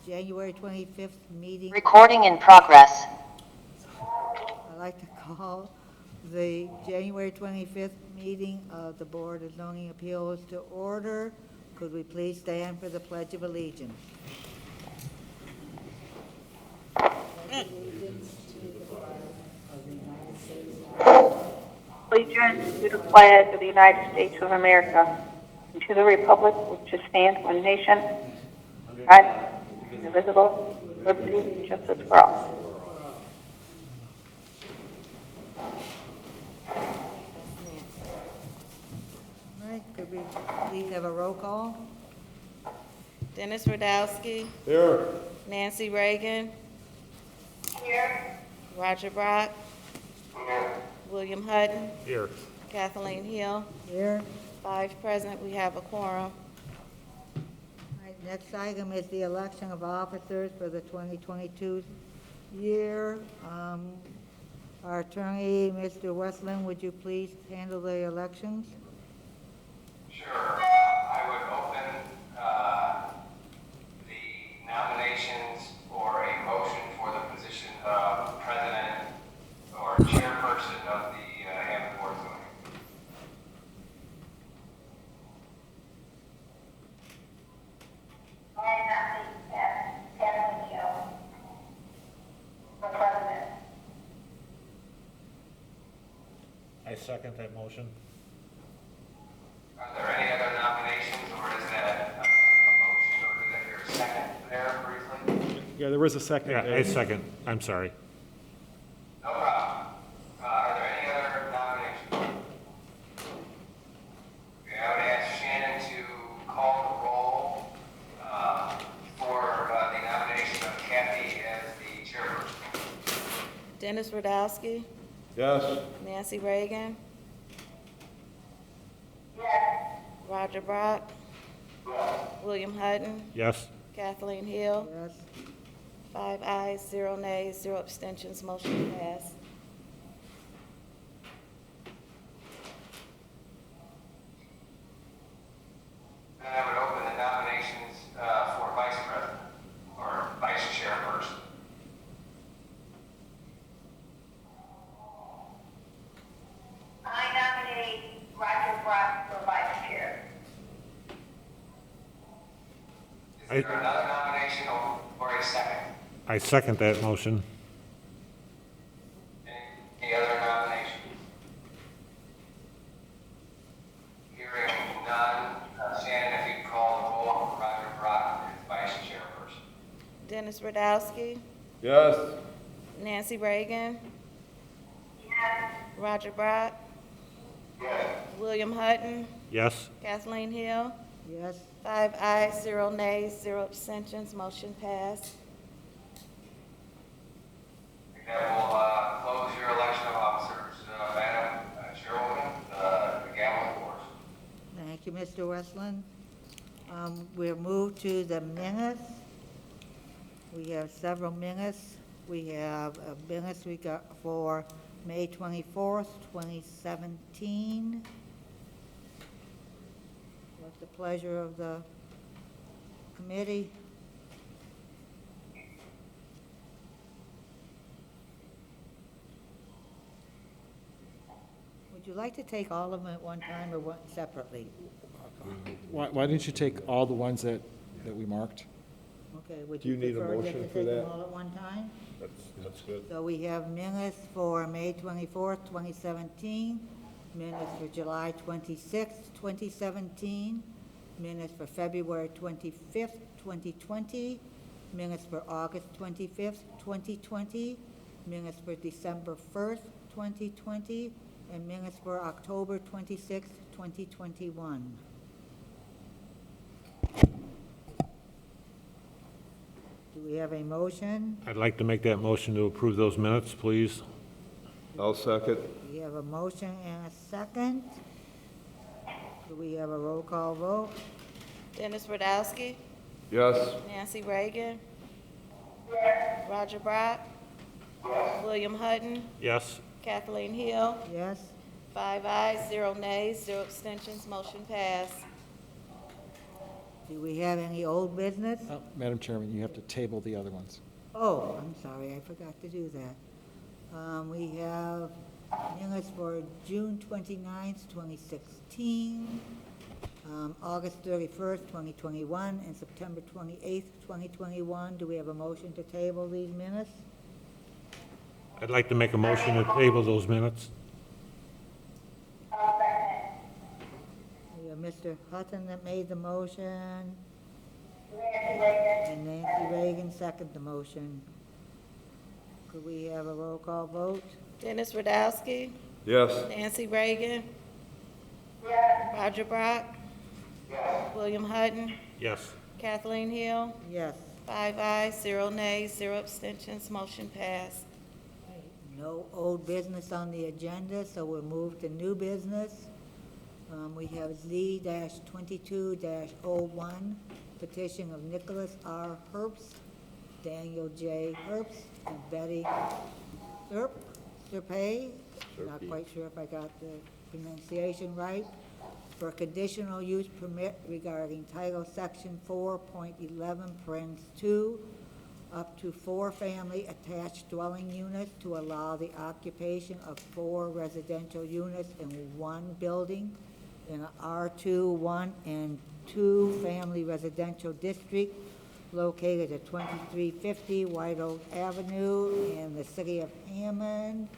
January 25th meeting. Recording in progress. I'd like to call the January 25th meeting of the Board of Zoning Appeals to order. Could we please stand for the Pledge of Allegiance? Allegiance to the flag of the United States of America and to the republic which stands one nation, God, indivisible, liberty and justice for all. All right, could we please have a roll call? Dennis Radowski. Here. Nancy Reagan. Here. Roger Brock. Here. William Hutton. Here. Kathleen Hill. Here. 5 present, we have a quorum. All right, next item is the election of officers for the 2022 year. Our attorney, Mr. Westland, would you please handle the elections? Sure. I would open the nominations for a motion for the position of president or chairperson of the Hammond Board of Zoning. I nominate Kathleen Hill for president. I second that motion. Are there any other nominations, or is that a motion, or did I hear a second there briefly? Yeah, there was a second. Yeah, I second. I'm sorry. No problem. Are there any other nominations? Okay, I would ask Shannon to call the roll for the nomination of Kathy as the chairperson. Dennis Radowski. Yes. Nancy Reagan. Yes. Roger Brock. William Hutton. Yes. Kathleen Hill. Yes. 5 ayes, 0 nays, 0 abstentions, motion passed. Then I would open the nominations for vice president or vice chairperson. I nominate Roger Brock for vice chair. Is there another nomination or a second? I second that motion. Any other nominations? Hearing none, Shannon, if you could call the roll for Roger Brock as vice chairperson. Dennis Radowski. Yes. Nancy Reagan. Yes. Roger Brock. Yes. William Hutton. Yes. Kathleen Hill. Yes. 5 ayes, 0 nays, 0 abstentions, motion passed. That will close your election of officers. Madam Chairwoman, the gavel is yours. Thank you, Mr. Westland. We'll move to the minutes. We have several minutes. We have minutes we got for May 24th, 2017. What's the pleasure of the committee? Would you like to take all of them at one time or one separately? Why didn't you take all the ones that we marked? Okay, would Do you you need a prefer motion to for take them that? all at one time? That's good. So we have minutes for May 24th, 2017, minutes for July 26th, 2017, minutes for February 25th, 2020, minutes for August 25th, 2020, minutes for December 1st, 2020, and minutes for October 26th, 2021. Do we have a motion? I'd like to make that motion to approve those minutes, please. I'll second. We have a motion and a second. Do we have a roll call vote? Dennis Radowski. Yes. Nancy Reagan. Roger Brock. William Hutton. Yes. Kathleen Hill. Yes? 5 ayes, 0 nays, 0 abstentions, motion passed. Do we have any old business? Oh, Madam Chairman, you have to table the other ones. Oh, I'm sorry, I forgot to do that. We have minutes for June 29th, 2016, August 31st, 2021, and September 28th, 2021. Do we have a motion to table these minutes? I'd like to make a motion to table those minutes. We have Mr. Hutton that made the motion. And Nancy Reagan seconded the motion. Could we have a roll call vote? Dennis Radowski, Yes. Nancy Reagan. Roger Brock. William Hutton, Yes. Kathleen Hill. Yes. 5 ayes, 0 nays, 0 abstentions, motion passed. No old business on the agenda, so we'll move to new business. We have Z-22-01, petition of Nicholas R. Herbst, Daniel J. Herbst, and Betty Serpay. Not quite sure if I got the pronunciation right, for a conditional use permit regarding Title Section 4.11, Parens 2, up to 4 family attached dwelling units to allow the occupation of 4 residential units in 1 building in a R2, 1 and 2 family residential district located at 2350 White Oak Avenue in the city of Hammond.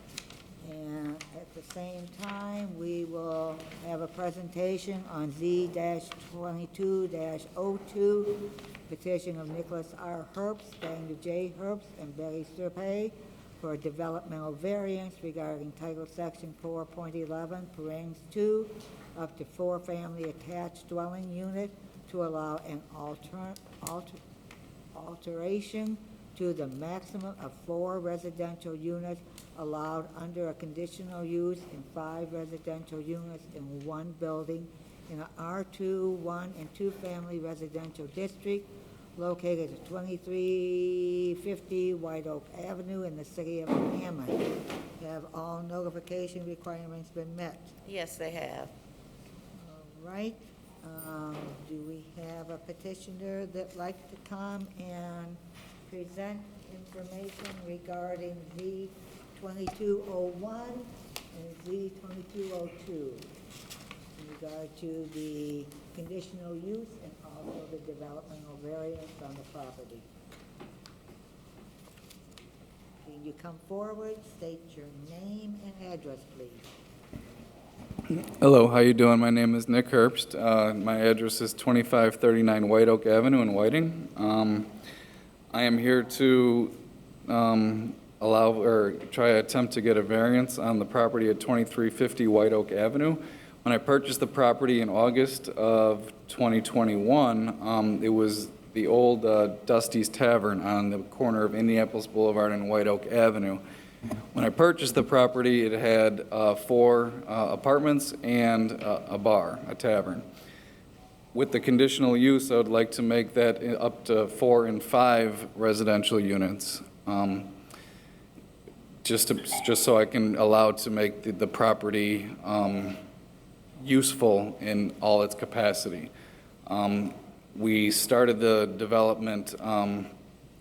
And at the same time, we will have a presentation on Z-22-02, petition of Nicholas R. Herbst, Daniel J. Herbst, and Betty Serpay for a developmental variance regarding Title Section 4.11, Parens 2, up to 4 family attached dwelling unit to allow an alteration to the maximum of 4 residential units allowed under a conditional use in 5 residential units in 1 building in a R2, 1 and 2 family residential district located at 2350 White Oak Avenue in the city of Hammond. Have all notification requirements been met? Yes, they have. All right. Do we have a petitioner that'd like to come and present information regarding Z-2201 and Z-2202 in regard to the conditional use and also the developmental variance on the property? Can you come forward, state your name and address, please? Hello, how you doing? My name is Nick Herbst. My address is 2539 White Oak Avenue in Whiting. I am here to attempt to get a variance on the property at 2350 White Oak Avenue. When I purchased the property in August of 2021, it was the old Dusty's Tavern on the corner of Indianapolis Boulevard and White Oak Avenue. When I purchased the property, it had 4 apartments and a bar, a tavern. With the conditional use, I would like to make that up to 4 and 5 residential units, just so I can allow to make the property useful in all its capacity. We started the development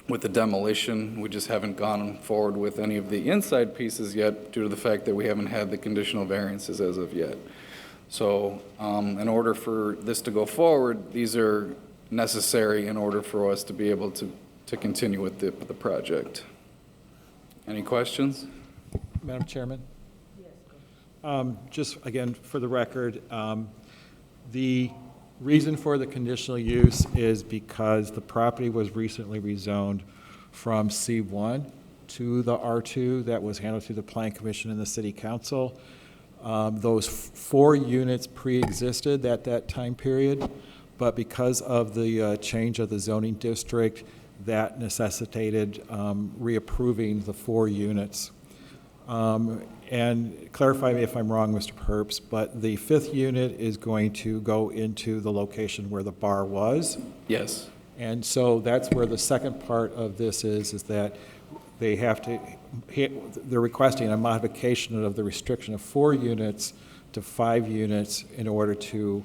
with the demolition. We just haven't gone forward with any of the inside pieces yet due to the fact that we haven't had the conditional variances as of yet. So in order for this to go forward, these are necessary in order for us to be able to continue with the project. Any questions? Madam Chairman? Just again, for the record, the reason for the conditional use is because the property was recently rezoned from C1 to the R2. That was handled through the Plan Commission and the City Council. Those 4 units pre-existed at that time period, but because of the change of the zoning district, that necessitated reapproving the 4 units. And clarify me if I'm wrong, Mr. Herbst, but the 5th unit is going to go into the location where the bar was? Yes. And so that's where the second part of this is that they have to, they're requesting a modification of the restriction of 4 units to 5 units in order to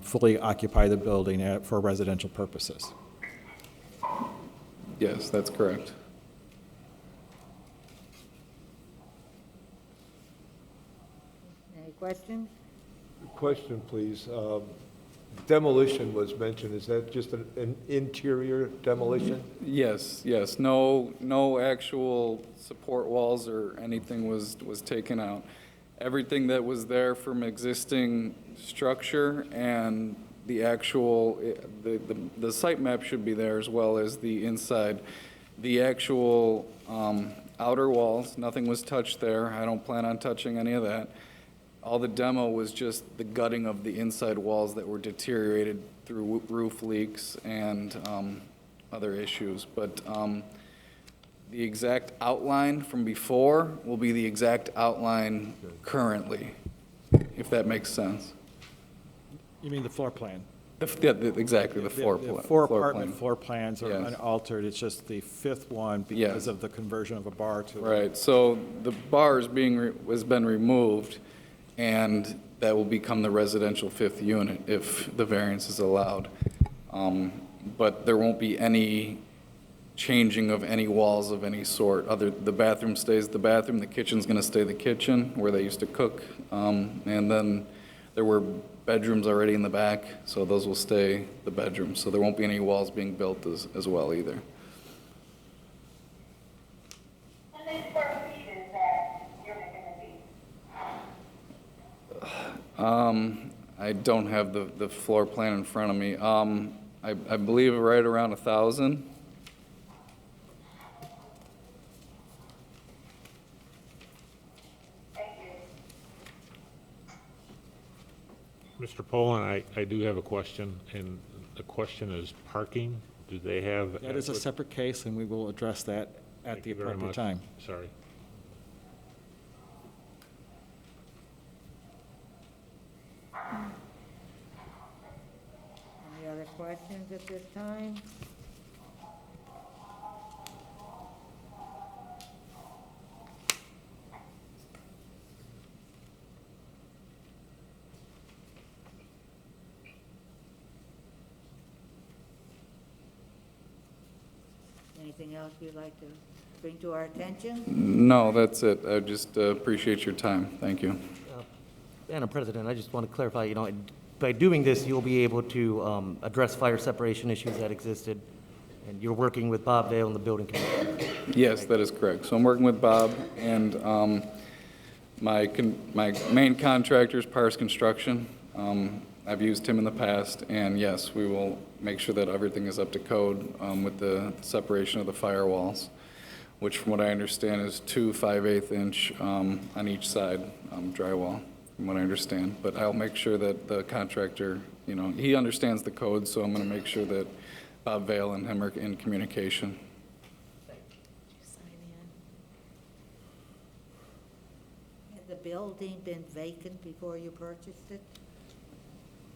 fully occupy the building for residential purposes. Yes, that's correct. Any questions? Question, please. Demolition was mentioned. Is that just an interior demolition? Yes, yes. No actual support walls or anything was taken out. Everything that was there from existing structure and the actual, the site map should be there as well as the inside. The actual outer walls, nothing was touched there. I don't plan on touching any of that. All the demo was just the gutting of the inside walls that were deteriorated through roof leaks and other issues. But the exact outline from before will be the exact outline currently, if that makes sense. You mean the floor plan? Exactly, the floor The plan. four floor apartment plan. floor plans are Yes. unaltered, it's just the fifth one because Yes. of the conversion of a bar to. Right, so the bar has been removed, and that will become the residential fifth unit if the variance is allowed. But there won't be any changing of any walls of any sort. The bathroom stays the bathroom, the kitchen's gonna stay the kitchen where they used to cook. And then there were bedrooms already in the back, so those will stay the bedrooms. So there won't be any walls being built as well either. How many square feet is that unit gonna be? I don't have the floor plan in front of me. I believe right around 1,000. Mr. Poland, I do have a question, and the question is parking. Do they have? That is a separate case, and we will address that at Thank the you very appropriate much. time. Sorry. Any other questions at this time? Anything else you'd like to bring to our attention? No, that's it. I just appreciate your time. Thank you. Madam President, I just want to clarify, by doing this, you'll be able to address fire separation issues that existed, and you're working with Bob Vale and the building committee. Yes, that is correct. So I'm working with Bob, and my main contractor is Pars Construction. I've used him in the past, and yes, we will make sure that everything is up to code with the separation of the firewalls, which from what I understand is 2 5/8 inch on each side drywall, from what I understand. But I'll make sure that the contractor, he understands the code, so I'm going to make sure that Bob Vale and him are in communication. Had the building been vacant before you purchased it?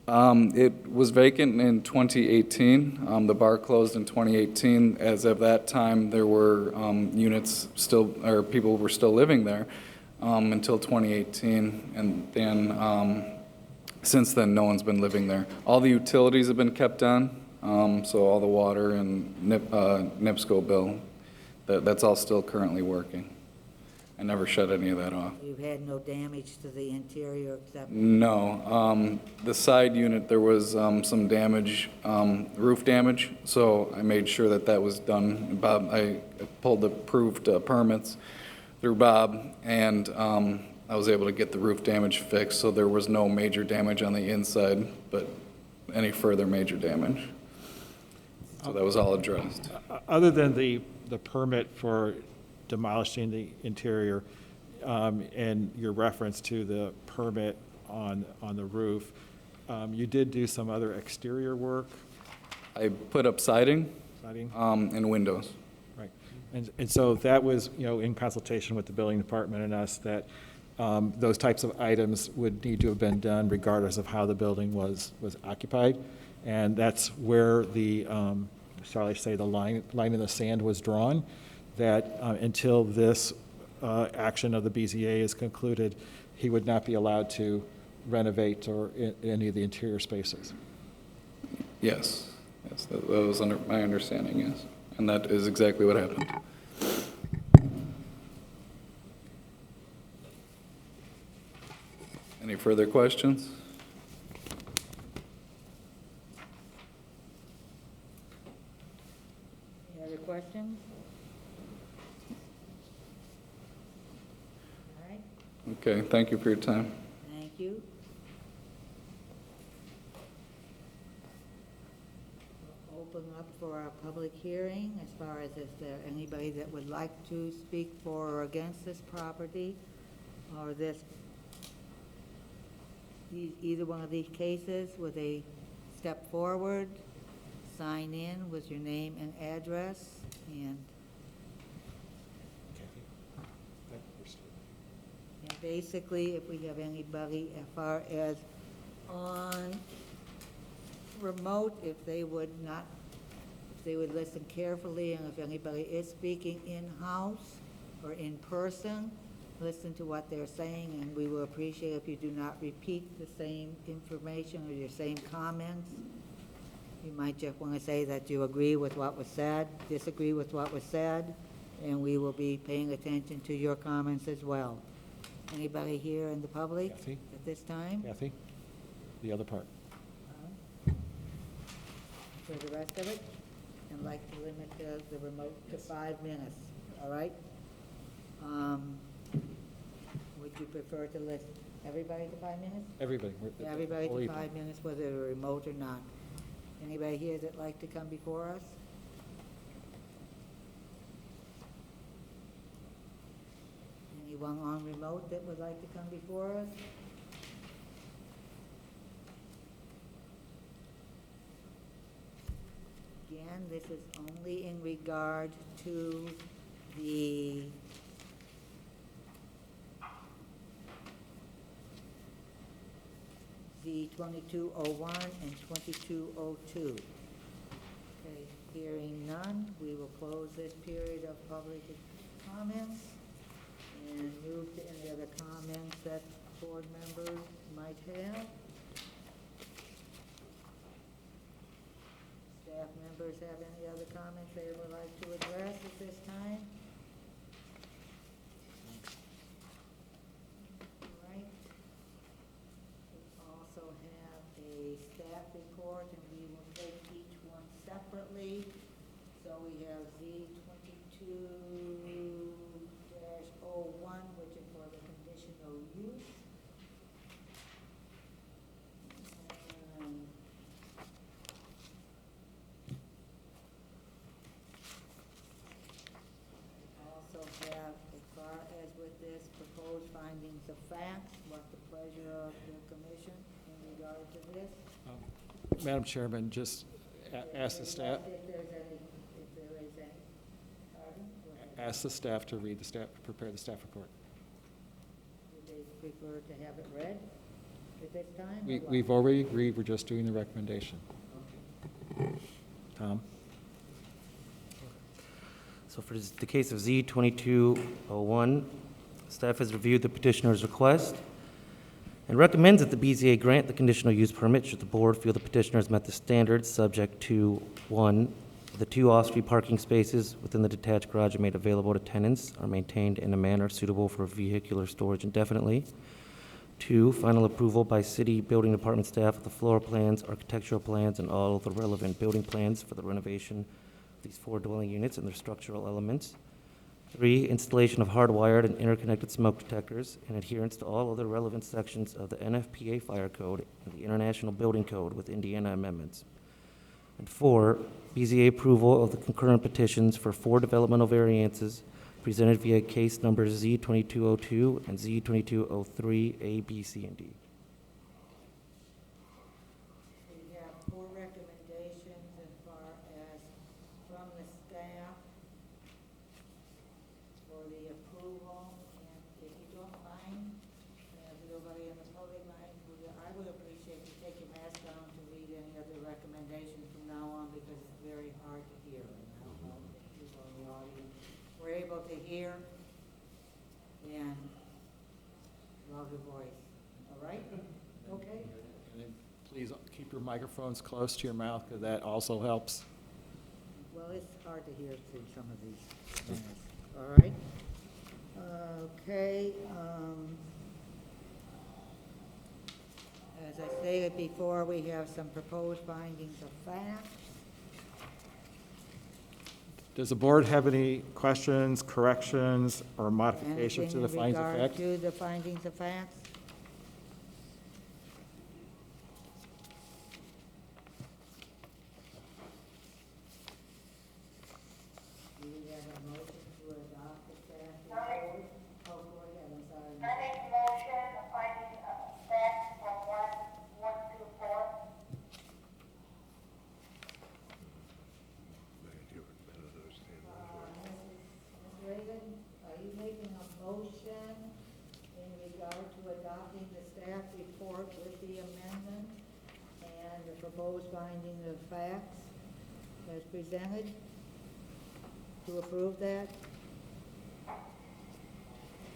It was vacant in 2018. The bar closed in 2018. As of that time, there were units still, or people were still living there until 2018. And then, since then, no one's been living there. All the utilities have been kept on, so all the water and NIPSCO bill, that's all still currently working. I never shut any of that off. You've had no damage to the interior except? No. The side unit, there was some damage, roof damage, so I made sure that that was done. Bob, I pulled the approved permits through Bob, and I was able to get the roof damage fixed, so there was no major damage on the inside, but any further major damage. So that was all addressed. Other than the permit for demolishing the interior, and your reference to the permit on the roof, you did do some other exterior work, I put up siding siding? and windows. Right. And so that was, in consultation with the building department and us, that those types of items would need to have been done regardless of how the building was occupied. And that's where the, shall I say, the line in the sand was drawn, that until this action of the BZA is concluded, he would not be allowed to renovate or any of the interior spaces. Yes, yes, that was under my understanding, yes. And that is exactly what happened. Any further questions? Any other questions? All right, Okay, thank you for your time. thank you. We'll open up for our public hearing as far as is there anybody that would like to speak for or against this property or this, either one of these cases. Would they step forward, sign in with your name and address, and basically, if we have anybody as far as on remote, if they would not, if they would listen carefully, and if anybody is speaking in-house or in person, listen to what they're saying, and we will appreciate if you do not repeat the same information or your same comments. You might just want to say that you agree with what was said, disagree with what was said, and we will be paying attention to your comments as well. Anybody here in the public Kathy? at this time? Kathy, the other part. For the rest of it, I'd like to limit the remote to 5 minutes, all right? Would you prefer to list everybody to 5 minutes? Everybody. Everybody Whole to evening. 5 minutes, whether they're remote or not. Anybody here that'd like to come before us? Anyone on remote that would like to come before us? Again, this is only in regard to the Z2201 and 2202. Okay, hearing none, we will close this period of public comments and move to any other comments that board members might have. Staff members have any other comments they would like to address at this time? All right. We also have a staff report, and we will take each one separately. So we have Z22-01, which is for the conditional use. Also have, as far as with this proposed findings of facts, what the pleasure of the commission in regard to this. Madam Chairman, just ask the staff, If there is any, pardon? Go ahead. ask the staff to read the staff, prepare the staff report. Would they prefer to have it read at this time? or what? We've already agreed, we're just doing the recommendation. Tom? So for the case of Z2201, staff has reviewed the petitioner's request and recommends that the BZA grant the conditional use permit should the board feel the petitioner has met the standards, subject to, 1, the 2 off-street parking spaces within the detached garage are made available to tenants, are maintained in a manner suitable for vehicular storage indefinitely. 2, final approval by city building department staff of the floor plans, architectural plans, and all of the relevant building plans for the renovation of these 4 dwelling units and their structural elements. 3, installation of hardwired and interconnected smoke detectors in adherence to all other relevant sections of the NFPA Fire Code and the International Building Code with Indiana amendments. And 4, BZA approval of the concurrent petitions for 4 developmental variances presented via case numbers Z2202 and Z2203, A, B, C, and D. We have 4 recommendations as far as from the staff for the approval, and if you don't mind, and if nobody in the public mind, I would appreciate you take your mask down to read any of the recommendations from now on, because it's very hard to hear. And I don't know if people in the audience were able to hear, and love your voice, all right? Okay. And then please keep your microphones close to your mouth, because that also helps. Well, it's hard to hear through some of these things. All right. Okay. As I stated before, we have some proposed findings of fact. Does the board have any questions, corrections, or modifications to the Anything in findings of regard fact? to the findings of facts? Do we have a motion to adopt the staff report? Oh, go ahead, I'm sorry. I make a motion, finding facts from one through four. Ms. Reagan, are you making a motion in regard to adopting the staff report with the amendment and the proposed finding of facts as presented? To approve that?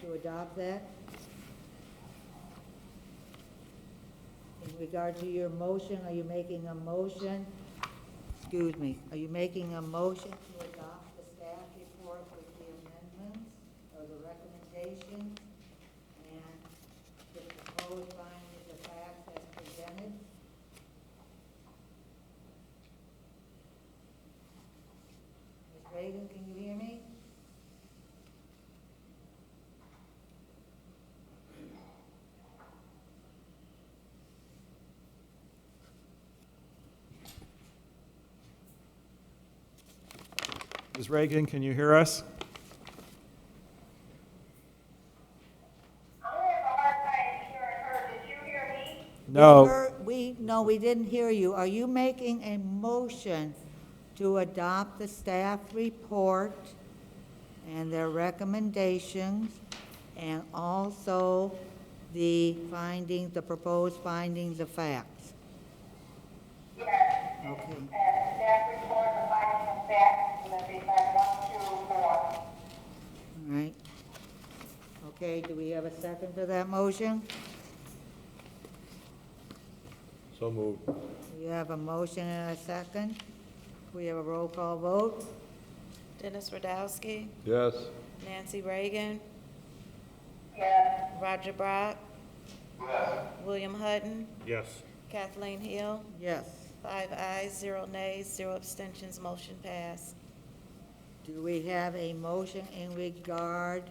To adopt that? In regard to your motion, are you making a motion? Excuse me, are you making a motion to adopt the staff report with the amendments or the recommendations and the proposed findings of facts as presented? Ms. Reagan, can you hear me? Ms. Reagan, can you hear us? I'm having a hard time hearing her. Did you hear me? No. No, we didn't hear you. Are you making a motion to adopt the staff report and their recommendations and also the findings, the proposed findings of facts? Yes. Okay. Staff report, the finding of facts, and then like 1 through 4. All right. Okay, do we have a second to that motion? So moved. We have a motion and a second. We have a roll call vote. Dennis Radowski, Yes. Nancy Reagan, Yes. Roger Brock, Yes. William Hutton, Yes. Kathleen Hill, Yes. 5 ayes, 0 nays, 0 abstentions, motion passed. Do we have a motion in regard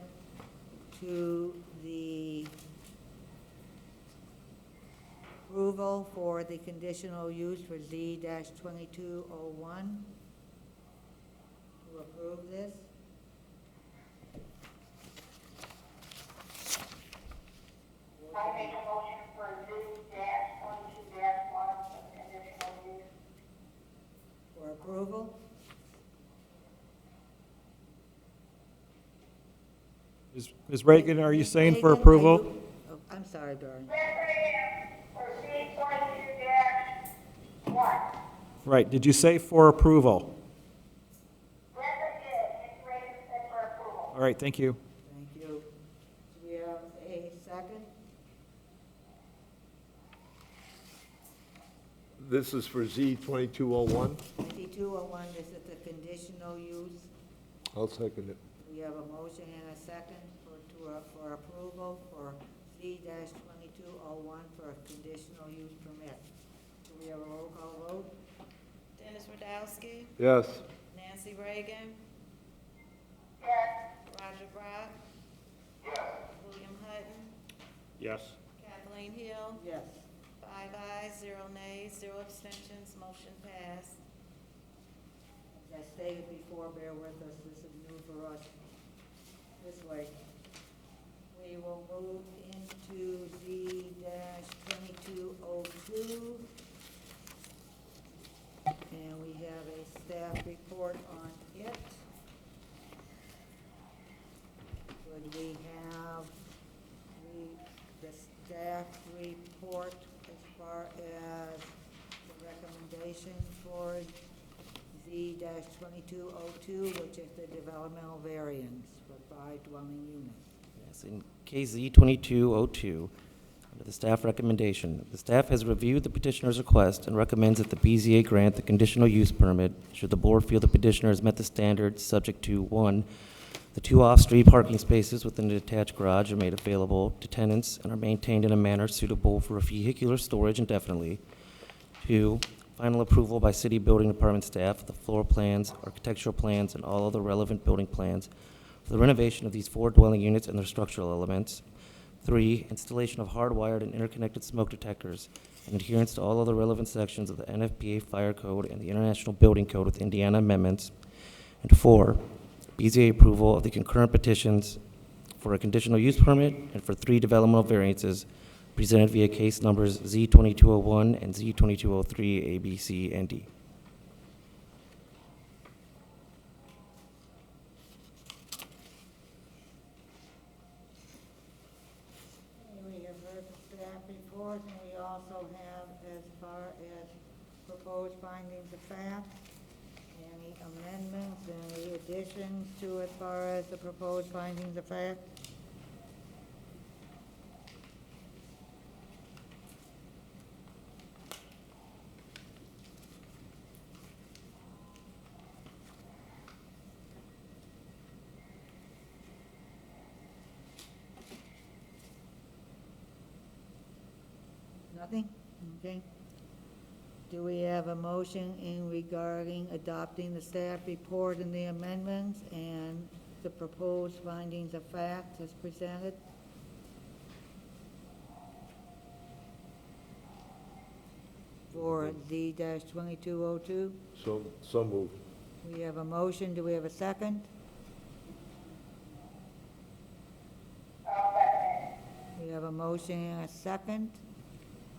to the approval for the conditional use for Z-2201? To approve this? I make a motion for Z-22-1 for conditional use. For approval? Ms. Reagan, are you saying for Reagan, are approval? you- oh, I'm sorry, Barry. Yes, I am, for Z-22-1. Right, did you say for approval? Yes, I did. Ms. Reagan said for approval. All right, thank you. Thank you. Do we have a second? This is for Z-2201. 2201, this is the conditional use. I'll second it. We have a motion and a second for approval for Z-2201 for a conditional use permit. Do we have a roll call vote? Dennis Radowski, Yes. Nancy Reagan, Yes. Roger Brock, Yes. William Hutton, Yes. Kathleen Hill, Yes. 5 ayes, 0 nays, 0 abstentions, motion passed. As I stated before, bear with us, this is new for us. This way. We will move into Z-2202. And we have a staff report on it. Would we have the staff report as far as the recommendation for Z-2202, which is the developmental variance for 5 dwelling units? Yes, in case Z 2202, The staff recommendation. The staff has reviewed the petitioner's request and recommends that the BZA grant the conditional use permit should the board feel the petitioner has met the standards subject to, 1, the 2 off-street parking spaces within the detached garage are made available to tenants and are maintained in a manner suitable for vehicular storage indefinitely. 2, final approval by city building department staff of the floor plans, architectural plans, and all other relevant building plans for the renovation of these 4 dwelling units and their structural elements. 3, installation of hardwired and interconnected smoke detectors and adherence to all other relevant sections of the NFPA Fire Code and the International Building Code with Indiana amendments. And 4, BZA approval of the concurrent petitions for a conditional use permit and for 3 developmental variances presented via case numbers Z2201 and Z2203, A, B, C, and D. We have heard the staff report, and we also have as far as proposed findings of fact, any amendments, any additions to as far as the proposed findings of fact? Nothing? Okay. Do we have a motion in regarding adopting the staff report and the amendments and the proposed findings of fact as presented? For Z-2202? So moved. We have a motion. Do we have a second? We have a motion and a second.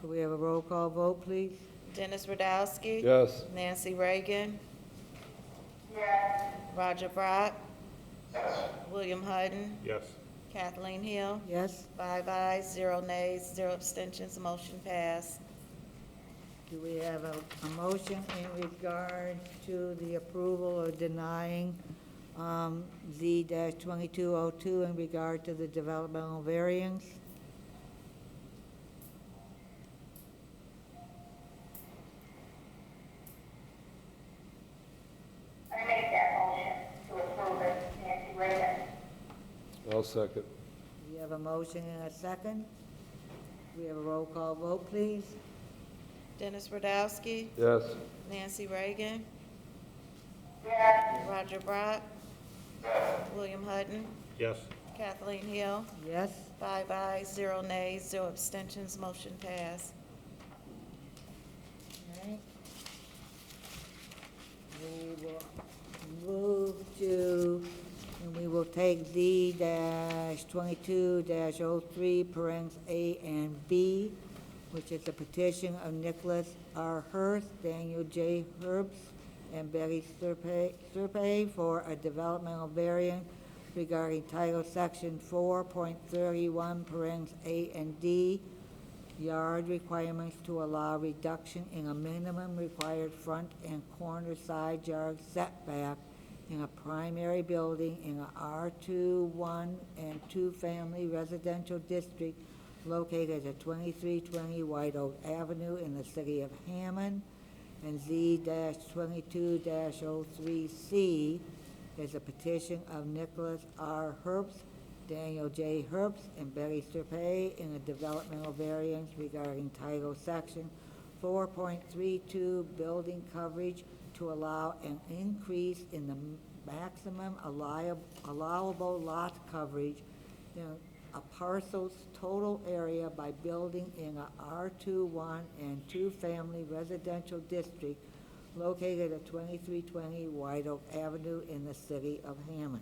Could we have a roll call vote, please? Dennis Radowski. Yes. Nancy Reagan. Roger Brock. William Hutton. Yes. Kathleen Hill. Yes? 5 ayes, 0 nays, 0 abstentions, motion passed. Do we have a motion in regard to the approval or denying Z-2202 in regard to the developmental variance? I make that motion to approve it, Nancy Reagan. I'll second. We have a motion and a second. We have a roll call vote, please. Dennis Radowski. Yes. Nancy Reagan. Yes. Roger Brock. William Hutton. Yes. Kathleen Hill. Yes? 5 ayes, 0 nays, 0 abstentions, motion passed. All right. We will move to, and we will take Z-22-03, parens A and B, which is a petition of Nicholas R. Hurst, Daniel J. Herbst, and Betty Serpay for a developmental variant regarding Title Section 4.31, parens A and D, yard requirements to allow reduction in a minimum required front and corner side yard setback in a primary building in a R2, 1, and 2 family residential district located at 2320 White Oak Avenue in the city of Hammond. And Z-22-03C is a petition of Nicholas R. Herbst, Daniel J. Herbst, and Betty Serpay in a developmental variance regarding Title Section 4.32 building coverage to allow an increase in the maximum allowable lot coverage in a parcel's total area by building in a R2, 1, and 2 family residential district located at 2320 White Oak Avenue in the city of Hammond.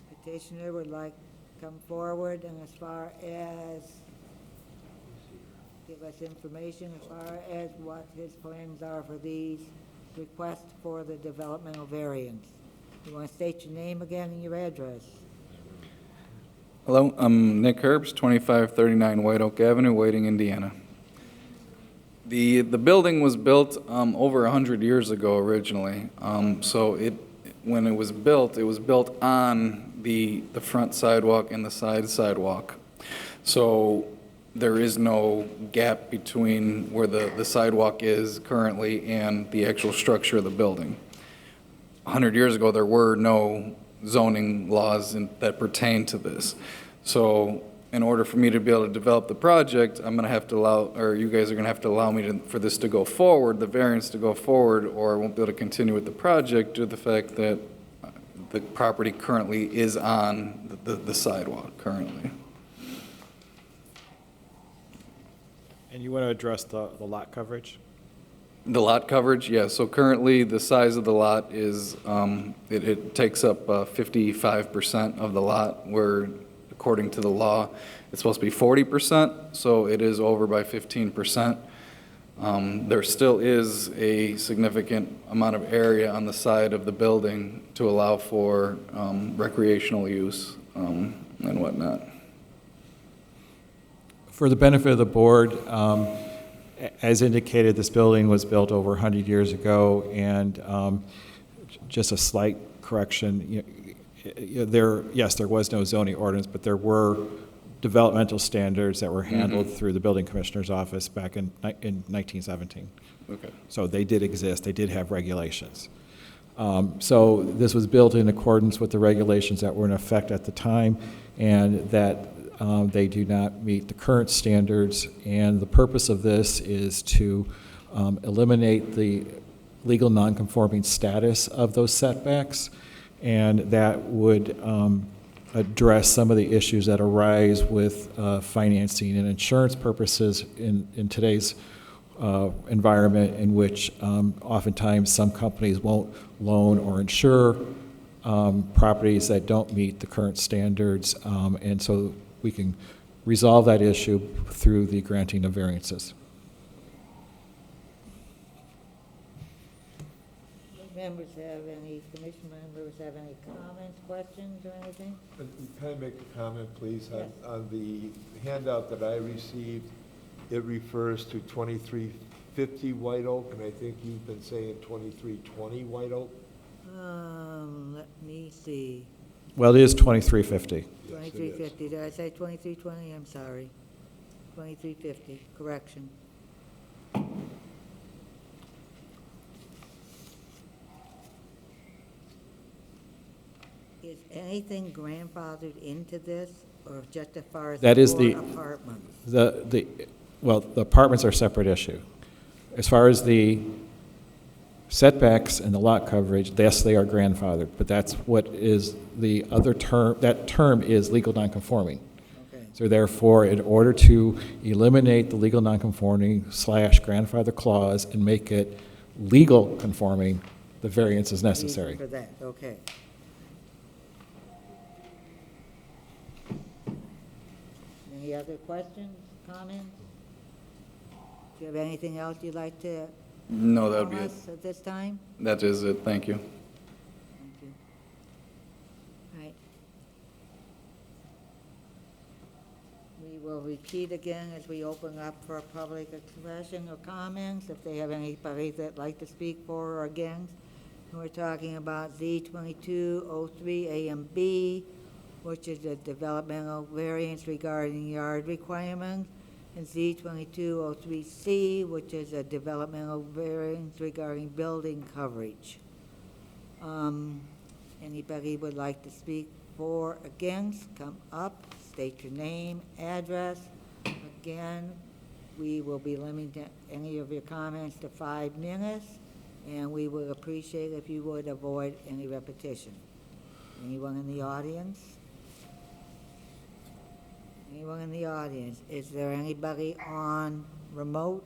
The petitioner would like to come forward and as far as give us information as far as what his plans are for these requests for the developmental variance. You want to state your name again and your address? Hello, I'm Nick Herbst, 2539 White Oak Avenue, Wading, Indiana. The building was built over 100 years ago originally. When it was built on the front sidewalk and the side sidewalk. So there is no gap between where the sidewalk is currently and the actual structure of the building. 100 years ago, there were no zoning laws that pertain to this. So in order for me to be able to develop the project, I'm going to have to allow, or you guys are going to have to allow me for this to go forward, the variance to go forward, or I won't be able to continue with the project due to the fact that the property currently is on the sidewalk currently. And you want to address the lot coverage? The lot coverage, yeah, so currently the size of the lot is, it takes up 55% of the lot, where according to the law, it's supposed to be 40%, so it is over by 15%. There still is a significant amount of area on the side of the building to allow for recreational use and whatnot. For the benefit of the board, as indicated, this building was built over 100 years ago, and just a slight correction, yes, there was no zoning ordinance, but there were developmental standards that were handled through the building commissioner's office back in 1917. Okay. So they did exist, they did have regulations. So this was built in accordance with the regulations that were in effect at the time, and that they do not meet the current standards. And the purpose of this is to eliminate the legal nonconforming status of those setbacks, and that would address some of the issues that arise with financing and insurance purposes in today's environment, in which oftentimes some companies won't loan or insure properties that don't meet the current standards, and so we can resolve that issue through the granting of variances. Members have any, commission members have any comments, questions, or anything? Can I make a comment, please? Yes. On the handout that I received, it refers to 2350 White Oak, and I think you've been saying 2320 White Oak. Let me see. Well, it is 2350. Yes, it is. 2350, did I say 2320? I'm sorry. 2350, correction. Is anything grandfathered into this, or just as far as That is four the- apartments? Well, the apartments are a separate issue. As far as the setbacks and the lot coverage, yes, they are grandfathered, but that's what is the other term, that term is legal nonconforming. Okay. So therefore, in order to eliminate the legal nonconforming / grandfather clause and make it legal conforming, the variance is necessary. Reason for that, okay. Any other questions, comments? Do you have anything else you'd like to No, that would inform be it. us at this time? That is it, thank you. Thank you. All right. We will repeat again as we open up for public expression or comments, if they have anybody that'd like to speak for or against. And we're talking about Z 2203 A and B, which is a developmental variance regarding yard requirements, and Z 2203C, which is a developmental variance regarding building coverage. Anybody would like to speak for, against, come up, state your name, address. Again, we will be limiting any of your comments to 5 minutes, and we would appreciate if you would avoid any repetition. Anyone in the audience? Anyone in the audience? Is there anybody on remote?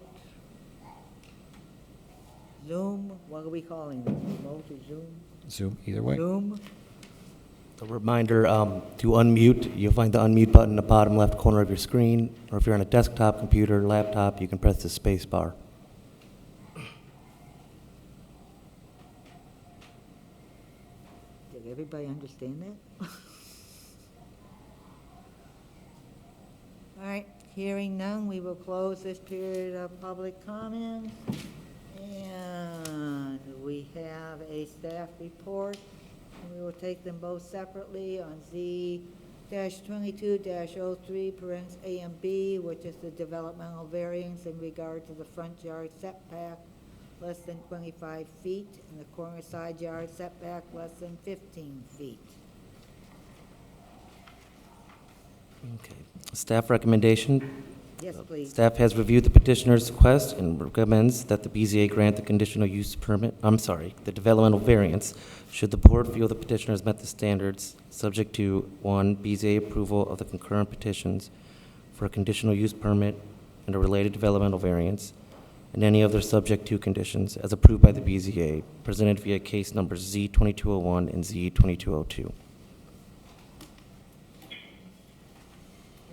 Zoom? What are we calling this? Remote or Zoom? Zoom, either way. Zoom? A reminder to unmute, you'll find the unmute button in the bottom left corner of your screen, or if you're on a desktop, computer, laptop, you can press the space bar. Did everybody understand that? All right, hearing none, we will close this period of public comments. And we have a staff report, and we will take them both separately on Z Z-22-03, parens A and B, which is the developmental variance in regard to the front yard setback less than 25 feet, and the corner side yard setback less than 15 feet. Okay. Staff recommendation. Yes, please. Staff has reviewed the petitioner's request and recommends that the BZA grant the conditional use permit, the developmental variance, should the board feel the petitioner has met the standards, subject to, 1, BZA approval of the concurrent petitions for a conditional use permit and a related developmental variance, and any other subject to conditions as approved by the BZA, presented via case numbers Z2201 and Z2202.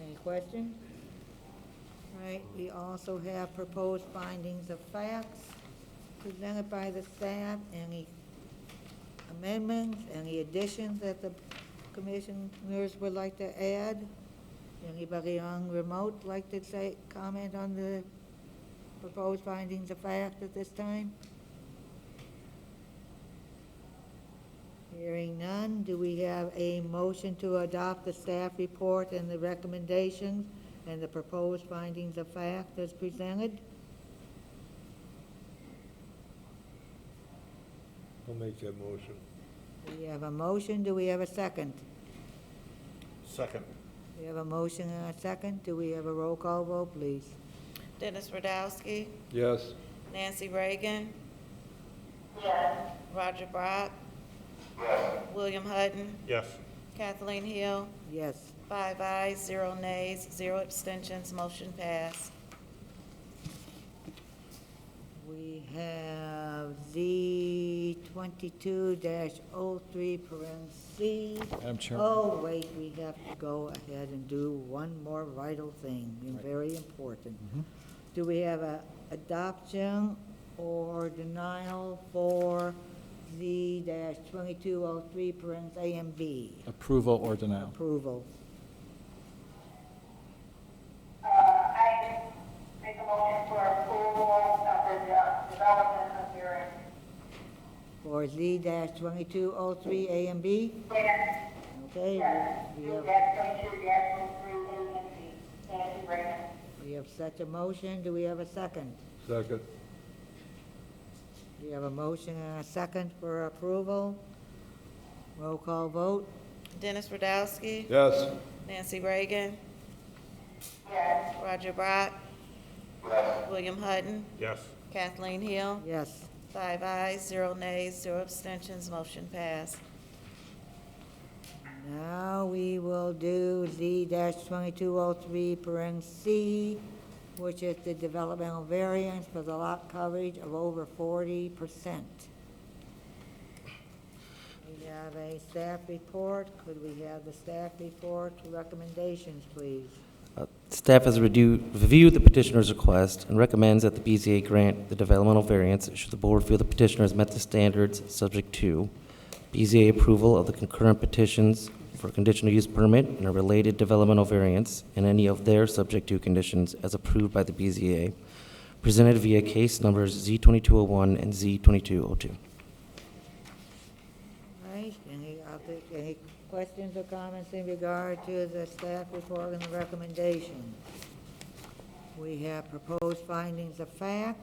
Any questions? All right, we also have proposed findings of facts presented by the staff. Any amendments, any additions that the commissioners would like to add? Anybody on remote like to comment on the proposed findings of fact at this time? Hearing none, do we have a motion to adopt the staff report and the recommendations and the proposed findings of fact as presented? I'll make that motion. We have a motion, do we have a second? Second. We have a motion and a second, do we have a roll call vote, please? Dennis Radowski, Yes. Nancy Reagan, Yes. Roger Brock, Yes. William Hutton, Yes. Kathleen Hill, Yes. 5 ayes, 0 nays, 0 abstentions, motion passed. We have Z-22-03, parens C. Madam Chair. Oh, wait, we have to go ahead and do one more vital thing, and very important. Do we have a adoption or denial for Z-2203, parens A and B? Approval or denial? Approval. I make a motion for approval of the development of your, For Z-2203, A and B? yes, Okay, yes, we have, that's 22, that's 3, Nancy Reagan. we have such a motion. Do we have a second? Second. We have a motion and a second for approval. Roll call vote. Dennis Radowski, Yes. Nancy Reagan, Yes. Roger Brock, William Hutton, Yes. Kathleen Hill, Yes. 5 ayes, 0 nays, 0 abstentions, motion passed. Now we will do Z-2203, parens C, which is the developmental variance for the lot coverage of over 40%. We have a staff report. Could we have the staff report recommendations, please? Staff has reviewed the petitioner's request and recommends that the BZA grant the developmental variance should the board feel the petitioner has met the standards, subject to BZA approval of the concurrent petitions for a conditional use permit and a related developmental variance, and any of their subject to conditions as approved by the BZA, presented via case numbers Z2201 and Z2202. Right, any questions or comments in regard to the staff report and the recommendation? We have proposed findings of fact.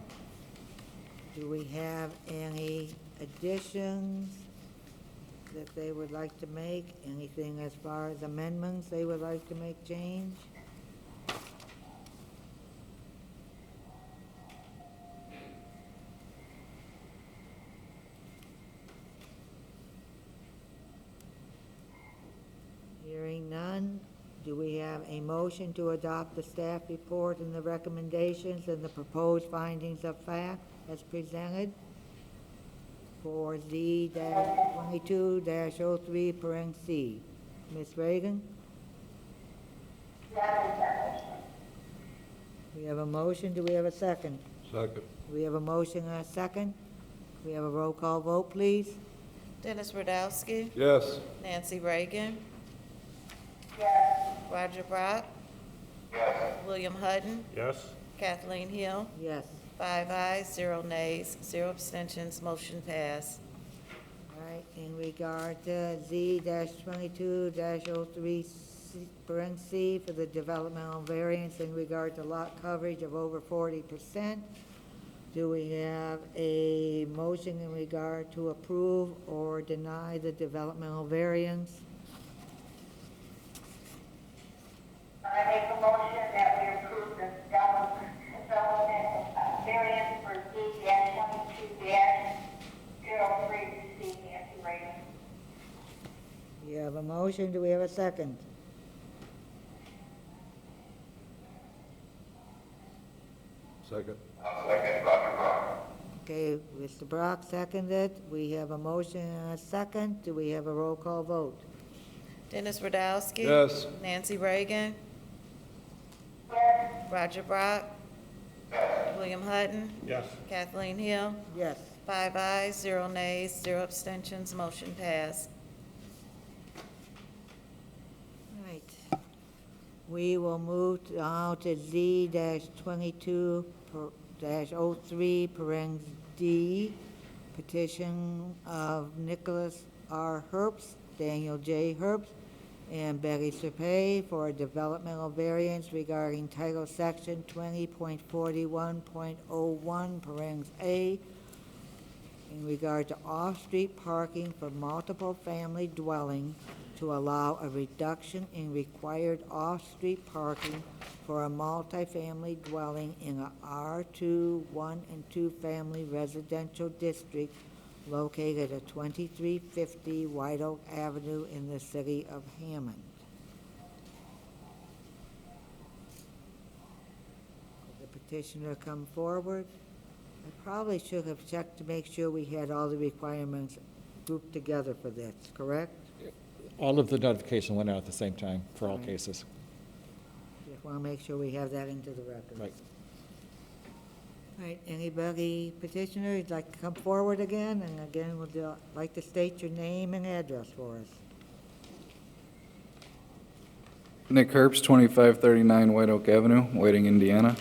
Do we have any additions that they would like to make? Anything as far as amendments they would like to make change? Hearing none, do we have a motion to adopt the staff report and the recommendations and the proposed findings of fact as presented for Z-22-03, parens C? Ms. Reagan? We have a motion, do we have a second? Second. We have a motion and a second. We have a roll call vote, please. Dennis Radowski, Yes. Nancy Reagan, Roger Brock, William Hutton, Yes. Kathleen Hill, Yes. 5 ayes, 0 nays, 0 abstentions, motion passed. All right, in regard to Z-22-03 C, for the developmental variance in regard to lot coverage of over 40%. Do we have a motion in regard to approve or deny the developmental variance? I make a motion that we approve the development variance for Z-22-03 C Nancy Reagan. You have a motion, do we have a second? Second. I'll second Roger Brock. Okay, Mr. Brock seconded. We have a motion and a second. Do we have a roll call vote? Dennis Radowski. Yes. Nancy Reagan. Yes. Roger Brock. William Hutton. Yes. Kathleen Hill. Yes. 5 ayes, 0 nays, 0 abstentions, motion passed. Right. We will move now to Z-22-03, parens D, petition of Nicholas R. Herbst, Daniel J. Herbst, and Betty Serpay for a developmental variance regarding Title Section 20.41.01, parens A, in regard to off-street parking for multiple family dwelling to allow a reduction in required off-street parking for a multifamily dwelling in a R2, 1 and 2 family residential district located at 2350 White Oak Avenue in the city of Hammond. Could the petitioner come forward? I probably should have checked to make sure we had all the requirements grouped together for this, correct? All of the notification went out at the same time for all Right. cases. Just want to make sure we have that into the record. Right. All right, anybody petitioner, you'd like to come forward again? And again, would you like to state your name and address for us? Nick Herbst, 2539 White Oak Avenue, Whiting, Indiana.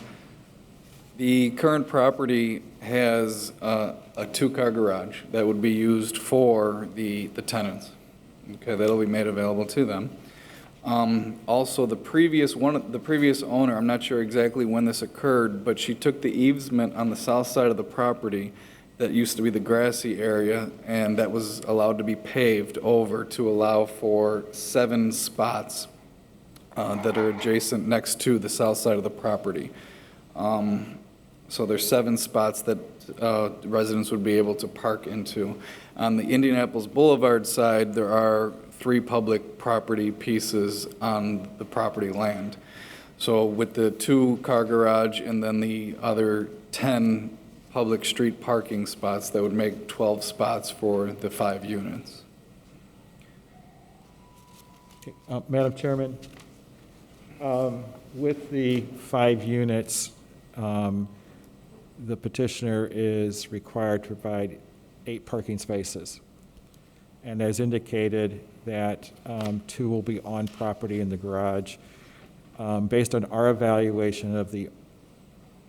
The current property has a two-car garage that would be used for the tenants. Okay, that'll be made available to them. Also, the previous owner, I'm not sure exactly when this occurred, but she took the easement on the south side of the property that used to be the grassy area, and that was allowed to be paved over to allow for 7 spots that are adjacent next to the south side of the property. So there's 7 spots that residents would be able to park into. On the Indianapolis Boulevard side, there are 3 public property pieces on the property land. So with the 2-car garage and then the other 10 public street parking spots, that would make 12 spots for the 5 units. Okay, Madam Chairman, with the 5 units, the petitioner is required to provide 8 parking spaces. And as indicated, that 2 will be on property in the garage. Based on our evaluation of the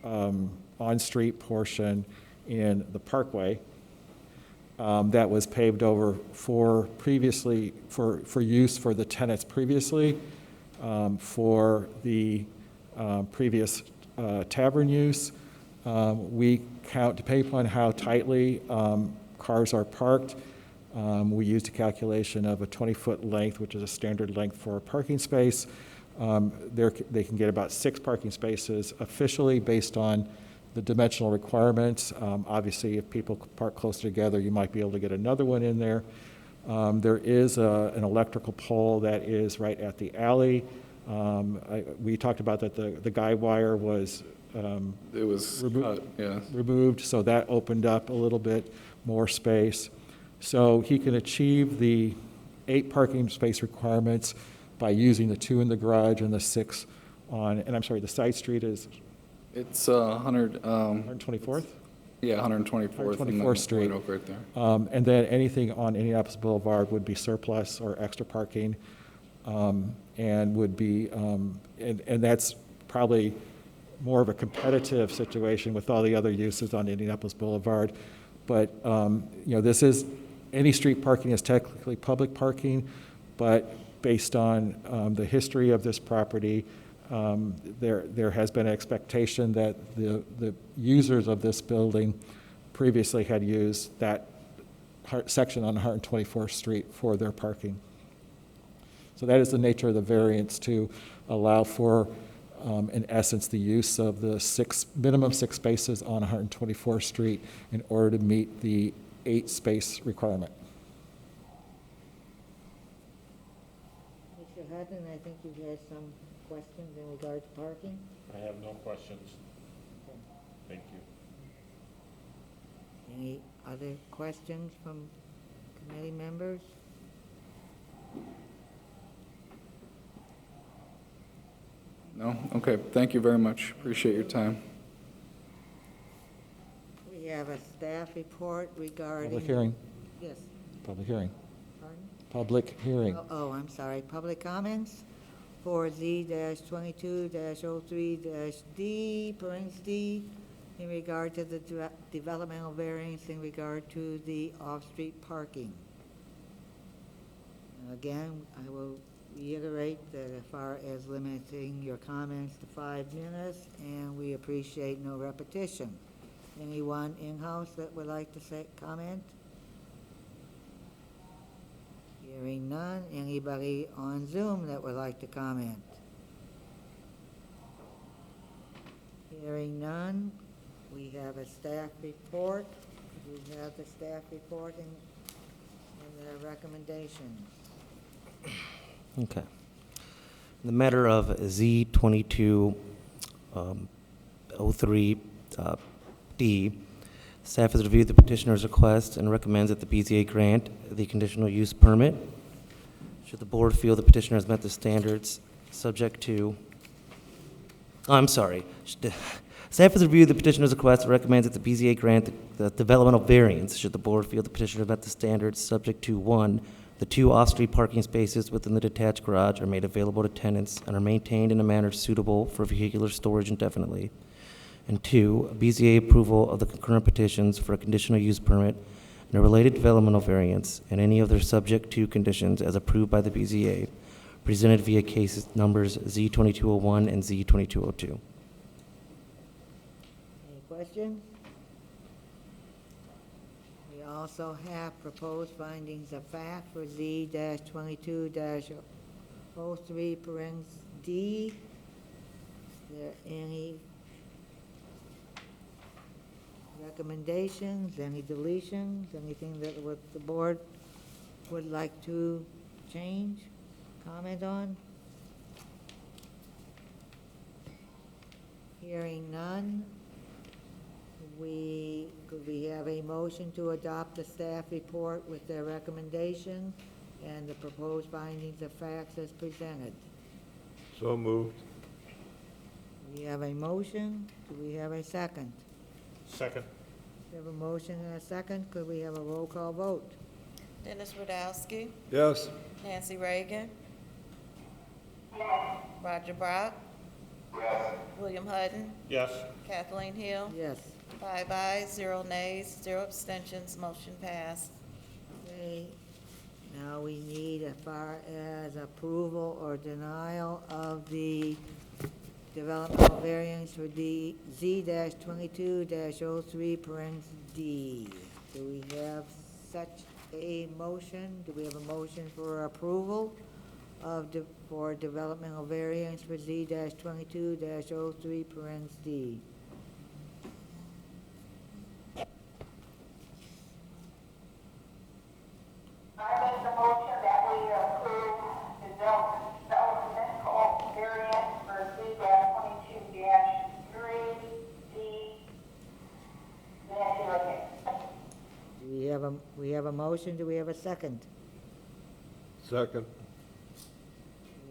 on-street portion in the parkway, that was paved over for use for the tenants previously, for the previous tavern use. We count, depending upon how tightly cars are parked, we used a calculation of a 20-foot length, which is a standard length for a parking space. They can get about 6 parking spaces officially based on the dimensional requirements. Obviously, if people park close together, you might be able to get another one in there. There is an electrical pole that is right at the alley. We talked about that the guy wire was It was cut, yeah. removed, so that opened up a little bit more space. So he can achieve the 8 parking space requirements by using the 2 in the garage and the 6 on, and I'm sorry, the side street is It's 100, 124th? yeah, 124th. and then 124th Street. White Oak right there. And then anything on Indianapolis Boulevard would be surplus or extra parking, and would be, and that's probably more of a competitive situation with all the other uses on Indianapolis Boulevard. But, this is, any street parking is technically public parking, but based on the history of this property, there has been an expectation that the users of this building previously had used that section on 124th Street for their parking. So that is the nature of the variance, to allow for, in essence, the use of the minimum 6 spaces on 124th Street in order to meet the 8-space requirement. Mr. Hutton, I think you had some questions in regard to parking. I have no questions. Thank you. Any other questions from committee members? No? Okay, thank you very much. Appreciate your time. We have a staff report regarding. Public hearing, Yes, public hearing, pardon? public hearing. I'm sorry, public comments for Z-22-03-D, parens D, in regard to the developmental variance in regard to the off-street parking. Again, I will reiterate that as far as limiting your comments to 5 minutes, and we appreciate no repetition. Anyone in-house that would like to comment? Hearing none. Anybody on Zoom that would like to comment? Hearing none. We have a staff report. We have the staff report and their recommendations. Okay. In the matter of Z-22-03-D, staff has reviewed the petitioner's request and recommends that the BZA grant the conditional use permit. Should the board feel the petitioner has met the standards subject to, Staff has reviewed the petitioner's request and recommends that the BZA grant the developmental variance should the board feel the petitioner has met the standards subject to, 1, the 2 off-street parking spaces within the detached garage are made available to tenants and are maintained in a manner suitable for vehicular storage indefinitely, and 2, BZA approval of the concurrent petitions for a conditional use permit and a related developmental variance and any other subject to conditions as approved by the BZA, presented via cases numbers Z-2201 and Z-2202. Any questions? We also have proposed findings of fact for Z-22-03, parens D. Is there any recommendations, any deletions, anything that the board would like to change, comment on? Hearing none. Could we have a motion to adopt the staff report with their recommendation and the proposed findings of facts as presented? So moved. We have a motion. Do we have a second? Second. We have a motion and a second. Could we have a roll call vote? Dennis Radowski, Yes. Nancy Reagan, Roger Brock, William Hutton, Yes. Kathleen Hill. Yes. 5 ayes, 0 nays, 0 abstentions, motion passed. Okay. Now we need, as far as approval or denial of the developmental variance for Z-22-03, parens D. Do we have such a motion? Do we have a motion for approval for developmental variance for Z-22-03, parens D? I make the motion that we approve the developmental variance for Z-22-3D. Nancy Reagan. Do we have a motion? Do we have a second? Second. Do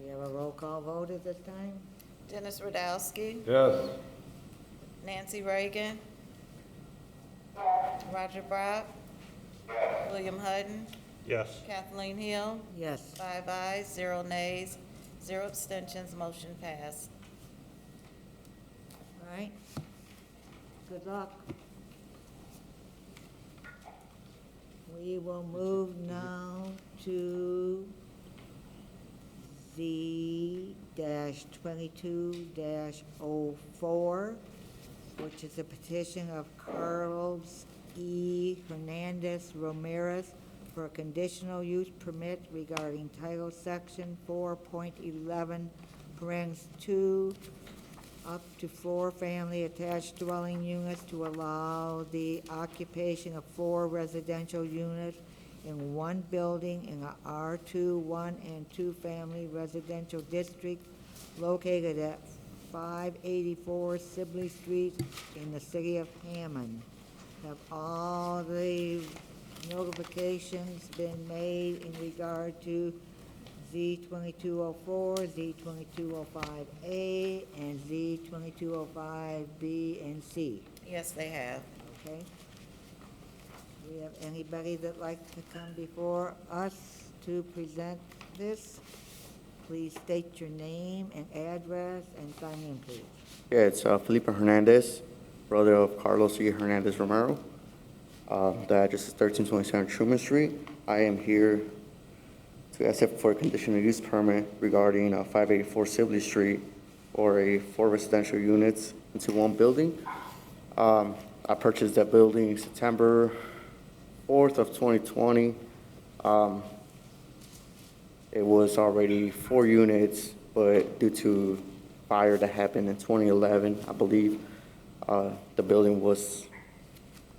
we have a roll call vote at this time? Dennis Radowski, Yes. Nancy Reagan, Roger Brock, William Hutton, Yes. Kathleen Hill. Yes. 5 ayes, 0 nays, 0 abstentions, motion passed. All right. Good luck. We will move now to Z-22-04, which is a petition of Carlos E. Hernandez Ramirez for a conditional use permit regarding Title Section 4.11, parens 2, up to 4 family attached dwelling units to allow the occupation of 4 residential units in one building in a R2, 1 and 2 family residential district located at 584 Sibley Street in the city of Hammond. Have all the notifications been made in regard to Z-2204, Z-2205A, and Z-2205B and C? Yes, they have. Okay. Do we have anybody that'd like to come before us to present this? Please state your name and address and sign in, please. Yeah, it's Felipe Hernandez, brother of Carlos E. Hernandez Romero. The address is 1327 Truman Street. I am here to ask for a conditional use permit regarding 584 Sibley Street for 4 residential units into one building. I purchased that building September 4th of 2020. It was already 4 units, but due to fire that happened in 2011, I believe, the building was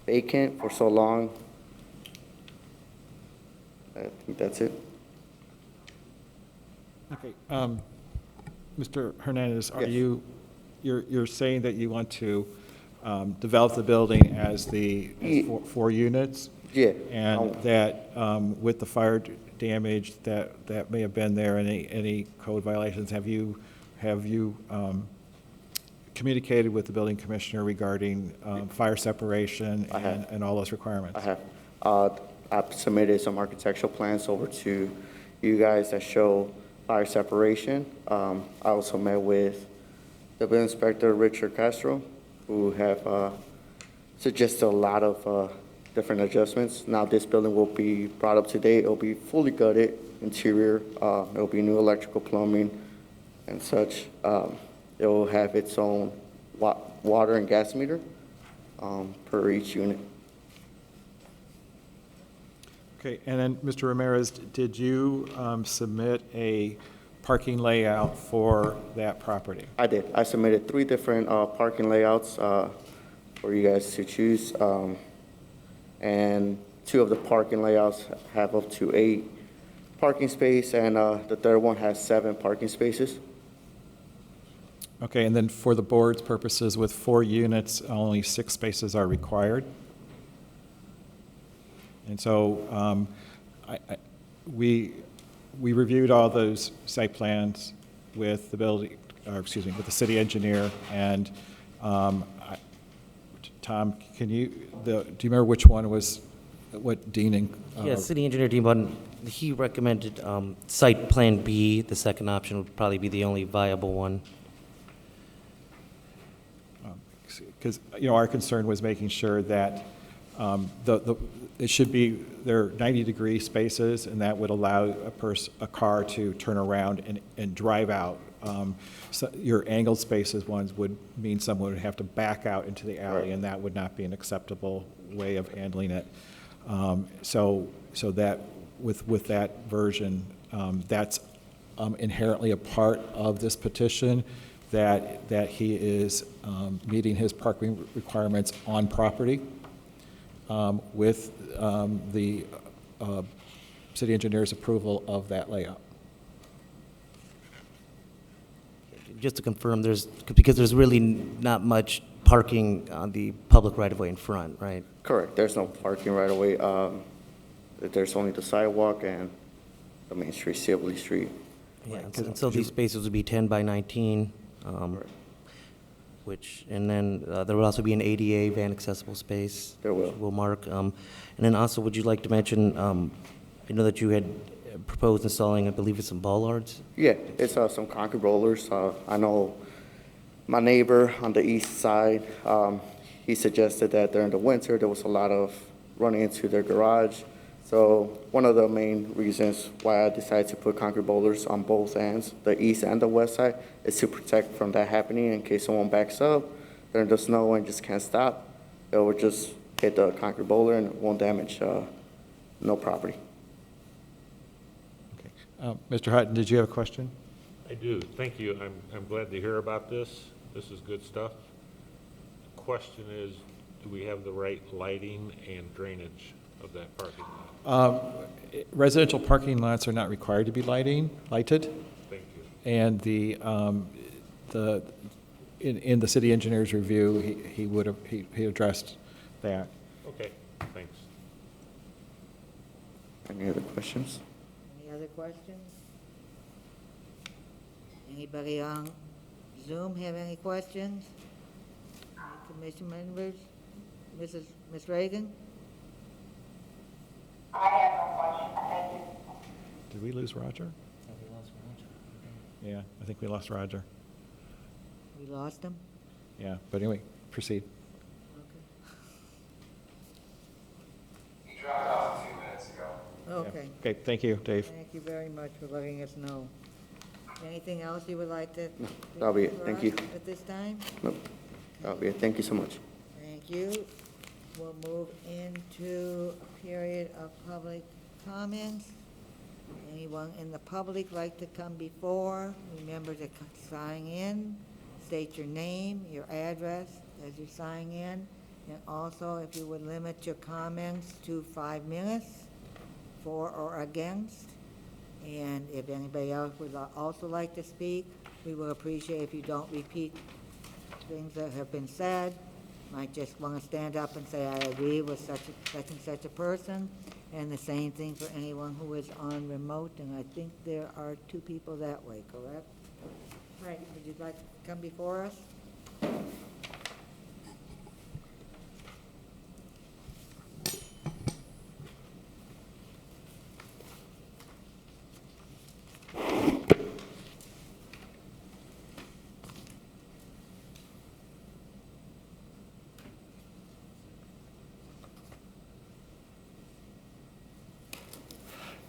vacant for so long. I think that's it. Okay, Mr. Hernandez, are Yes. you're saying that you want to develop the building as Ye- 4 units? Yeah. And that with the fire damage that may have been there, any code violations, have you communicated with the building commissioner regarding fire separation I have. and all those requirements? I have. I've submitted some architectural plans over to you guys that show fire separation. I also met with the building inspector, Richard Castro, who have suggested a lot of different adjustments. Now this building will be brought up to date. It'll be fully gutted interior. It'll be new electrical plumbing and such. It will have its own water and gas meter per each unit. Okay, and then, Mr. Ramirez, did you submit a parking layout for that property? I did. I submitted 3 different parking layouts for you guys to choose. And 2 of the parking layouts have up to 8 parking space, and the third one has 7 parking spaces. Okay, and then for the board's purposes, with 4 units, only 6 spaces are required. And so we reviewed all those site plans with the building, or excuse me, with the city engineer, and Tom, do you remember which one was, what Dean and? Yeah, City Engineer Dean Button, he recommended Site Plan B. The second option would probably be the only viable one. Because, our concern was making sure that it should be, they're 90-degree spaces, and that would allow a car to turn around and drive out. So your angled spaces ones would mean someone would have to back out into the alley, Right. and that would not be an acceptable way of handling it. So that, with that version, that's inherently a part of this petition, that he is meeting his parking requirements on property with the city engineer's approval of that layout. Just to confirm, because there's really not much parking on the public right-of-way in front, right? Correct. There's no parking right away. There's only the sidewalk and the Main Street, Sibley Street. Yeah, and so these spaces would be 10 by 19, Correct. and then there will also be an ADA van accessible space. There will. which we'll mark. And then also, would you like to mention, I know that you had proposed installing, I believe it's some bollards? Yeah, it's some concrete rollers. I know my neighbor on the east side, he suggested that during the winter, there was a lot of running into their garage. So one of the main reasons why I decided to put concrete boulders on both ends, the east and the west side, is to protect from that happening in case someone backs up, they're in the snow and just can't stop. It will just hit the concrete boulder and won't damage no property. Okay. Mr. Hutton, did you have a question? I do, thank you. I'm glad to hear about this. This is good stuff. The question is, do we have the right lighting and drainage of that parking lot? Residential parking lots are not required to be lighted. Thank you. And in the city engineer's review, he addressed that. Okay, thanks. Any other questions? Any other questions? Anybody on Zoom have any questions? Any commission members? Ms. Reagan? I have no question, thank you. Did we lose Roger? Yeah, I think we lost Roger. We lost him? Yeah, but anyway, proceed. He dropped off a few minutes ago. Okay. Okay, thank you, Dave. Thank you very much for letting us know. Anything else you would like to? That'll be it. for Thank us you. At this time? Nope. That'll be it. Thank you so much. Thank you. We'll move into a period of public comments. Anyone in the public like to come before? Remember to sign in, state your name, your address as you sign in, and also if you would limit your comments to 5 minutes, for or against. And if anybody else would also like to speak, we will appreciate if you don't repeat things that have been said. Might just want to stand up and say, I agree with such and such a person. And the same thing for anyone who is on remote, and I think there are 2 people that way, correct? Right, would you like to come before us?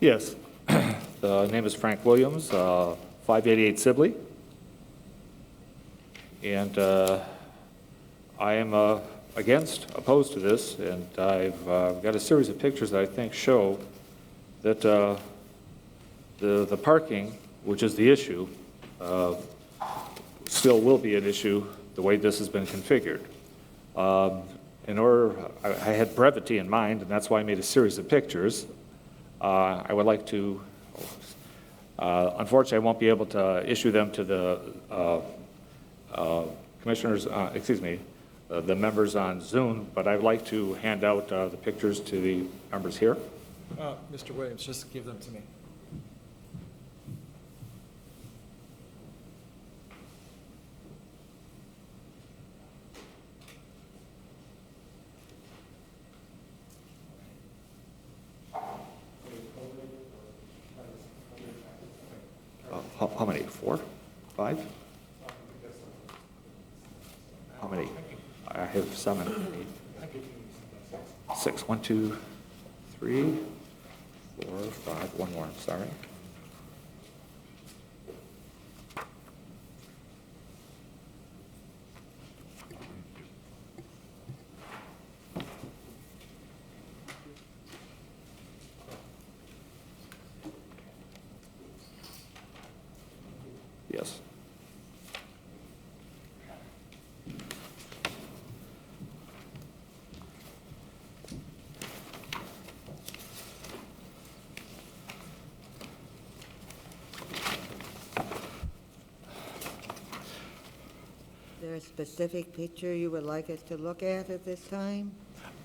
Yes. The name is Frank Williams, 588 Sibley. And I am opposed to this, and I've got a series of pictures that I think show that the parking, which is the issue, still will be an issue the way this has been configured. I had brevity in mind, and that's why I made a series of pictures. I would like to, unfortunately, I won't be able to issue them to the commissioners, the members on Zoom, but I'd like to hand out the pictures to the members here. Mr. Williams, just give them to me. How many? 4? 5? How many? I have 7, 8, 6. 1, 2, 3, 4, 5. One more, sorry. Yes. Is there a specific picture you would like us to look at this time?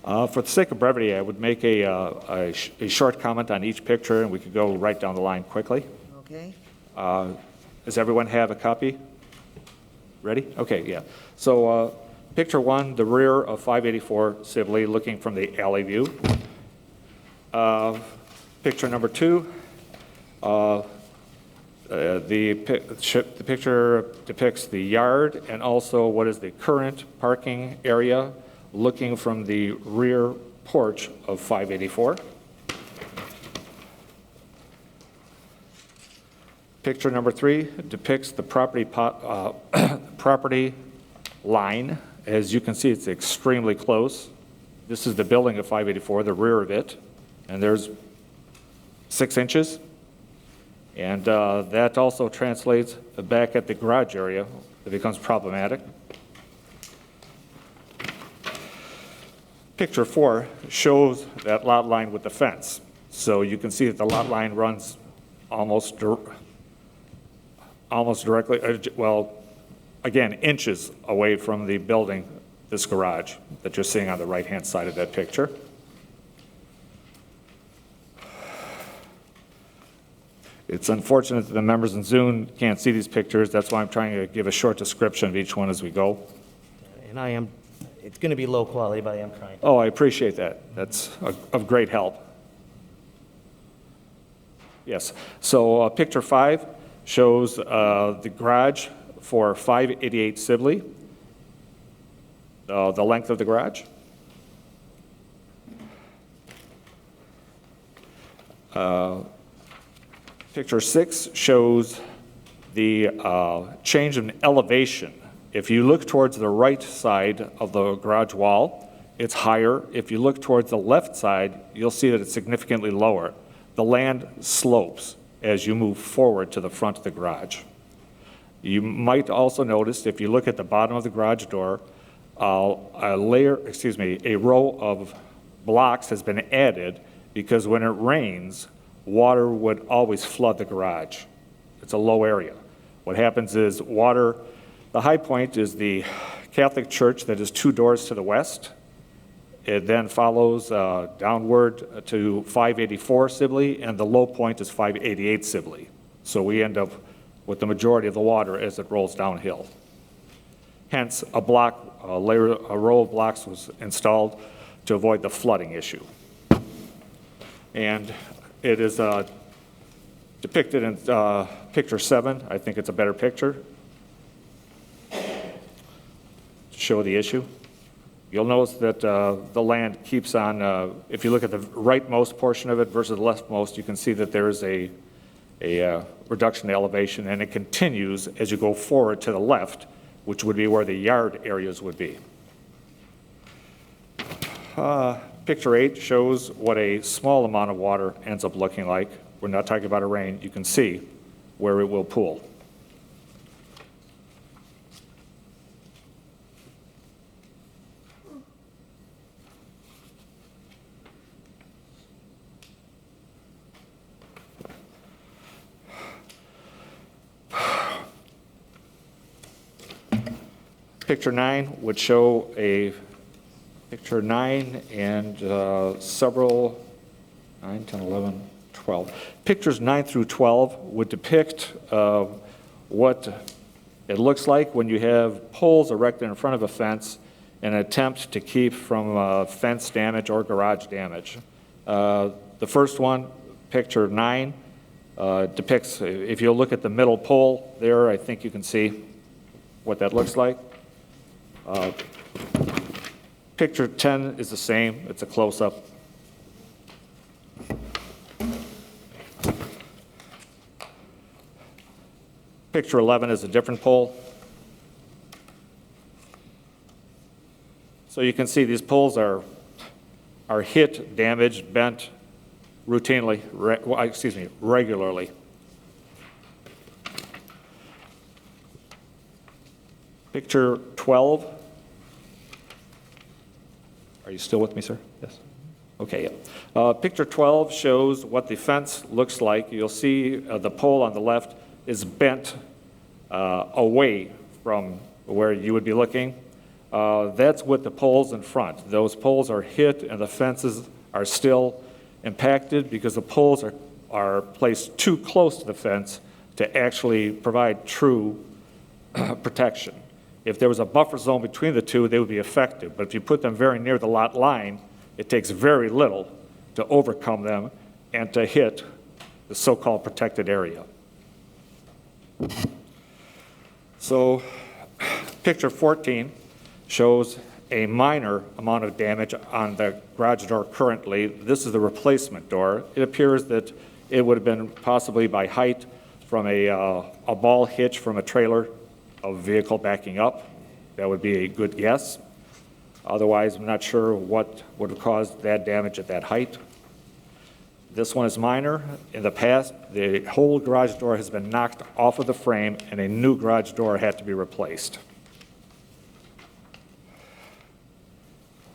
For the sake of brevity, I would make a short comment on each picture, and we could go right down the line quickly. Okay? Does everyone have a copy? Ready? Okay, yeah. So picture 1, the rear of 584 Sibley looking from the alley view. Picture number 2, the picture depicts the yard and also what is the current parking area looking from the rear porch of 584. Picture number 3 depicts the property line. As you can see, it's extremely close. This is the building of 584, the rear of it, and there's 6 inches. And that also translates back at the garage area. It becomes problematic. Picture 4 shows that lot line with the fence. So you can see that the lot line runs almost directly, well, again, inches away from the building, this garage that you're seeing on the right-hand side of that picture. It's unfortunate that the members in Zoom can't see these pictures. That's why I'm trying to give a short description of each one as we go. And it's going to be low quality, but I am trying. Oh, I appreciate that. That's of great help. Yes, so picture 5 shows the garage for 588 Sibley, the length of the garage. Picture 6 shows the change in elevation. If you look towards the right side of the garage wall, it's higher. If you look towards the left side, you'll see that it's significantly lower. The land slopes as you move forward to the front of the garage. You might also notice, if you look at the bottom of the garage door, a row of blocks has been added because when it rains, water would always flood the garage. It's a low area. What happens is water, the high point is the Catholic church that is 2 doors to the west. It then follows downward to 584 Sibley, and the low point is 588 Sibley. So we end up with the majority of the water as it rolls downhill. Hence, a row of blocks was installed to avoid the flooding issue. And it is depicted in picture 7. I think it's a better picture to show the issue. You'll notice that the land keeps on, if you look at the rightmost portion of it versus the leftmost, you can see that there is a reduction in elevation, and it continues as you go forward to the left, which would be where the yard areas would be. Picture 8 shows what a small amount of water ends up looking like. We're not talking about a rain. You can see where it will pool. Picture 9 would show picture 9 and several, 9, 10, 11, 12. Pictures 9 through 12 would depict what it looks like when you have poles erected in front of a fence in an attempt to keep from fence damage or garage damage. The first one, picture 9, depicts, if you look at the middle pole there, I think you can see what that looks like. Picture 10 is the same. It's a close-up. Picture 11 is a different pole. So you can see these poles are hit, damaged, bent routinely, regularly. Picture 12. Are you still with me, sir? Yes. Okay, yeah. Picture 12 shows what the fence looks like. You'll see the pole on the left is bent away from where you would be looking. That's with the poles in front. Those poles are hit and the fences are still impacted because the poles are placed too close to the fence to actually provide true protection. If there was a buffer zone between the two, they would be effective. But if you put them very near the lot line, it takes very little to overcome them and to hit the so-called protected area. So picture 14 shows a minor amount of damage on the garage door currently. This is the replacement door. It appears that it would have been possibly by height from a ball hitch from a trailer of a vehicle backing up. That would be a good guess. Otherwise, I'm not sure what would have caused that damage at that height. This one is minor. In the past, the whole garage door has been knocked off of the frame and a new garage door had to be replaced.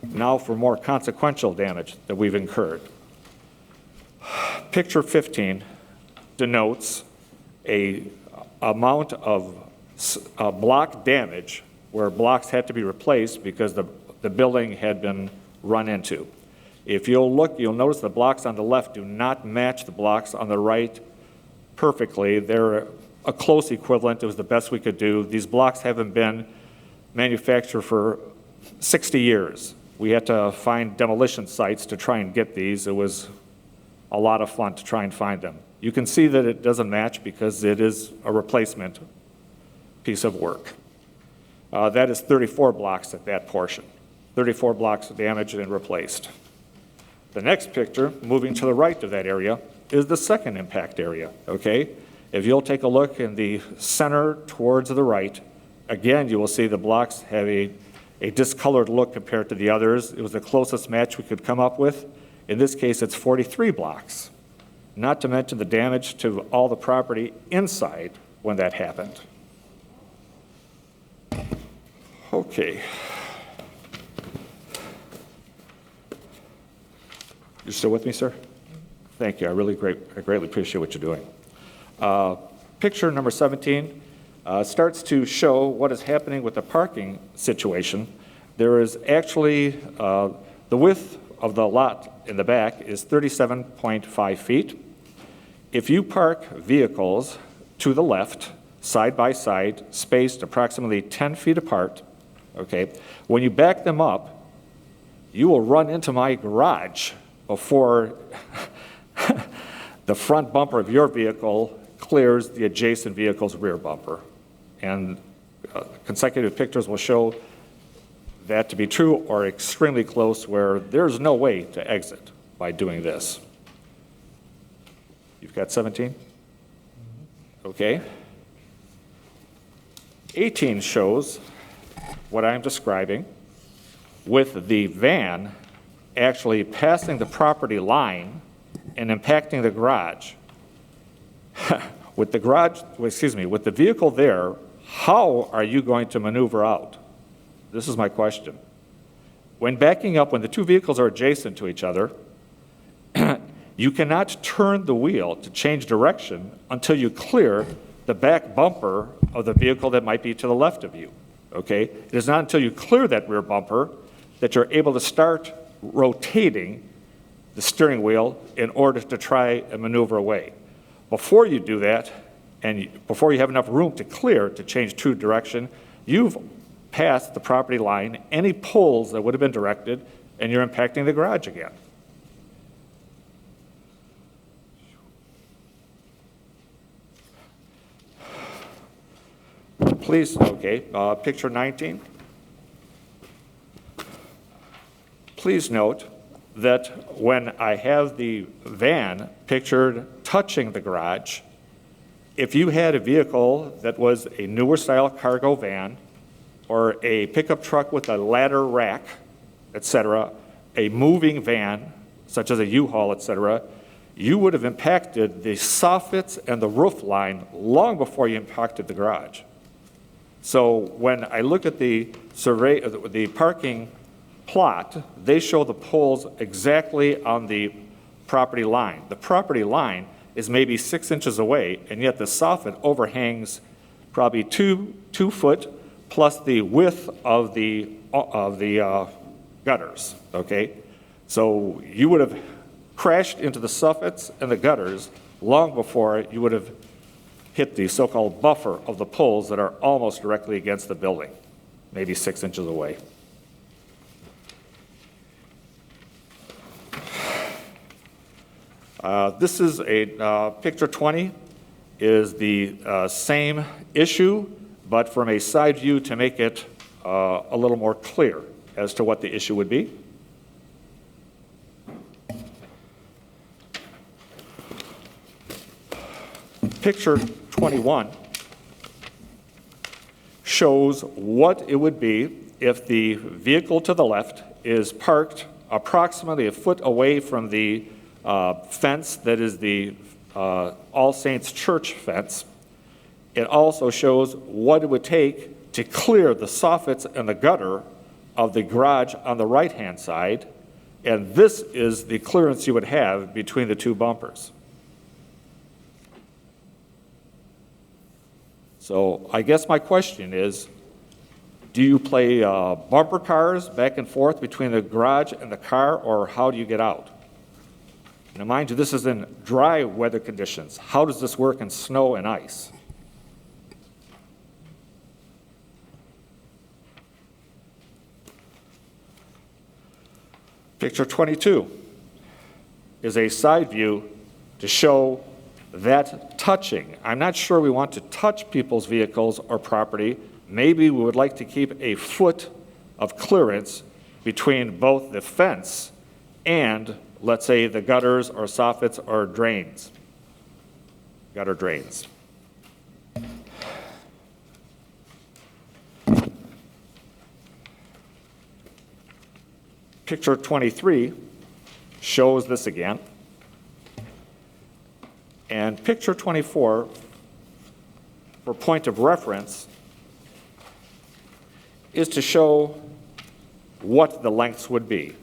Now for more consequential damage that we've incurred. Picture 15 denotes a amount of block damage where blocks had to be replaced because the building had been run into. If you'll look, you'll notice the blocks on the left do not match the blocks on the right perfectly. They're a close equivalent. It was the best we could do. These blocks haven't been manufactured for 60 years. We had to find demolition sites to try and get these. It was a lot of fun to try and find them. You can see that it doesn't match because it is a replacement piece of work. That is 34 blocks at that portion. 34 blocks damaged and replaced. The next picture, moving to the right of that area, is the second impact area, okay? If you'll take a look in the center towards the right, again, you will see the blocks have a discolored look compared to the others. It was the closest match we could come up with. In this case, it's 43 blocks, not to mention the damage to all the property inside when that happened. Okay. You still with me, sir? Thank you. I greatly appreciate what you're doing. Picture number 17 starts to show what is happening with the parking situation. There is actually, the width of the lot in the back is 37.5 feet. If you park vehicles to the left, side by side, spaced approximately 10 feet apart, okay, when you back them up, you will run into my garage before the front bumper of your vehicle clears the adjacent vehicle's rear bumper. And consecutive pictures will show that to be true or extremely close, where there's no way to exit by doing this. You've got 17? Okay. 18 shows what I'm describing, with the van actually passing the property line and impacting the garage. With the vehicle there, how are you going to maneuver out? This is my question. When backing up, when the two vehicles are adjacent to each other, you cannot turn the wheel to change direction until you clear the back bumper of the vehicle that might be to the left of you, okay? It is not until you clear that rear bumper that you're able to start rotating the steering wheel in order to try and maneuver away. Before you do that, and before you have enough room to clear to change true direction, you've passed the property line, any pulls that would have been directed, and you're impacting the garage again. Please, okay, picture 19. Please note that when I have the van pictured touching the garage, if you had a vehicle that was a newer style cargo van or a pickup truck with a ladder rack, etc., a moving van, such as a U-Haul, etc., you would have impacted the soffits and the roof line long before you impacted the garage. So when I look at the survey, the parking plot, they show the poles exactly on the property line. The property line is maybe 6 inches away, and yet the soffit overhangs probably two foot plus the width of the gutters, okay? So you would have crashed into the soffits and the gutters long before you would have hit the so-called buffer of the poles that are almost directly against the building, maybe 6 inches away. This is a picture 20 is the same issue, but from a side view to make it a little more clear as to what the issue would be. Picture 21 shows what it would be if the vehicle to the left is parked approximately a foot away from the fence that is the All Saints Church fence. It also shows what it would take to clear the soffits and the gutter of the garage on the right-hand side, and this is the clearance you would have between the two bumpers. So I guess my question is, do you play bumper cars back and forth between the garage and the car, or how do you get out? Now, mind you, this is in dry weather conditions. How does this work in snow and ice? Picture 22 is a side view to show that touching. I'm not sure we want to touch people's vehicles or property. Maybe we would like to keep a foot of clearance between both the fence and, let's say, the gutters or soffits or drains, gutter drains. Picture 23 shows this again. And picture 24, for point of reference, is to show what the lengths would be.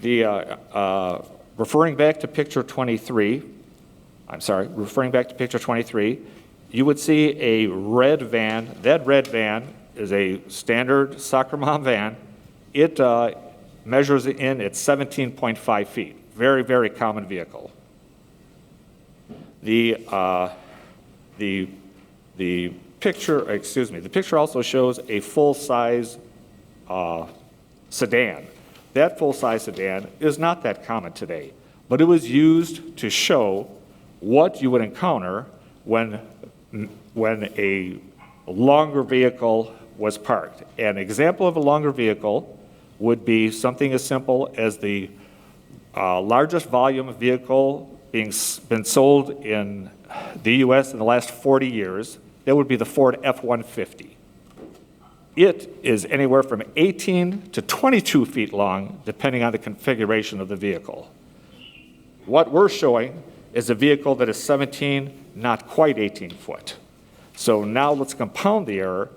Referring back to picture 23, you would see a red van. That red van is a standard soccer mom van. It measures in at 17.5 feet. Very, very common vehicle. The picture also shows a full-size sedan. That full-size sedan is not that common today, but it was used to show what you would encounter when a longer vehicle was parked. An example of a longer vehicle would be something as simple as the largest volume vehicle been sold in the U.S. in the last 40 years. That would be the Ford F-150. It is anywhere from 18 to 22 feet long, depending on the configuration of the vehicle. What we're showing is a vehicle that is 17, not quite 18 foot. So now let's compound the error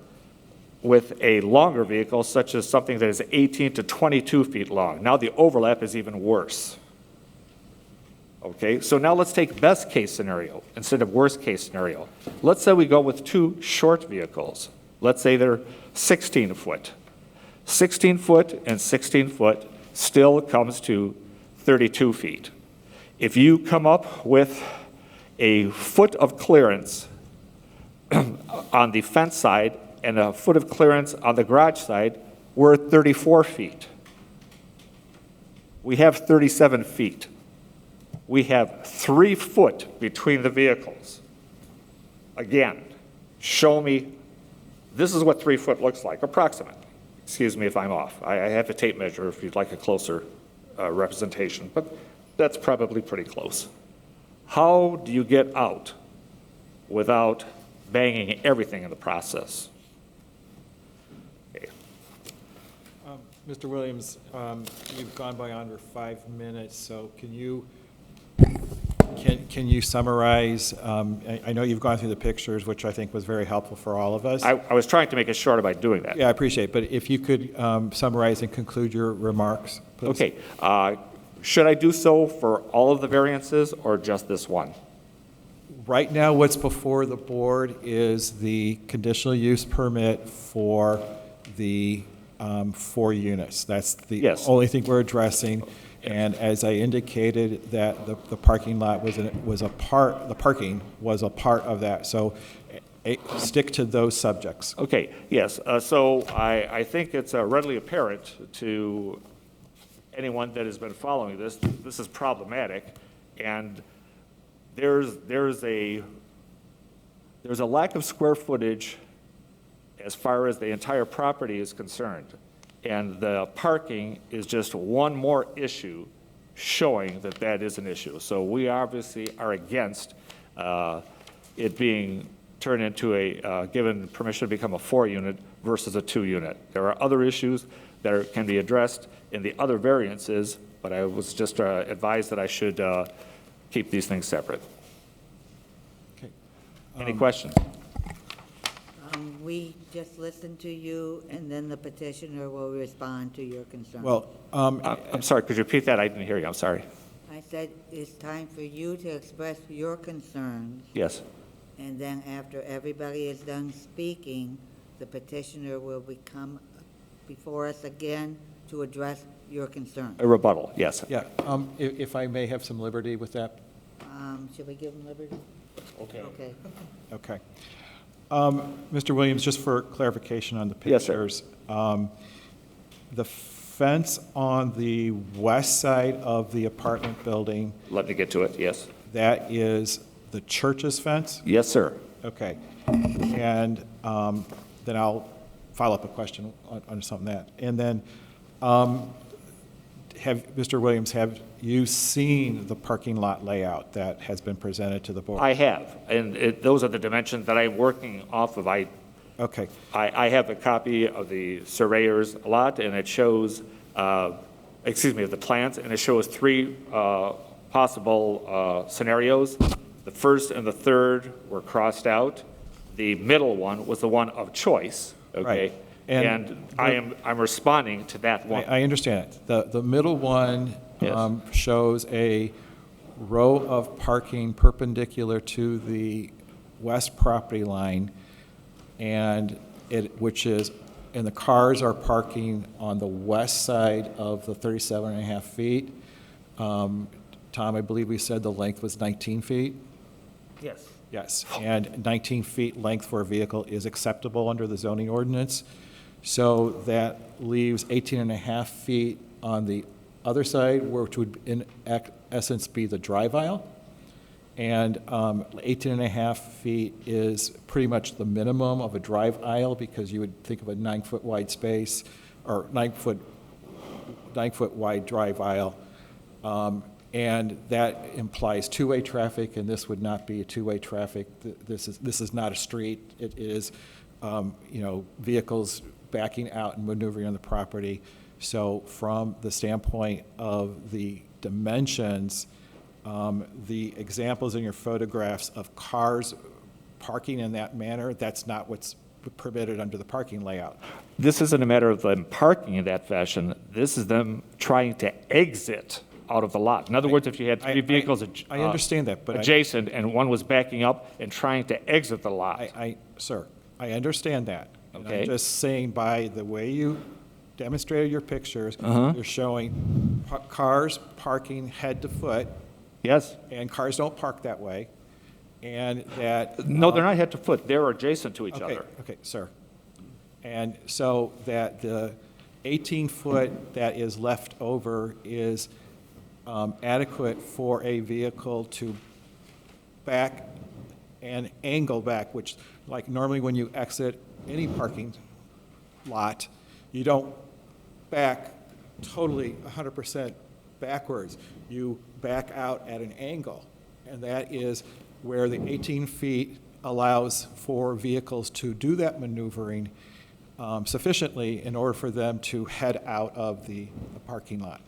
with a longer vehicle, such as something that is 18 to 22 feet long. Now the overlap is even worse. Okay, so now let's take best case scenario instead of worst case scenario. Let's say we go with two short vehicles. Let's say they're 16 foot. 16 foot and 16 foot still comes to 32 feet. If you come up with a foot of clearance on the fence side and a foot of clearance on the garage side, we're at 34 feet. We have 37 feet. We have 3 foot between the vehicles. Again, show me, this is what 3 foot looks like, approximately. Excuse me if I'm off. I have a tape measure if you'd like a closer representation, but that's probably pretty close. How do you get out without banging everything in the process? Okay. Mr. Williams, you've gone by under 5 minutes, so can you summarize? I know you've gone through the pictures, which I think was very helpful for all of us. I was trying to make it shorter by doing that. Yeah, I appreciate it, but if you could summarize and conclude your remarks, please. Okay. Should I do so for all of the variances or just this one? Right now, what's before the board is the conditional use permit for the 4 units. That's the only thing we're addressing. And as I indicated, that the parking lot was a part of that. So stick to those subjects. Okay, yes. So I think it's readily apparent to anyone that has been following this, this is problematic, and there's a lack of square footage as far as the entire property is concerned. And the parking is just one more issue showing that that is an issue. So we obviously are against it being turned into given permission to become a 4-unit versus a 2-unit. There are other issues that can be addressed in the other variances, but I was just advised that I should keep these things separate. Okay. Any questions? We just listened to you, and then the petitioner will respond to your concern. Well, I'm sorry, could you repeat that? I didn't hear you, I'm sorry. I said it's time for you to express your concerns, Yes. and then after everybody is done speaking, the petitioner will come before us again to address your concern. A rebuttal, yes. yeah, if I may have some liberty with that. Should we give him liberty? Okay. Okay. Mr. Williams, just for clarification on the Yes, sir. pictures. The fence on the west side of the apartment building, Let me get to it, yes. that is the church's fence? Yes, sir. Okay. And then I'll follow up a question on something that. And then, Mr. Williams, have you seen the parking lot layout that has been presented to the board? I have, and those are the dimensions that I'm working off of. Okay. I have a copy of the surveyor's lot, and it shows, of the plans, and it shows 3 possible scenarios. The first and the third were crossed out. The middle one was the one of choice, okay? Right. And I'm responding to that one. I understand it. The middle one Yes. shows a row of parking perpendicular to the west property line, and the cars are parking on the west side of the 37.5 feet. Tom, I believe we said the length was 19 feet? Yes. Yes, and 19 feet length for a vehicle is acceptable under the zoning ordinance. So that leaves 18.5 feet on the other side, which would in essence be the drive aisle. And 18.5 feet is pretty much the minimum of a drive aisle, because you would think of a 9-foot wide space, or 9-foot wide drive aisle. And that implies two-way traffic, and this would not be a two-way traffic. This is not a street. It is, vehicles backing out and maneuvering on the property. So from the standpoint of the dimensions, the examples in your photographs of cars parking in that manner, that's not what's permitted under the parking layout. This isn't a matter of them parking in that fashion. This is them trying to exit out of the lot. In other words, if you had 3 vehicles I understand that, but adjacent and one was backing up and trying to exit the lot. Sir, I understand that. And Okay. I'm just saying, by the way you demonstrated your pictures, you're showing cars parking head to foot, Yes? and cars don't park that way, and that... No, they're not head to foot. They're adjacent to each other. Okay, sir. And so that the 18-foot that is left over is adequate for a vehicle to back and angle back, which, like, normally when you exit any parking lot, you don't back totally 100% backwards. You back out at an angle, and that is where the 18 feet allows for vehicles to do that maneuvering sufficiently in order for them to head out of the parking lot.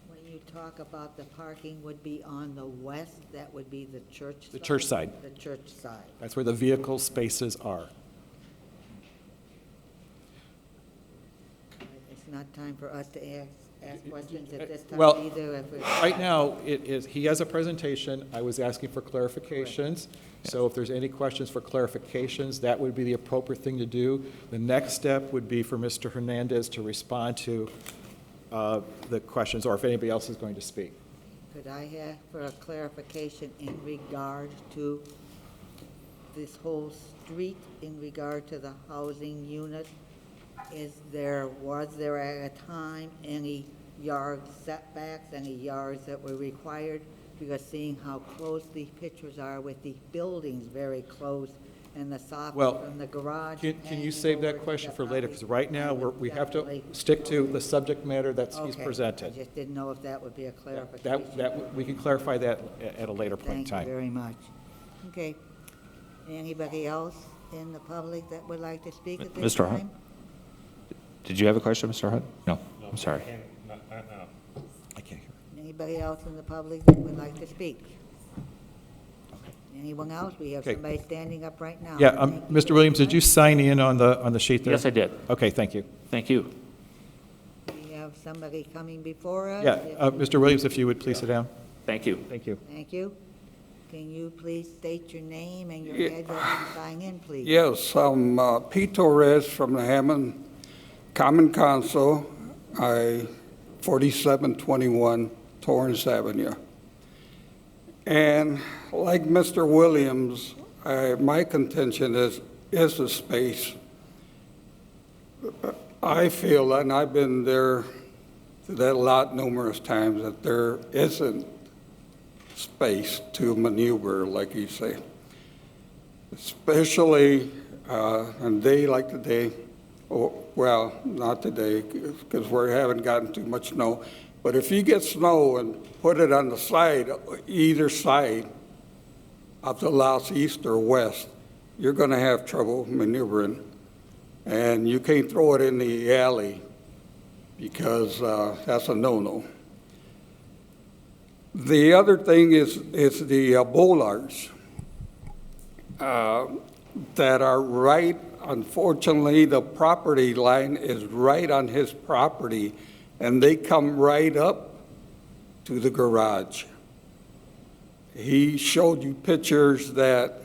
When you talk about the parking would be on the west, that would be the church side? The church side. The church side. That's where the vehicle spaces are. It's not time for us to ask questions at this time Well, either. right now, he has a presentation. I was asking for clarifications. So if there's any questions for clarifications, that would be the appropriate thing to do. The next step would be for Mr. Hernandez to respond to the questions, or if anybody else is going to speak. Could I have for a clarification in regard to this whole street, in regard to the housing unit? Was there at a time any yard setbacks, any yards that were required? Because seeing how close these pictures are with the buildings very close and the soffit Well, from the garage. Can you hanging save over that to question the for later? Because right now, I would we have to definitely- stick to the subject matter that he's Okay, presented. I just didn't know if that would be a clarification. We can clarify that at a later point in Thank you time. very much. Okay. Anybody else in the public that would like to speak at this Mr. time? Hunt? Did you have a question, Mr. Hunt? No, I'm sorry. Not now. I can't hear. Anybody else in the public that would like to speak? Anyone else? We have Okay. somebody standing up right now. Yeah, Thank you Mr. very Williams, did much. you sign in on the sheet there? Yes, I did. Okay, thank you. Thank you. We have somebody coming before us. Yeah, If- Mr. Williams, if you would please sit down. Thank you. Thank you. Thank you. Can you please state your name and your Yeah. address and sign in, please? Yes, I'm Pete Torres from the Hammond Common Council, 4721 Torrance Avenue. And like Mr. Williams, my contention is the space. I feel, and I've been there to that lot numerous times, that there isn't space to maneuver, like you say. Especially on a day like today, well, not today, because we haven't gotten too much snow, but if you get snow and put it on the side, either side of the lots, east or west, you're gonna have trouble maneuvering. And you can't throw it in the alley because that's a no-no. The other thing is the bollards that are right, unfortunately, the property line is right on his property, and they come right up to the garage. He showed you pictures that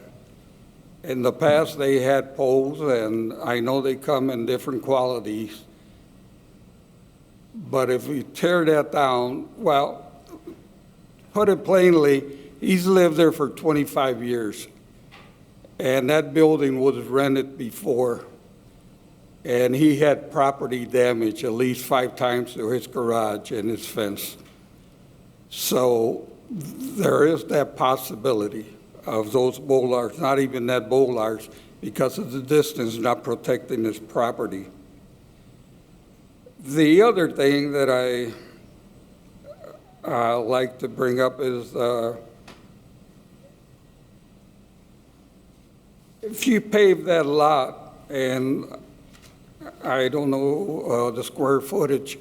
in the past they had poles, and I know they come in different qualities. But if we tear that down, well, put it plainly, he's lived there for 25 years. And that building was rented before. And he had property damage at least 5 times to his garage and his fence. So there is that possibility of those bollards, not even that bollards, because of the distance not protecting his property. The other thing that I like to bring up is if you pave that lot, and I don't know the square footage,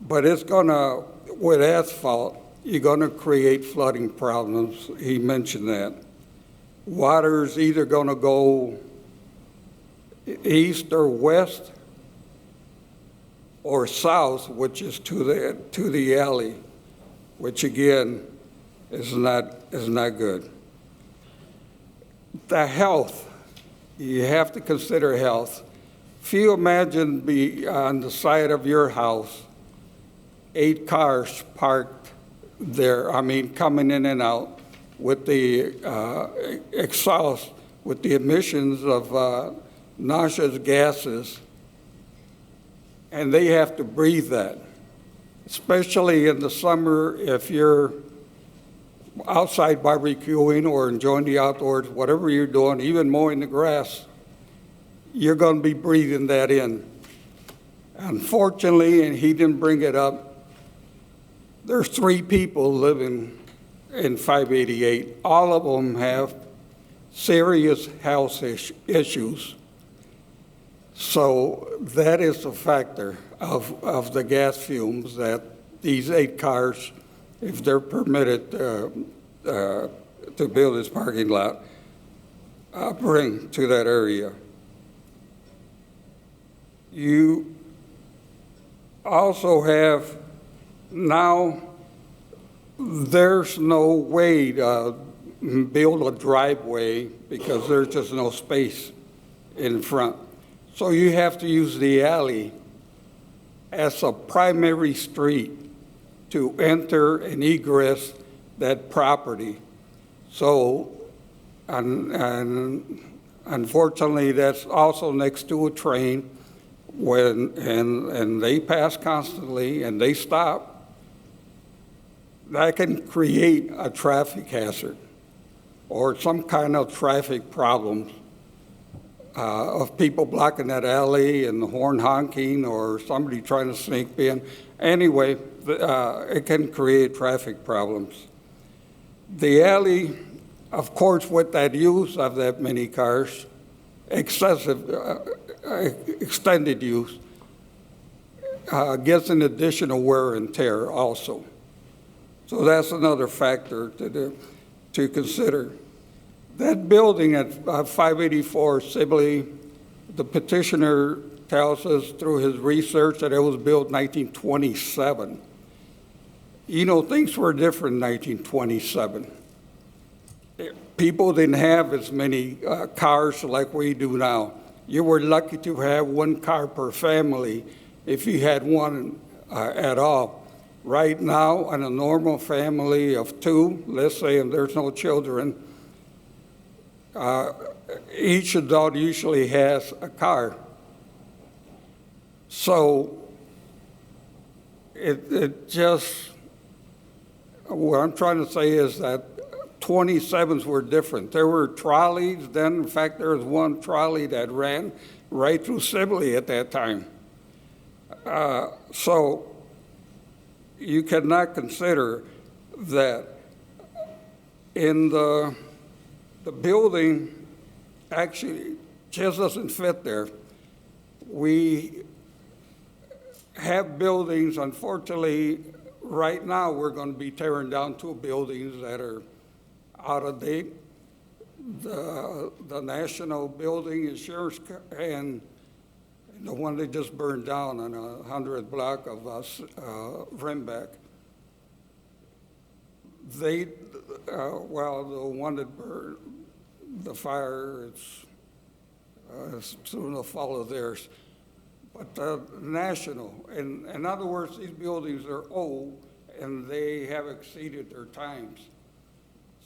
but it's gonna, with asphalt, you're gonna create flooding problems. He mentioned that. Water's either gonna go east or west or south, which is to the alley, which again is not good. The health, you have to consider health. If you imagine be on the side of your house, 8 cars parked there, I mean, coming in and out with the exhaust, with the emissions of noxious gases, and they have to breathe that, especially in the summer if you're outside barbecuing or enjoying the outdoors, whatever you're doing, even mowing the grass, you're going to be breathing that in. Unfortunately, and he didn't bring it up, there's 3 people living in 588. All of them have serious health issues. So that is a factor of the gas fumes that these 8 cars, if they're permitted to build this parking lot, bring to that area. You also have now, there's no way to build a driveway because there's just no space in front. So you have to use the alley as a primary street to enter and egress that property. So, and unfortunately, that's also next to a train and they pass constantly and they stop. That can create a traffic hazard or some kind of traffic problem of people blocking that alley and the horn honking or somebody trying to sneak in. Anyway, it can create traffic problems. The alley Of course, with that use of that many cars, excessive, extended use, gets an additional wear and tear also. So that's another factor to consider. That building at 584 Sibley, the petitioner tells us through his research that it was built in 1927. You know, things were different in 1927. People didn't have as many cars like we do now. You were lucky to have one car per family if you had one at all. Right now, in a normal family of two, let's say, and there's no children, each adult usually has a car. So it just, what I'm trying to say is that 27s were different. There were trolleys then. In fact, there was one trolley that ran right through Sibley at that time. So you cannot consider that in the building actually just doesn't fit there. We have buildings, unfortunately, right now we're going to be tearing down two buildings that are out of date. The National Building Insurance and the one that just burned down on 100th block of Rimbeck. They, well, the one that burned, the fire, it's soon will follow theirs. But national, in other words, these buildings are old and they have exceeded their times.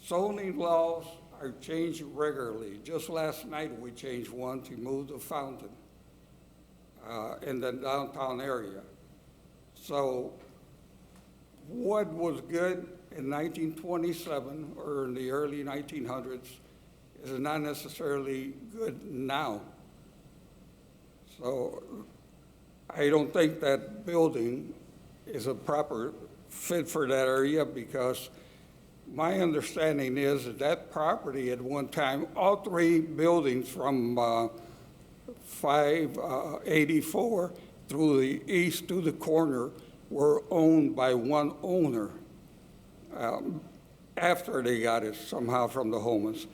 Zoning laws are changed regularly. Just last night we changed one to move the fountain in the downtown area. So what was good in 1927 or in the early 1900s is not necessarily good now. So I don't think that building is a proper fit for that area, because my understanding is that that property at one time, all three buildings from 584 through the east to the corner were owned by one owner after they got it somehow from the Homans.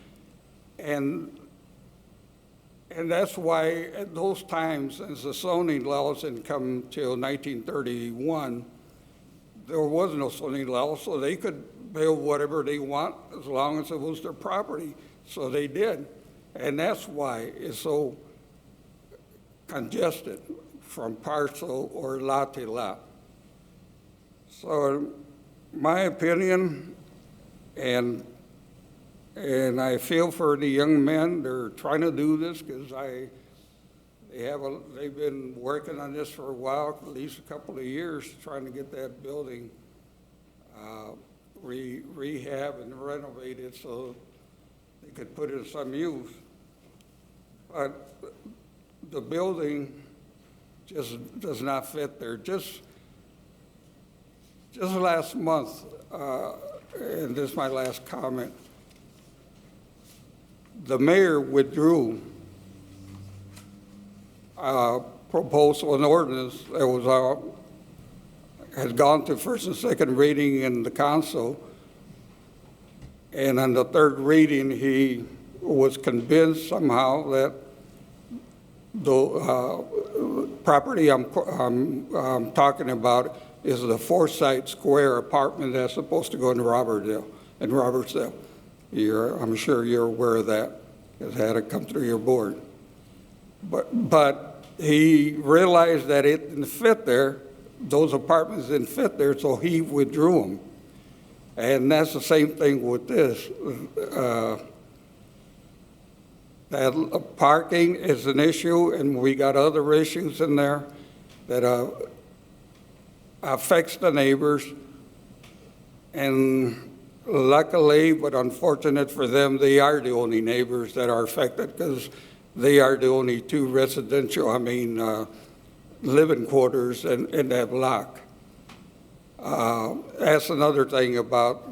And that's why at those times, as the zoning laws didn't come till 1931, there was no zoning law, so they could build whatever they want as long as it was their property. So they did. And that's why it's so congested from parcel or lot to lot. So my opinion, and I feel for the young men, they're trying to do this because they've been working on this for a while, at least a couple of years, trying to get that building rehab and renovated so they could put it in some use. But the building just does not fit there. Just last month, and this is my last comment, the mayor withdrew a proposal, an ordinance that was had gone to first and second reading in the council, and on the third reading, he was convinced somehow that the property I'm talking about is the Forsyth Square apartment that's supposed to go in Robertsdale. I'm sure you're aware of that. It had to come through your board. But he realized that it didn't fit there. Those apartments didn't fit there, so he withdrew them. And that's the same thing with this. That parking is an issue, and we got other issues in there that affects the neighbors. And luckily, but unfortunate for them, they are the only neighbors that are affected because they are the only two residential, living quarters in that block. That's another thing about,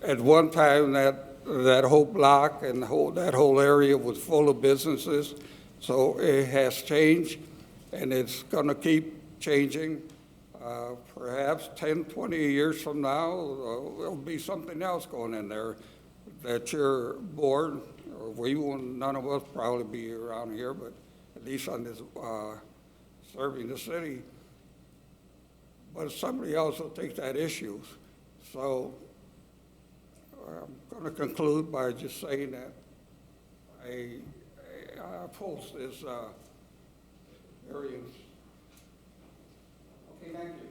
at one time that that whole block and that whole area was full of businesses. So it has changed, and it's going to keep changing. Perhaps 10, 20 years from now, there'll be something else going in there that your board, or we will, none of us probably be around here, but at least on this, serving the city. But somebody else will take that issue. So I'm going to conclude by just saying that I oppose this variance. Okay, thank you.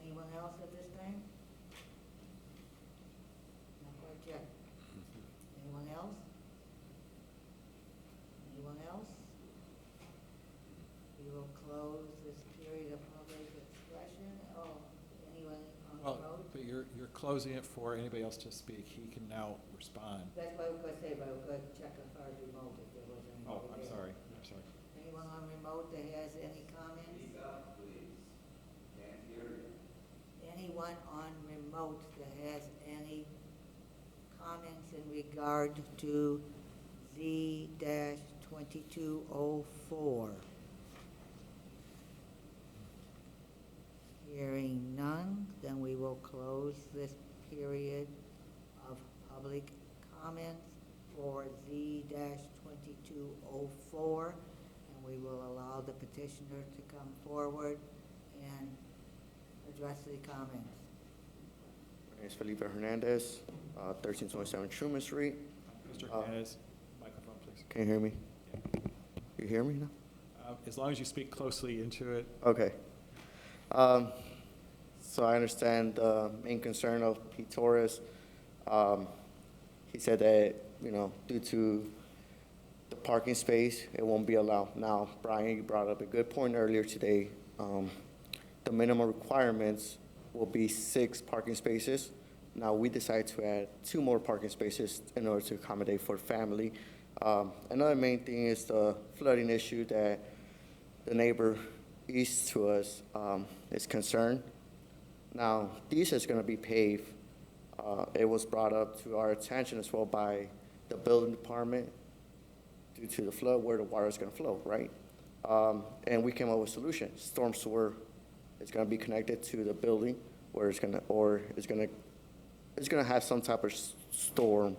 Anyone else at this time? Not quite yet. Anyone else? Anyone else? We will close this period of public expression. Oh, anyone on the Well, road? but you're closing it for anybody else to speak. He can now respond. That's what I was gonna say, but I was gonna check as far as remote if there was anybody Oh, I'm there. sorry, I'm sorry. Anyone on remote that has any comments? Anyone on remote that has any comments in regard to Z-2204? Hearing none, then we will close this period of public comments for Z-2204, and we will allow the petitioner to come forward and address the comments. My name is Felipe Hernandez, 1327 Truman Street. Mr. Hernandez, microphone, please. Can you hear me? You hear me now? As long as you speak closely into it. Okay. So I understand the main concern of Pete Torres. He said that, due to the parking space, it won't be allowed. Now, Brian, you brought up a good point earlier today. The minimum requirements will be 6 parking spaces. Now, we decided to add 2 more parking spaces in order to accommodate for family. Another main thing is the flooding issue that the neighbor east to us is concerned. Now, this is going to be paved. It was brought up to our attention as well by the building department due to the flood where the water is going to flow, right? And we came up with a solution. Storm sewer is going to be connected to the building where it's going to have some type of storm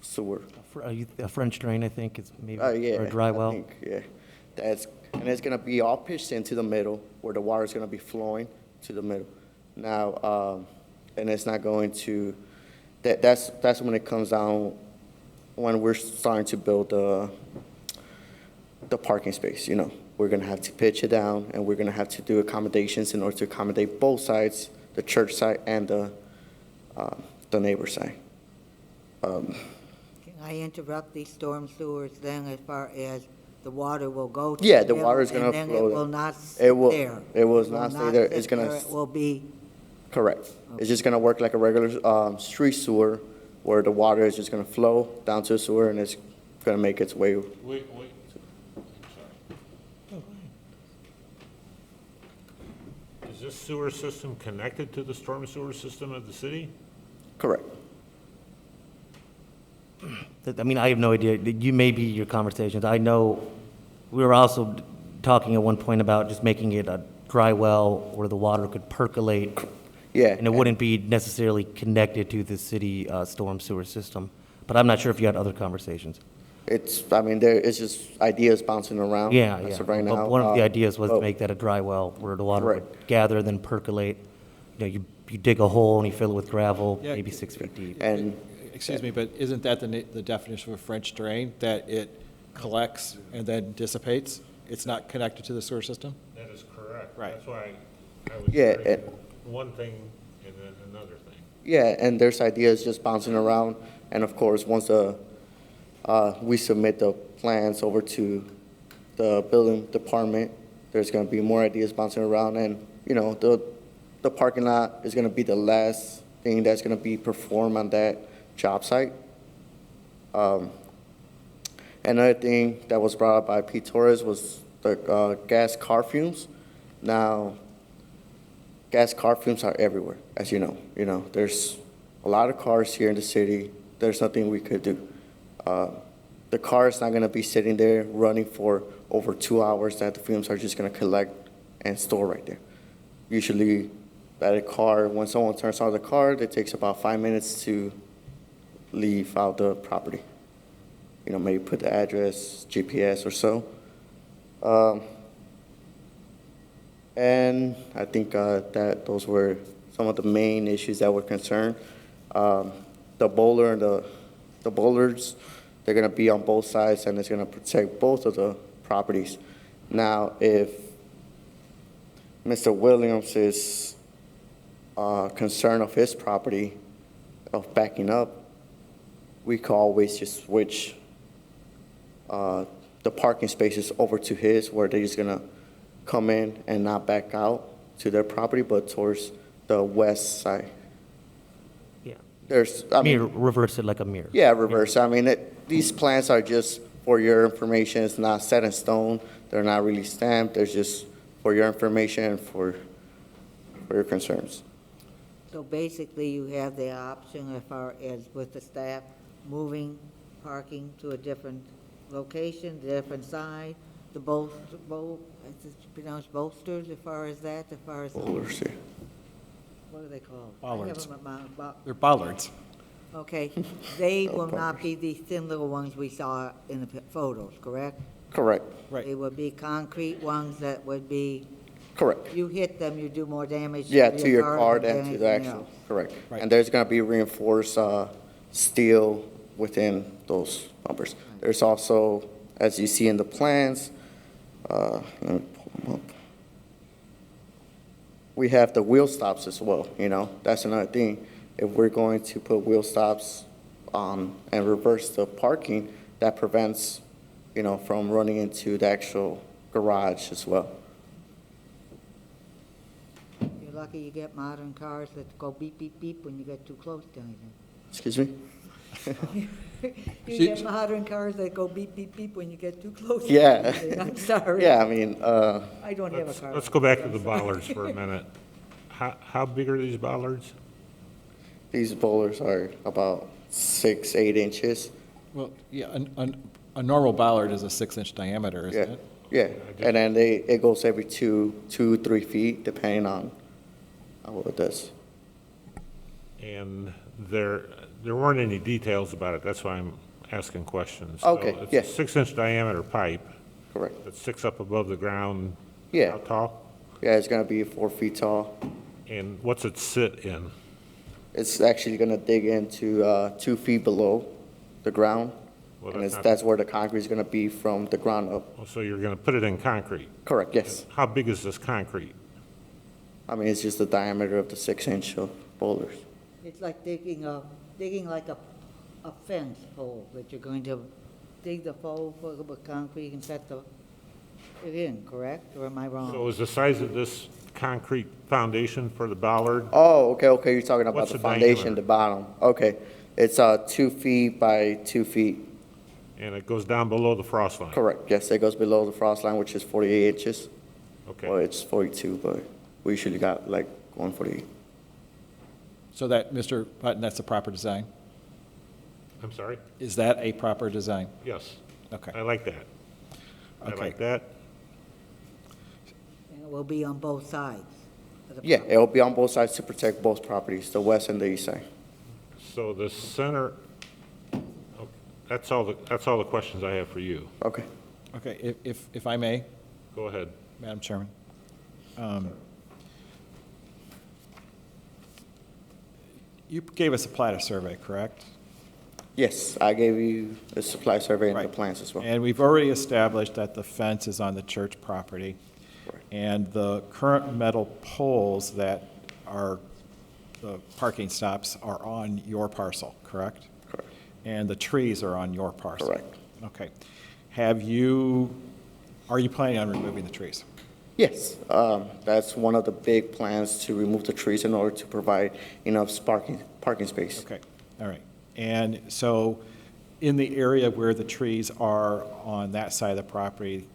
sewer. A French drain, I think, is maybe, Yeah, or a dry well. I think, yeah. And it's going to be all pitched into the middle where the water is going to be flowing to the middle. Now, and it's not going to, that's when it comes down, when we're starting to build the parking space, We're going to have to pitch it down, and we're going to have to do accommodations in order to accommodate both sides, the church side and the neighbor side. Can I interrupt these storm sewers then as far as the water will go to? Yeah, the water is going to And flow. then it will not sit there? It will not stay there. It's sit going there. to. It will be, Correct. It's just going to work like a regular street sewer where the water is just going to flow down to the sewer and it's going to make its way. Wait, I'm sorry. Is this sewer system connected to the storm sewer system of the city? Correct. I mean, I have no idea. You may be your conversations. I know we were also talking at one point about just making it a dry well where the water could percolate. Yeah. And it wouldn't be necessarily connected to the city storm sewer system. But I'm not sure if you had other conversations. It's just ideas bouncing around. Yeah, as yeah. of right But now. one of the ideas was to make that a dry well where the water would Correct. gather, then percolate. You dig a hole and you fill it with gravel, Yeah, maybe 6 feet deep. And Excuse me, but isn't that the definition of a French drain, that it collects and then dissipates? It's not connected to the sewer system? That is correct. Right. That's why I was Yeah, hearing one thing and then another thing. yeah, and there's ideas just bouncing around. And of course, once we submit the plans over to the building department, there's going to be more ideas bouncing around. And, the parking lot is going to be the last thing that's going to be performed on that job site. Another thing that was brought up by Pete Torres was the gas car fumes. Now, gas car fumes are everywhere, as you know. There's a lot of cars here in the city. There's nothing we could do. The car is not going to be sitting there running for over 2 hours that the fumes are just going to collect and store right there. Usually, that a car, when someone turns on the car, it takes about 5 minutes to leave out the property. You know, maybe put the address, GPS or so. And I think that those were some of the main issues that were concerned. The bowler and the bowlers, they're going to be on both sides, and it's going to protect both of the properties. Now, if Mr. Williams is concerned of his property, of backing up, we can always just switch the parking spaces over to his, where they're just going to come in and not back out to their property, but towards the west side. Yeah. I mean, Mirror, reverse it like a mirror. yeah, reverse. I mean, these plans are just for your information. It's not set in stone. They're not really stamped. They're just for your information and for your concerns. So basically, you have the option, as far as with the staff, moving parking to a different location, different side, the is it pronounced bolsters, as far as that, as far as? Bowlers, yeah. What are they called? Bollards. I have them at my. They're bollards. Okay, they will not be these thin little ones we saw in the photos, correct? Correct. Right. They would be concrete ones that would be, Correct. you hit them, you do more damage. Yeah, to your car than than to the anything actual, else. correct. Right. And there's going to be reinforced steel within those numbers. There's also, as you see in the plans, let me pull them up. We have the wheel stops as well, you know, that's another thing. If we're going to put wheel stops and reverse the parking, that prevents, you know, from running into the actual garage as well. You're lucky you get modern cars that go beep, beep, beep when you get too close to anything. Excuse me? You get modern cars that go beep, beep, beep when you get too close. to Yeah. anything. I'm sorry. Yeah, I mean, I don't have a car. Let's go back to the bollards for a minute. How big are these bollards? these bowlers are about 6, 8 inches. Well, yeah, a normal bollard is a 6-inch diameter, isn't Yeah, it? yeah, and then it goes every 3 feet, depending on what it does. And there weren't any details about it, that's why I'm asking questions. So Okay, yeah. It's a 6-inch diameter pipe Correct. that sticks up above the ground. Yeah. How tall? Yeah, it's gonna be 4 feet tall. And what's it sit in? It's actually gonna dig into 2 feet below the ground, Well, and that's not- that's where the concrete is gonna be from the ground up. Oh, so you're going to put it in concrete? Correct, yes. How big is this concrete? I mean, it's just the diameter of the 6-inch boulders. It's like digging like a fence hole, that you're going to dig the hole full of concrete and set it in, correct? Or am I wrong? So is the size of this concrete foundation for the bollard? Oh, okay, you're talking about What's the the foundation, diameter? the bottom. Okay, it's 2 feet by 2 feet. And it goes down below the frost line? Correct, yes, it goes below the frost line, which is 48 inches. Okay. Well, it's 42, but we usually got like 148. So that, Mr. Hutton, that's the proper design? I'm sorry? Is that a proper design? Yes. Okay. I like that. I Okay. like that. And it will be on both sides of the Yeah, property. it'll be on both sides to protect both properties, the west and the east side. So the center, oh, that's all the questions I have for you. Okay. Okay, if I may, Go ahead. Madam Chairman. You gave us a plat of survey, correct? Yes, I gave you the supply survey and the Right. plans as well. And we've already established that the fence is on the church property. Right. And the current metal poles that are the parking stops are on your parcel, correct? Correct. And the trees are on your parcel? Correct. Okay. Are you planning on removing the trees? Yes, that's one of the big plans, to remove the trees in order to provide enough parking space. Okay, all right. And so in the area where the trees are on that side of the property,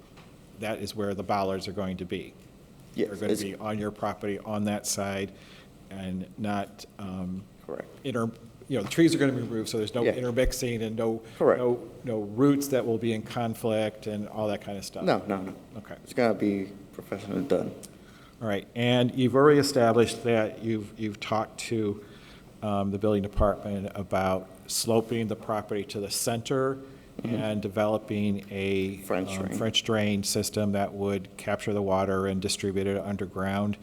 that is where the bollards are going to be? Yes, They're going to it's- be on your property on that side and not Correct. The trees are going to be removed, so there's no Yeah. intermixing and Correct. no roots that will be in conflict and all that kind of stuff? No. Okay. It's gonna be professionally done. All right, and you've already established that you've talked to the building department about sloping the property to the center and developing a French drain system that would capture the water and distribute it underground,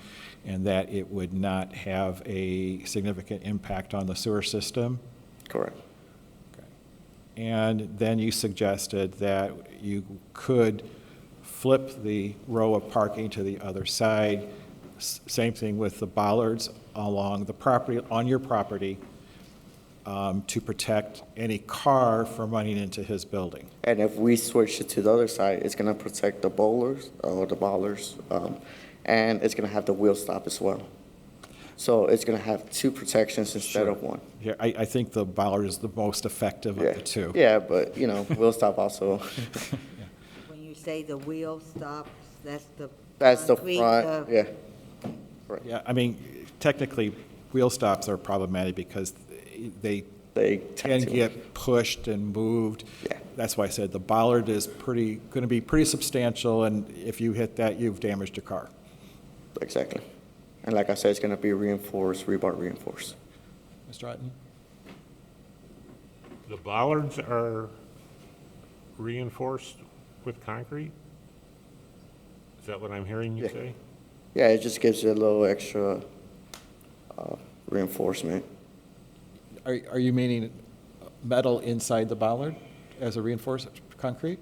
and that it would not have a significant impact on the sewer system. Correct. And then you suggested that you could flip the row of parking to the other side. Same thing with the bollards along the property, on your property, to protect any car from running into his building. And if we switch it to the other side, it's gonna protect the bowlers, or the ballers, and it's gonna have the wheel stop as well. So it's gonna have two protections instead of one. Yeah, I think the bollard is the most effective of the two. Yeah, but, wheel stop also, When you say the wheel stops, that's the that's the concrete, front, yeah. Yeah, I mean, technically, wheel stops are problematic because they They can tend to- get pushed and moved. Yeah. That's why I said the bollard is going to be pretty substantial, and if you hit that, you've damaged your car. Exactly. And like I said, it's gonna be reinforced, rebar reinforced. Mr. Otten? The bollards are reinforced with concrete? Is that what I'm hearing you Yeah. say? Yeah, it just gives it a little extra reinforcement. Are you meaning metal inside the bollard as a reinforced concrete?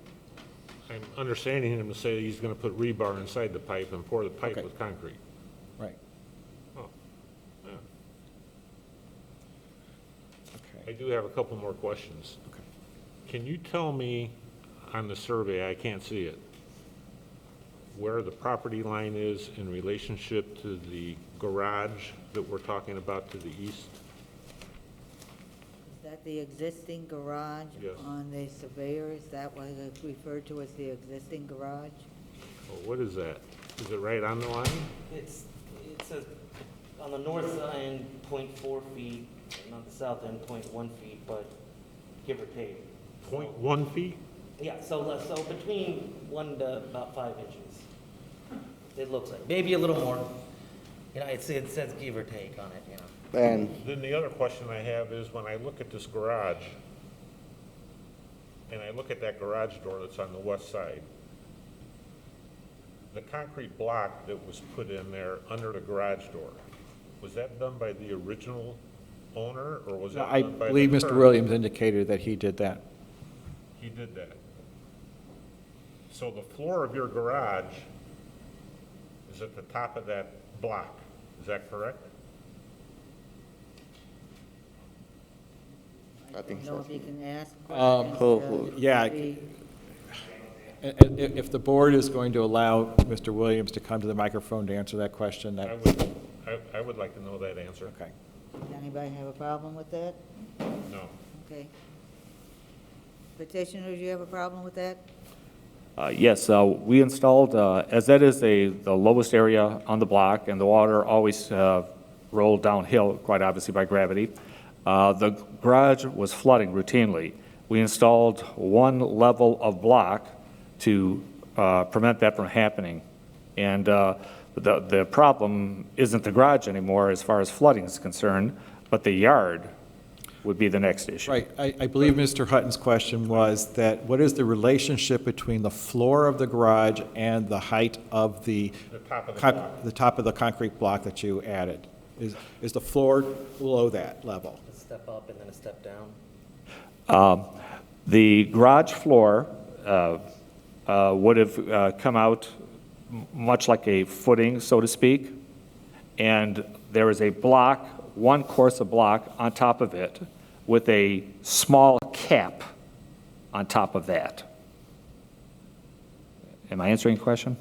I'm understanding him to say he's going to put rebar inside the pipe and pour the pipe Okay. with concrete. Right. Oh, yeah. Okay. I do have a couple more questions. Okay. Can you tell me on the survey, I can't see it, where the property line is in relationship to the garage that we're talking about to the east? Is that the existing garage Yes. on the surveyor? Is that what it's referred to as the existing garage? Oh, what is that? Is it right on the line? It says on the north end, 0.4 feet, and on the south end, 0.1 feet, but give or take. 0.1 feet? Yeah, so between 1 to about 5 inches. It looks like, maybe a little more. It says give or take on it, And Then the other question I have is when I look at this garage, and I look at that garage door that's on the west side, the concrete block that was put in there under the garage door, was that done by the original owner, or was that I done by the believe Mr. current- Williams indicated that he did that. He did that. So the floor of your garage is at the top of that block, is that correct? I think Know so. if you can ask who- questions. yeah, the- And if the board is going to allow Mr. Williams to come to the microphone to answer that question, I would like to know that answer. okay. Does anybody have a problem with that? No. Okay. Petitioner, do you have a problem with that? Yes, we installed, as that is the lowest area on the block, and the water always rolled downhill, quite obviously by gravity. The garage was flooding routinely. We installed one level of block to prevent that from happening. And the problem isn't the garage anymore as far as flooding is concerned, but the yard would be the next issue. Right, I believe Mr. Hutton's question was that what is the relationship between the floor of the garage and the height of the top of the block. the top of the concrete block that you added? Is the floor below that level? A step up and then a step down. The garage floor would have come out much like a footing, so to speak, and there is a block, one course of block on top of it with a small cap on top of that. Am I answering your question?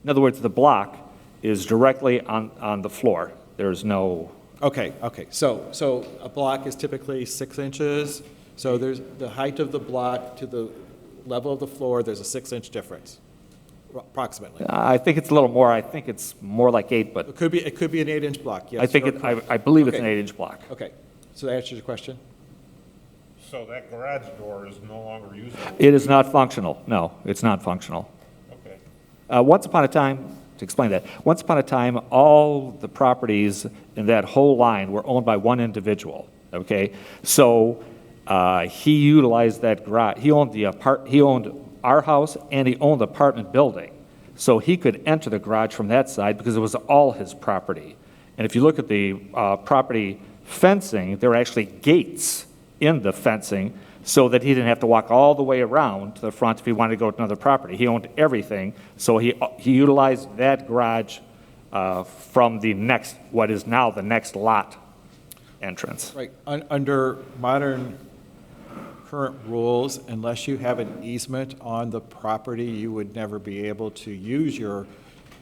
In other words, the block is directly on the floor. There's no... Okay. So a block is typically 6 inches, so there's the height of the block to the level of the floor, there's a 6-inch difference. approximately? I think it's a little more, I think it's more like 8, but It could be an 8-inch block, yes. I think you're it, correct. I believe it's an Okay. 8-inch block. Okay, so that answers your question? So that garage door is no longer usable? It is not functional, no, it's not functional. Okay. Once upon a time, to explain that, once upon a time, all the properties in that whole line were owned by one individual, okay? So he utilized that garage, he owned our house and he owned the apartment building. So he could enter the garage from that side because it was all his property. And if you look at the property fencing, there were actually gates in the fencing so that he didn't have to walk all the way around to the front if he wanted to go to another property. He owned everything, so he utilized that garage from the next, what is now the next lot entrance. Right, under modern current rules, unless you have an easement on the property, you would never be able to use your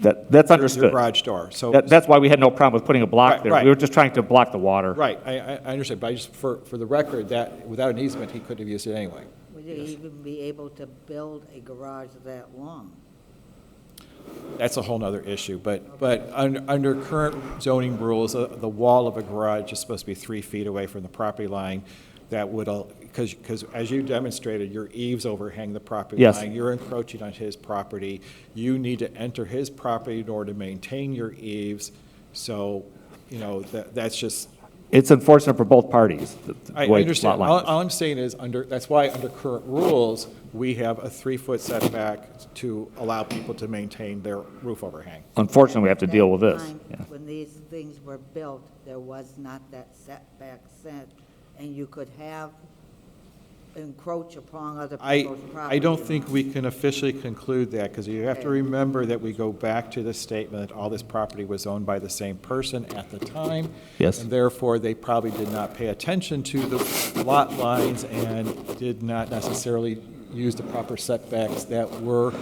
That's understood. your garage door. So That's why we had no problem with putting a block Right, there. right. We were just trying to block the water. Right, I understand, but I just, for the record, that without an easement, he couldn't have used it anyway. Would you even be able to build a garage that long? That's a whole nother issue, but under current zoning rules, the wall of a garage is supposed to be 3 feet away from the property line. That would, because as you demonstrated, your eaves overhang the property Yes. line. You're encroaching on his property. You need to enter his property in order to maintain your eaves. So, you know, that's just, It's unfortunate for both parties, the I way the understand. lot All line is. all I'm saying is, that's why under current rules, we have a 3-foot setback to allow people to maintain their roof overhang. Unfortunately, we have to deal with At this. that time, Yeah. when these things were built, there was not that setback set, and you could have encroach upon other people's property. I don't think we can officially conclude that, because you have to remember that we go back to the statement that all this property was owned by the same person at the time. Yes. And therefore, they probably did not pay attention to the lot lines and did not necessarily use the proper setbacks that were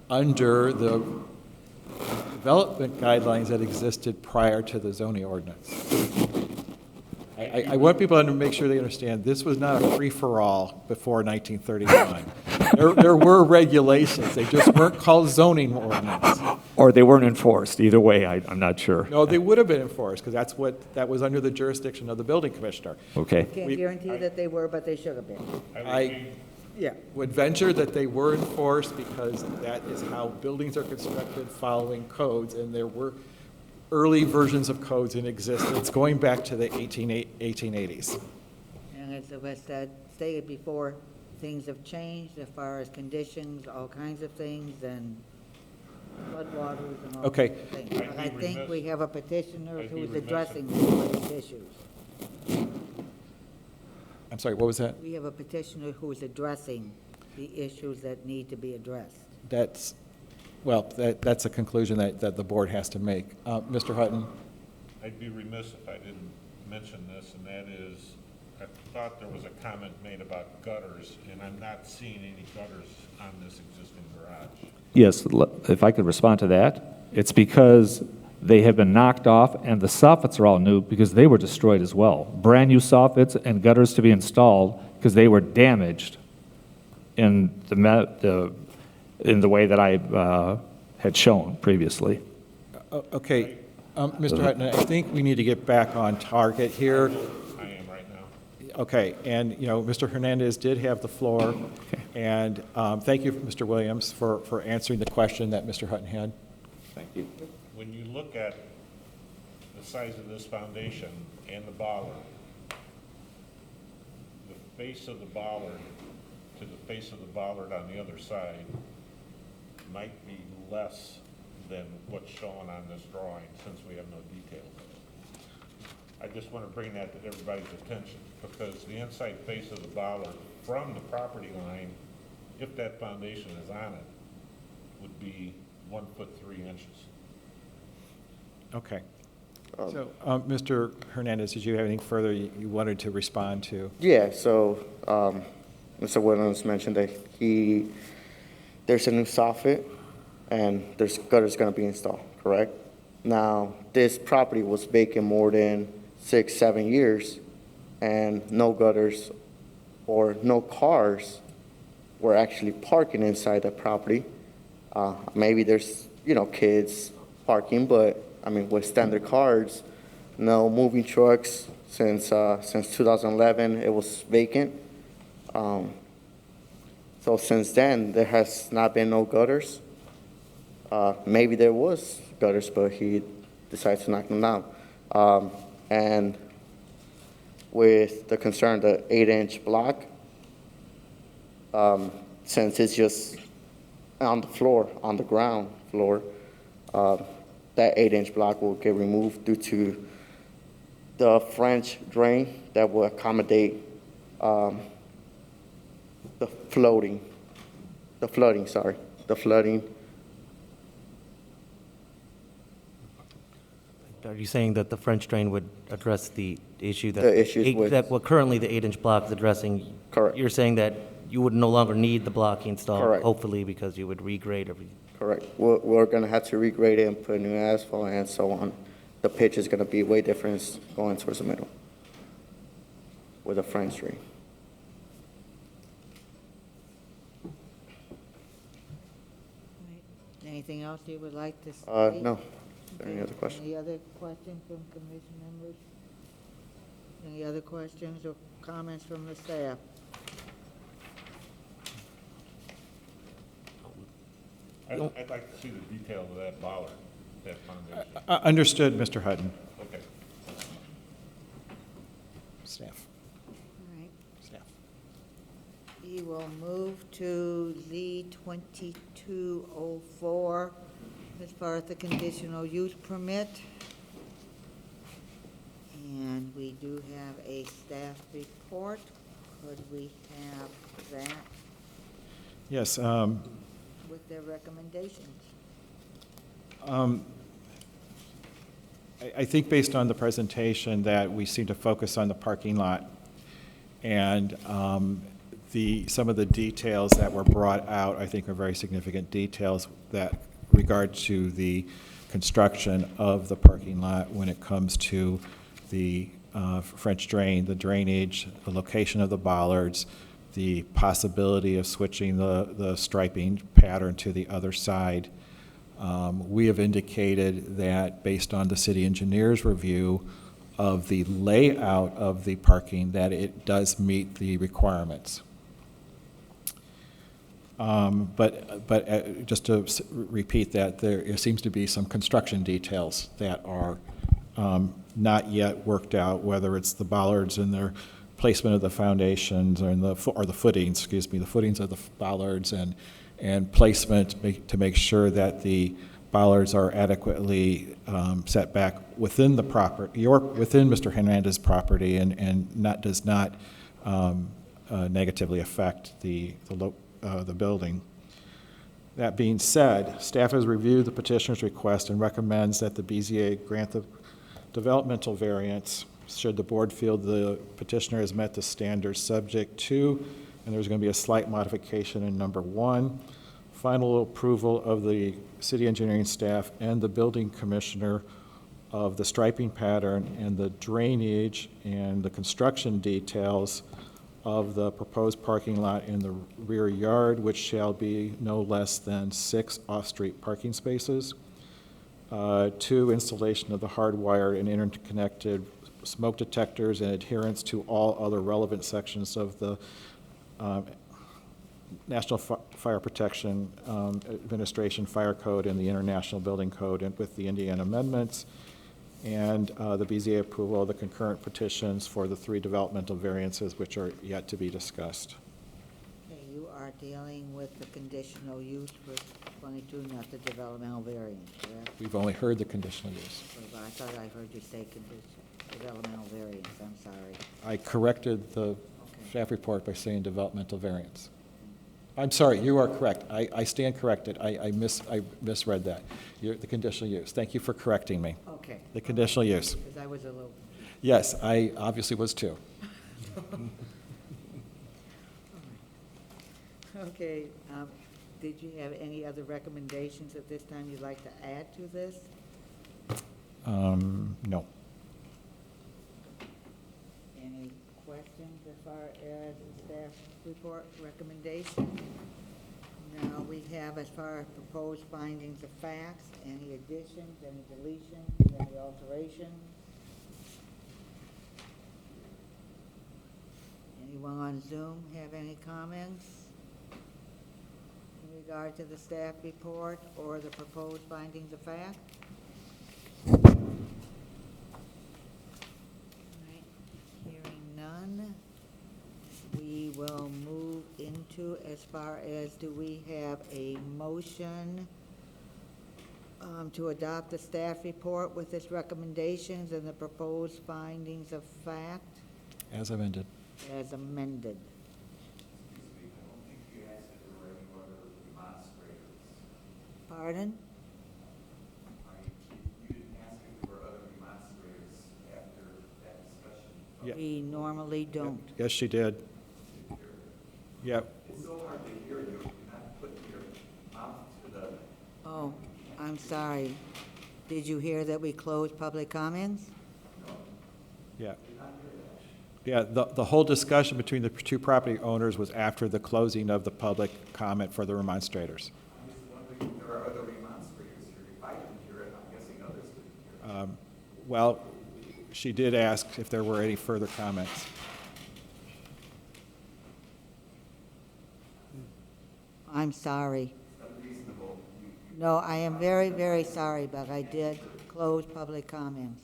under the development guidelines that existed prior to the zoning ordinance. I want people to make sure they understand, this was not a free-for-all before 1931. There were regulations, they just weren't called zoning ordinance. Or they weren't enforced, either way, I'm not sure. No, they would have been enforced, because that was under the jurisdiction of the building commissioner. Okay. Can't guarantee that they were, but they should have been. I Yeah. would venture that they were enforced, because that is how buildings are constructed following codes, and there were early versions of codes in existence going back to the 1880s. And as I stated before, things have changed as far as conditions, all kinds of things, and floodwaters and all Okay. kinds of things. But I think we have a petitioner who's addressing these issues. I'm sorry, what was that? We have a petitioner who is addressing the issues that need to be addressed. That's a conclusion that the board has to make. Mr. Hutton? I'd be remiss if I didn't mention this, and that is, I thought there was a comment made about gutters, and I'm not seeing any gutters on this existing garage. Yes, if I could respond to that. It's because they have been knocked off, and the soffits are all new because they were destroyed as well. Brand-new soffits and gutters to be installed because they were damaged in the way that I had shown previously. Okay, Mr. Hutton, I think we need to get back on target here. I am right now. Okay, and, you know, Mr. Hernandez did have the floor, and thank you, Mr. Williams, for answering the question that Mr. Hutton had. Thank you. When you look at the size of this foundation and the bollard, the face of the bollard to the face of the bollard on the other side might be less than what's shown on this drawing, since we have no details of it. I just want to bring that to everybody's attention, because the inside face of the bollard from the property line, if that foundation is on it, would be 1 foot 3 inches. Okay. So, Mr. Hernandez, did you have anything further you wanted to respond to? Yeah, so Mr. Williams mentioned that there's a new soffit and there's gutters going to be installed, correct? Now, this property was vacant more than 6-7 years, and no gutters or no cars were actually parking inside the property. Maybe there's, kids parking, but, with standard cars, no moving trucks. Since 2011, it was vacant. So since then, there has not been no gutters. Maybe there was gutters, but he decided to knock them down. And with the concern, the 8-inch block, since it's just on the floor, on the ground floor, that 8-inch block will get removed due to the French drain that will accommodate the flooding. Are you saying that the French drain would address the issue that? The issues with- That what currently the 8-inch block is addressing? Correct. You're saying that you would no longer need the block installed? Correct. Hopefully, because you would regrade every, Correct. We're gonna have to regrade it and put new asphalt and so on. The pitch is gonna be way different going towards the middle with a French drain. Anything else you would like to say? No. Is there any Okay. other questions? Any other questions from commission members? Any other questions or comments from the staff? I'd like to see the details of that bollard, that foundation. Understood, Mr. Hutton. Okay. Staff. All right. Staff. We will move to Z 2204 as far as the conditional use permit. And we do have a staff report. Could we have that Yes, with their recommendations? I think based on the presentation that we seem to focus on the parking lot and some of the details that were brought out, I think are very significant details that regard to the construction of the parking lot when it comes to the French drain, the drainage, the location of the bollards, the possibility of switching the striping pattern to the other side. We have indicated that based on the city engineer's review of the layout of the parking, that it does meet the requirements. But just to repeat that, there seems to be some construction details that are not yet worked out, whether it's the bollards and their placement of the foundations or the footings, the footings of the bollards and placement to make sure that the bollards are adequately set back within the within Mr. Hernandez's property and does not negatively affect the building. That being said, staff has reviewed the petitioner's request and recommends that the BZA grant the developmental variance should the board feel the petitioner has met the standards subject to, and there's going to be a slight modification in number 1, final approval of the city engineering staff and the building commissioner of the striping pattern and the drainage and the construction details of the proposed parking lot in the rear yard, which shall be no less than 6 off-street parking spaces. 2, installation of the hardwired and interconnected smoke detectors and adherence to all other relevant sections of the National Fire Protection Administration Fire Code and the International Building Code and with the Indiana amendments, and the BZA approval of the concurrent petitions for the 3 developmental variances which are yet to be discussed. Okay, you are dealing with the conditional use for 22, not the developmental variance, correct? We've only heard the conditional use. Well, I thought I heard you say developmental variance, I'm sorry. I corrected the staff report by saying developmental variance. I'm sorry, you are correct. I stand corrected. I misread that. The conditional use. Thank you for correcting me. Okay. The conditional use. Because I was a little, Yes, I obviously was too. okay, did you have any other recommendations at this time you'd like to add to this? No. Any questions as far as the staff report recommendation? Now, we have as far as proposed findings of facts, any additions, any deletions, any alterations? Anyone on Zoom have any comments in regard to the staff report or the proposed findings of fact? All right, hearing none, we will move into as far as, do we have a motion to adopt the staff report with its recommendations and the proposed findings of fact As amended. as amended? Pardon? Yeah. We normally don't. Yes, she did. Yep. Oh, I'm sorry. Did you hear that we closed public comments? Yeah. Yeah, the whole discussion between the two property owners was after the closing of the public comment for the remonstrators. Well, she did ask if there were any further comments. I'm sorry. No, I am very, very sorry, but I did close public comments.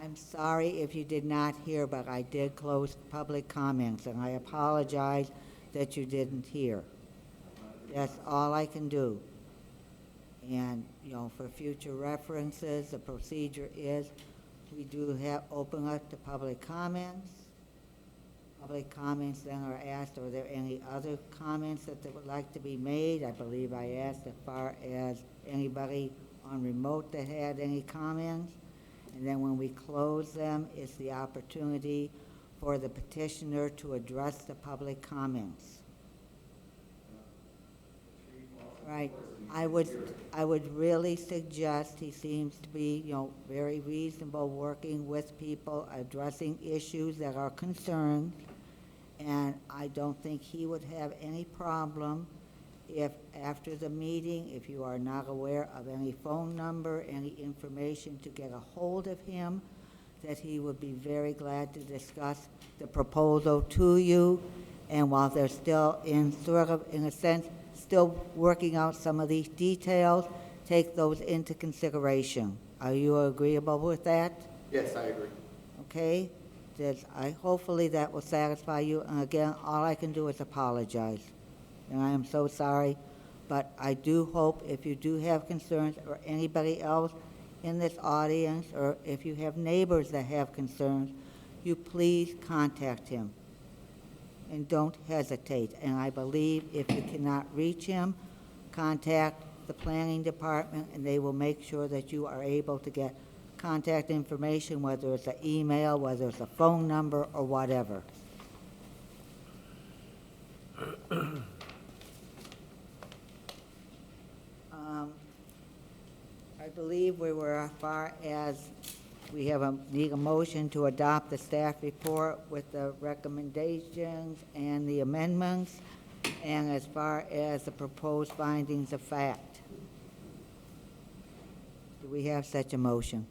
I'm sorry if you did not hear, but I did close public comments, and I apologize that you didn't hear. That's all I can do. And, you know, for future references, the procedure is we do have, open up to public comments. Public comments then are asked, are there any other comments that they would like to be made? I believe I asked as far as anybody on remote that had any comments. And then when we close them, it's the opportunity for the petitioner to address the public comments. Right. I would really suggest, he seems to be, you know, very reasonable, working with people, addressing issues that are concerned. And I don't think he would have any problem if after the meeting, if you are not aware of any phone number, any information to get a hold of him, that he would be very glad to discuss the proposal to you. And while they're still in sort of, in a sense, still working out some of these details, take those into consideration. Are you agreeable with that? Yes, I agree. Okay? Hopefully that will satisfy you. And again, all I can do is apologize. And I am so sorry, but I do hope if you do have concerns, or anybody else in this audience, or if you have neighbors that have concerns, you please contact him. And don't hesitate. And I believe if you cannot reach him, contact the planning department, and they will make sure that you are able to get contact information, whether it's an email, whether it's a phone number, or whatever. I believe we were as far as we need a motion to adopt the staff report with the recommendations and the amendments, and as far as the proposed findings of fact. Do we have such a motion?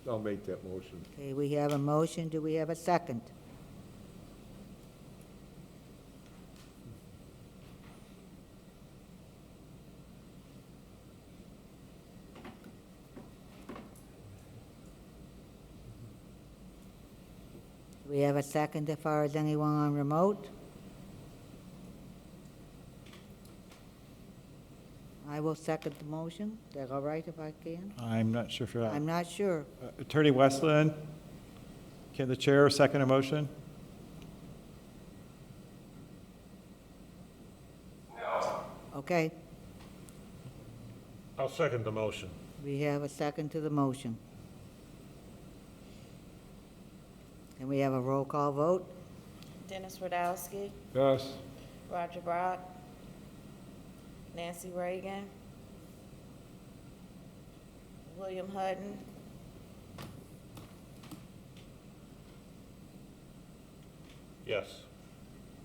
I'll make that motion. Okay, we have a motion. Do we have a second? Do we have a second as far as anyone on remote? I will second the motion. Is that all right if I can? I'm not sure for that. I'm not sure. Attorney Westland, can the chair second a motion? Okay, I'll second the motion. we have a second to the motion. And we have a roll call vote? Dennis Radowski, Yes. Roger Brock, Nancy Reagan, William Hutton, Yes.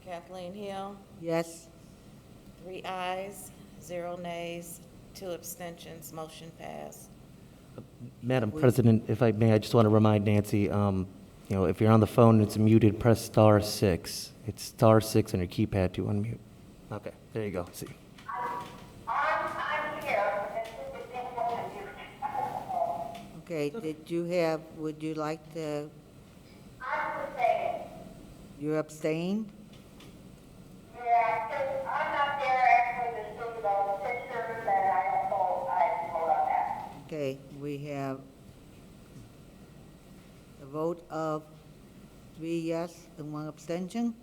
Kathleen Hill, Yes. 3 ayes, 0 nays, 2 abstentions, motion passed. Madam President, if I may, I just want to remind Nancy, if you're on the phone and it's muted, press *6. It's *6 on your keypad to unmute. Okay, there you go. See. I'm here, and this is difficult to do. Okay, would you like to, I'm saying, you abstain? yeah, because I'm not there actually to see those pictures, and I vote on that. Okay, we have a vote of 3 yes and 1 abstention.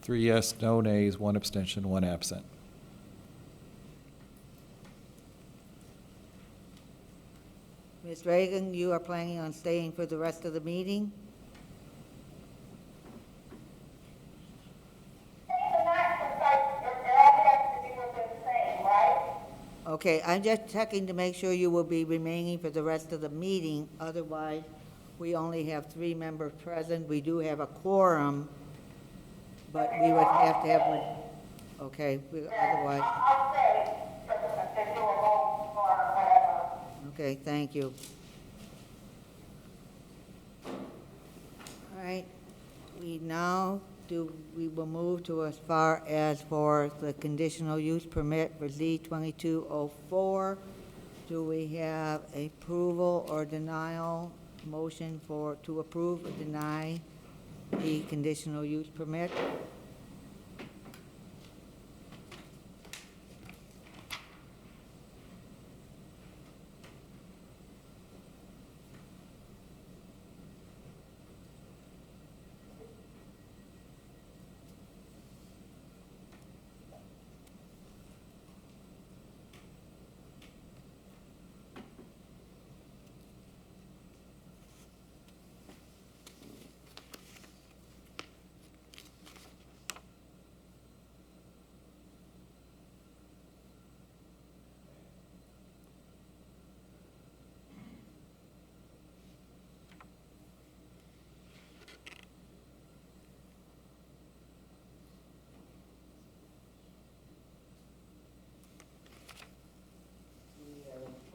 3 yes, no nays, 1 abstention, 1 absent. Ms. Reagan, you are planning on staying for the rest of the meeting? Okay, I'm just checking to make sure you will be remaining for the rest of the meeting. Otherwise, we only have 3 members present. We do have a quorum, but we would have to have one. Okay, otherwise. I'll say, to do a vote or whatever. Okay, thank you. All right, we will move to as far as for the conditional use permit for Z2204. Do we have approval or denial, motion to approve or deny the conditional use permit?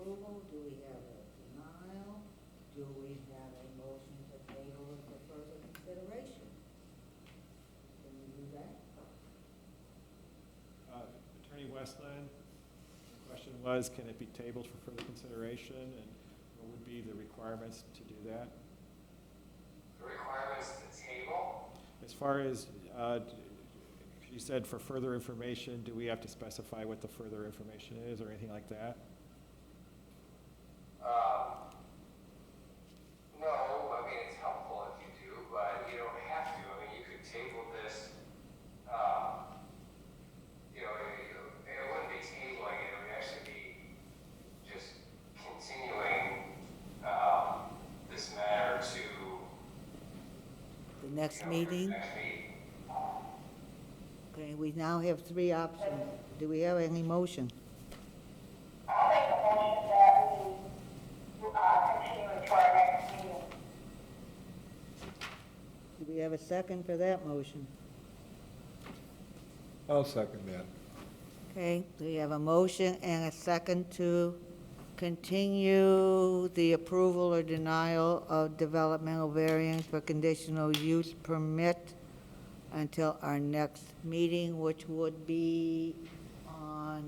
Approval, do we have a denial? Do we have a motion to table it for further consideration? Can we do that? Attorney Westland, the question was, can it be tabled for further consideration, and what would be the requirements to do that? The requirements to table? As far as, you said for further information, do we have to specify what the further information is or anything like that? No, I mean, it's helpful if you do, but you don't have to. I mean, you could table this, it wouldn't be tabling it, it would actually be just continuing, this matter to, The next meeting? next meeting. Okay, we now have 3 options. Do we have any motion? I'll make a motion that we continue to our next meeting. Do we have a second for that motion? I'll second that. Okay, we have a motion and a second to continue the approval or denial of developmental variance for conditional use permit until our next meeting, which would be on,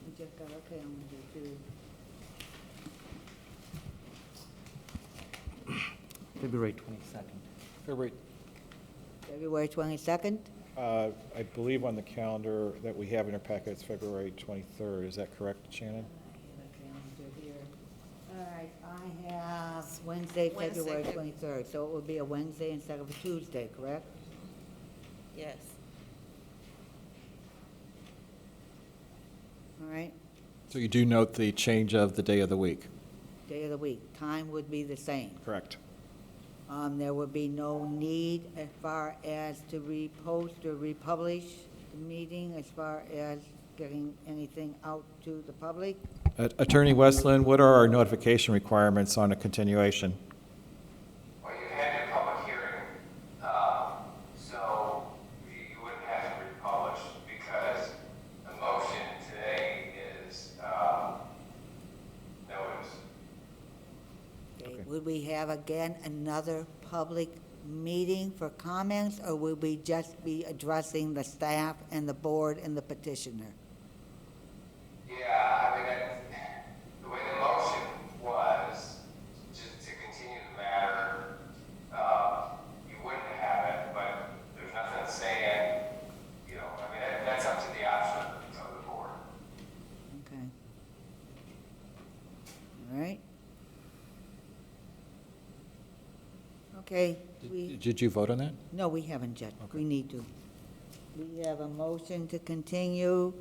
we just got our calendar too. February 22nd. February 22nd? I believe on the calendar that we have in our packet, it's February 23rd. Is that correct, Shannon? I have a calendar here. All right, I have Wednesday, February Wednesday. 23rd, so it would be a Wednesday instead of a Tuesday, correct? Yes. All right, So you do note the change of the day of the week, day of the week, time would be the same. correct? There would be no need as far as to repost or republish the meeting, as far as getting anything out to the public. Attorney Westland, what are our notification requirements on a continuation? Well, you've had your public hearing would we have again another public meeting for comments, or would we just be addressing the staff and the board and the petitioner? Yeah, I mean, the way the motion was, just to continue the matter, you wouldn't have it, but there's nothing saying, you know, I mean, that's up to the option of the board. Okay. All right. Okay, Did you vote on that? no, we haven't yet. Okay. We need to. We have a motion to continue,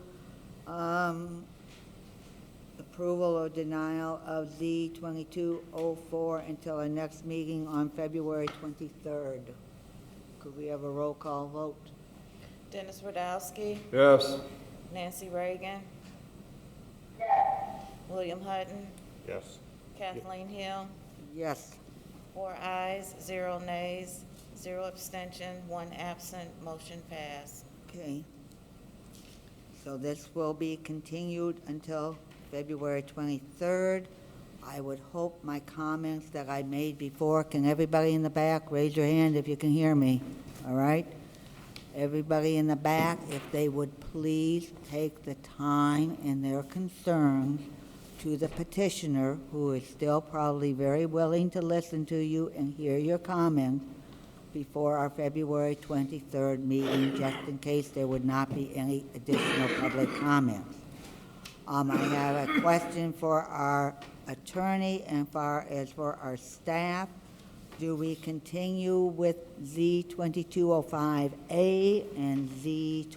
approval or denial of Z 2204 until our next meeting on February 23rd. Could we have a roll call vote? Dennis Radowski, Yes. Nancy Reagan. William Hutton, Yes. Kathleen Hill, Yes. 4 ayes, 0 nays, 0 abstention, 1 absent, motion passed. Okay. So this will be continued until February 23rd. I would hope my comments that I made before, can everybody in the back raise your hand if you can hear me, all right? Everybody in the back, if they would please take the time and their concerns to the petitioner, who is still probably very willing to listen to you and hear your comments before our February 23rd meeting, just in case there would not be any additional public comments. I have a question for our attorney and for our staff. Do we continue with Z 2205A and Z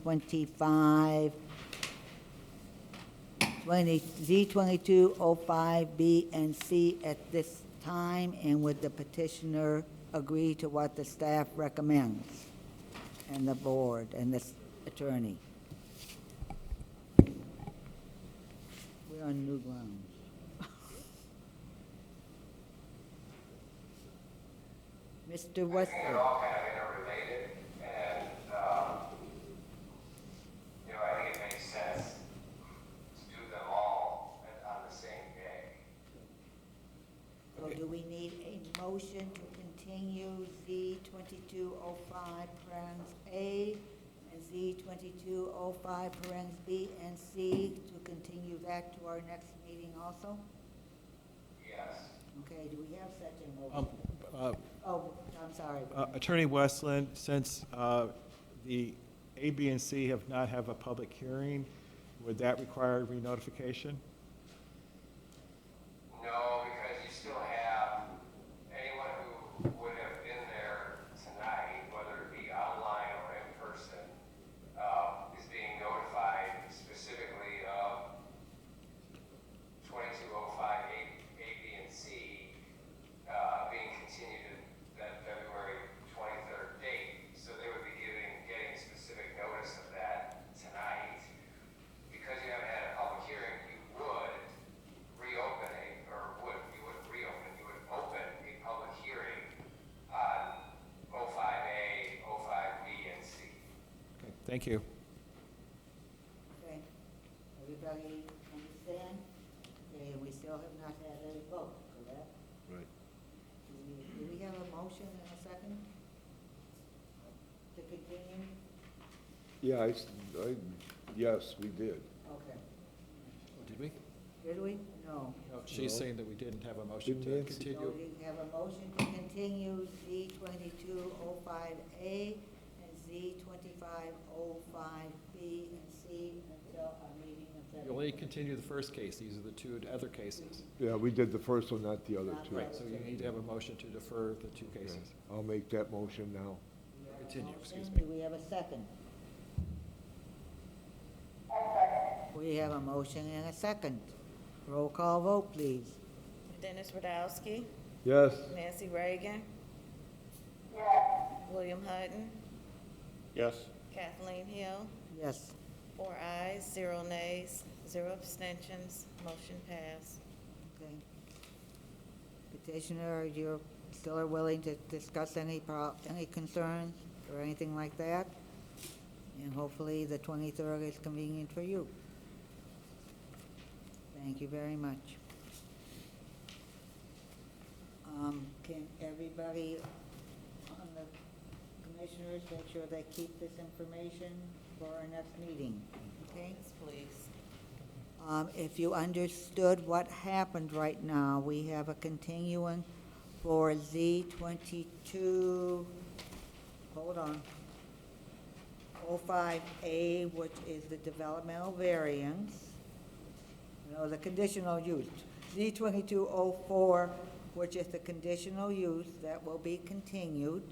2205B and C at this time? And would the petitioner agree to what the staff recommends, and the board, and the attorney? We're on new ground. Mr. I think they're Westbrook. all kind of interrelated, and, you know, I think it makes sense to do them all on the same day. So do we need a motion to continue Z 2205 parens A and Z 2205 parens B and C, to continue that to our next meeting also? Yes. Okay, do we have such a motion? Oh, I'm sorry. Attorney Westland, since the A, B, and C have not have a public hearing, would that require re-notification? No, because you still have anyone who would have been there tonight, whether it be online or in person, is being notified specifically of 2205 A, B, and C being continued to that February 23rd date. So they would be getting specific notice of that tonight. Because you haven't had a public hearing, you would reopen you would open a public hearing on 05A, 05B, and C. Okay, thank you. Okay, everybody understand? Okay, we still have not had a vote, correct? Right. Do we have a motion and a second to continue? Yeah, yes, we did. Okay. Did we? Did we? No. No, she's No. saying that we didn't have a motion to Didn't Nancy? So continue. we have a motion to continue Z 2205A and Z 2505B and C until our meeting in You February. only continue the first case, these are the two other cases. Yeah, we did the first one, not the other Not two. the Right, so you need to have a motion to defer the two cases. I'll make that motion now. We have a Continue, excuse motion. me. Do we have a second? We have a motion and a second. Roll call vote, please. Dennis Radowski, Yes. Nancy Reagan. William Hutton, Yes. Kathleen Hill, Yes. 4 ayes, 0 nays, 0 abstentions, motion passed. Okay. Petitioner, you're still are willing to discuss any concerns or anything like that? And hopefully the 23rd is convenient for you. Thank you very much. Can everybody on the commissioners make sure they keep this information for our next meeting? Okay? Yes, please. If you understood what happened right now, we have a continuing for Z22, hold on, 05A, which is the developmental variance. No, the conditional use. Z2204, which is the conditional use, that will be continued.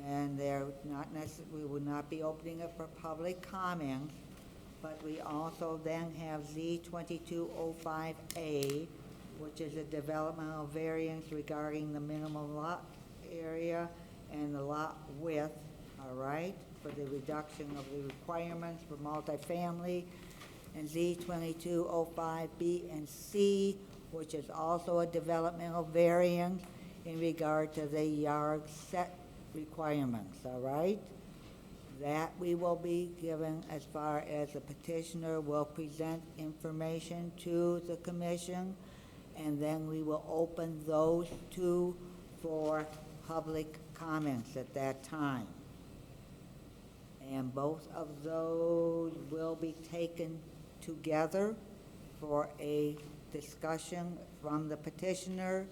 And they're not we will not be opening it for public comments. But we also then have Z2205A, which is a developmental variance regarding the minimum lot area and the lot width, all right, for the reduction of the requirements for multifamily. And Z2205B and C, which is also a developmental variance in regard to the yard set requirements, all right? That we will be given as far as the petitioner will present information to the commission, and then we will open those two for public comments at that time. And both of those will be taken together for a discussion from the petitioner,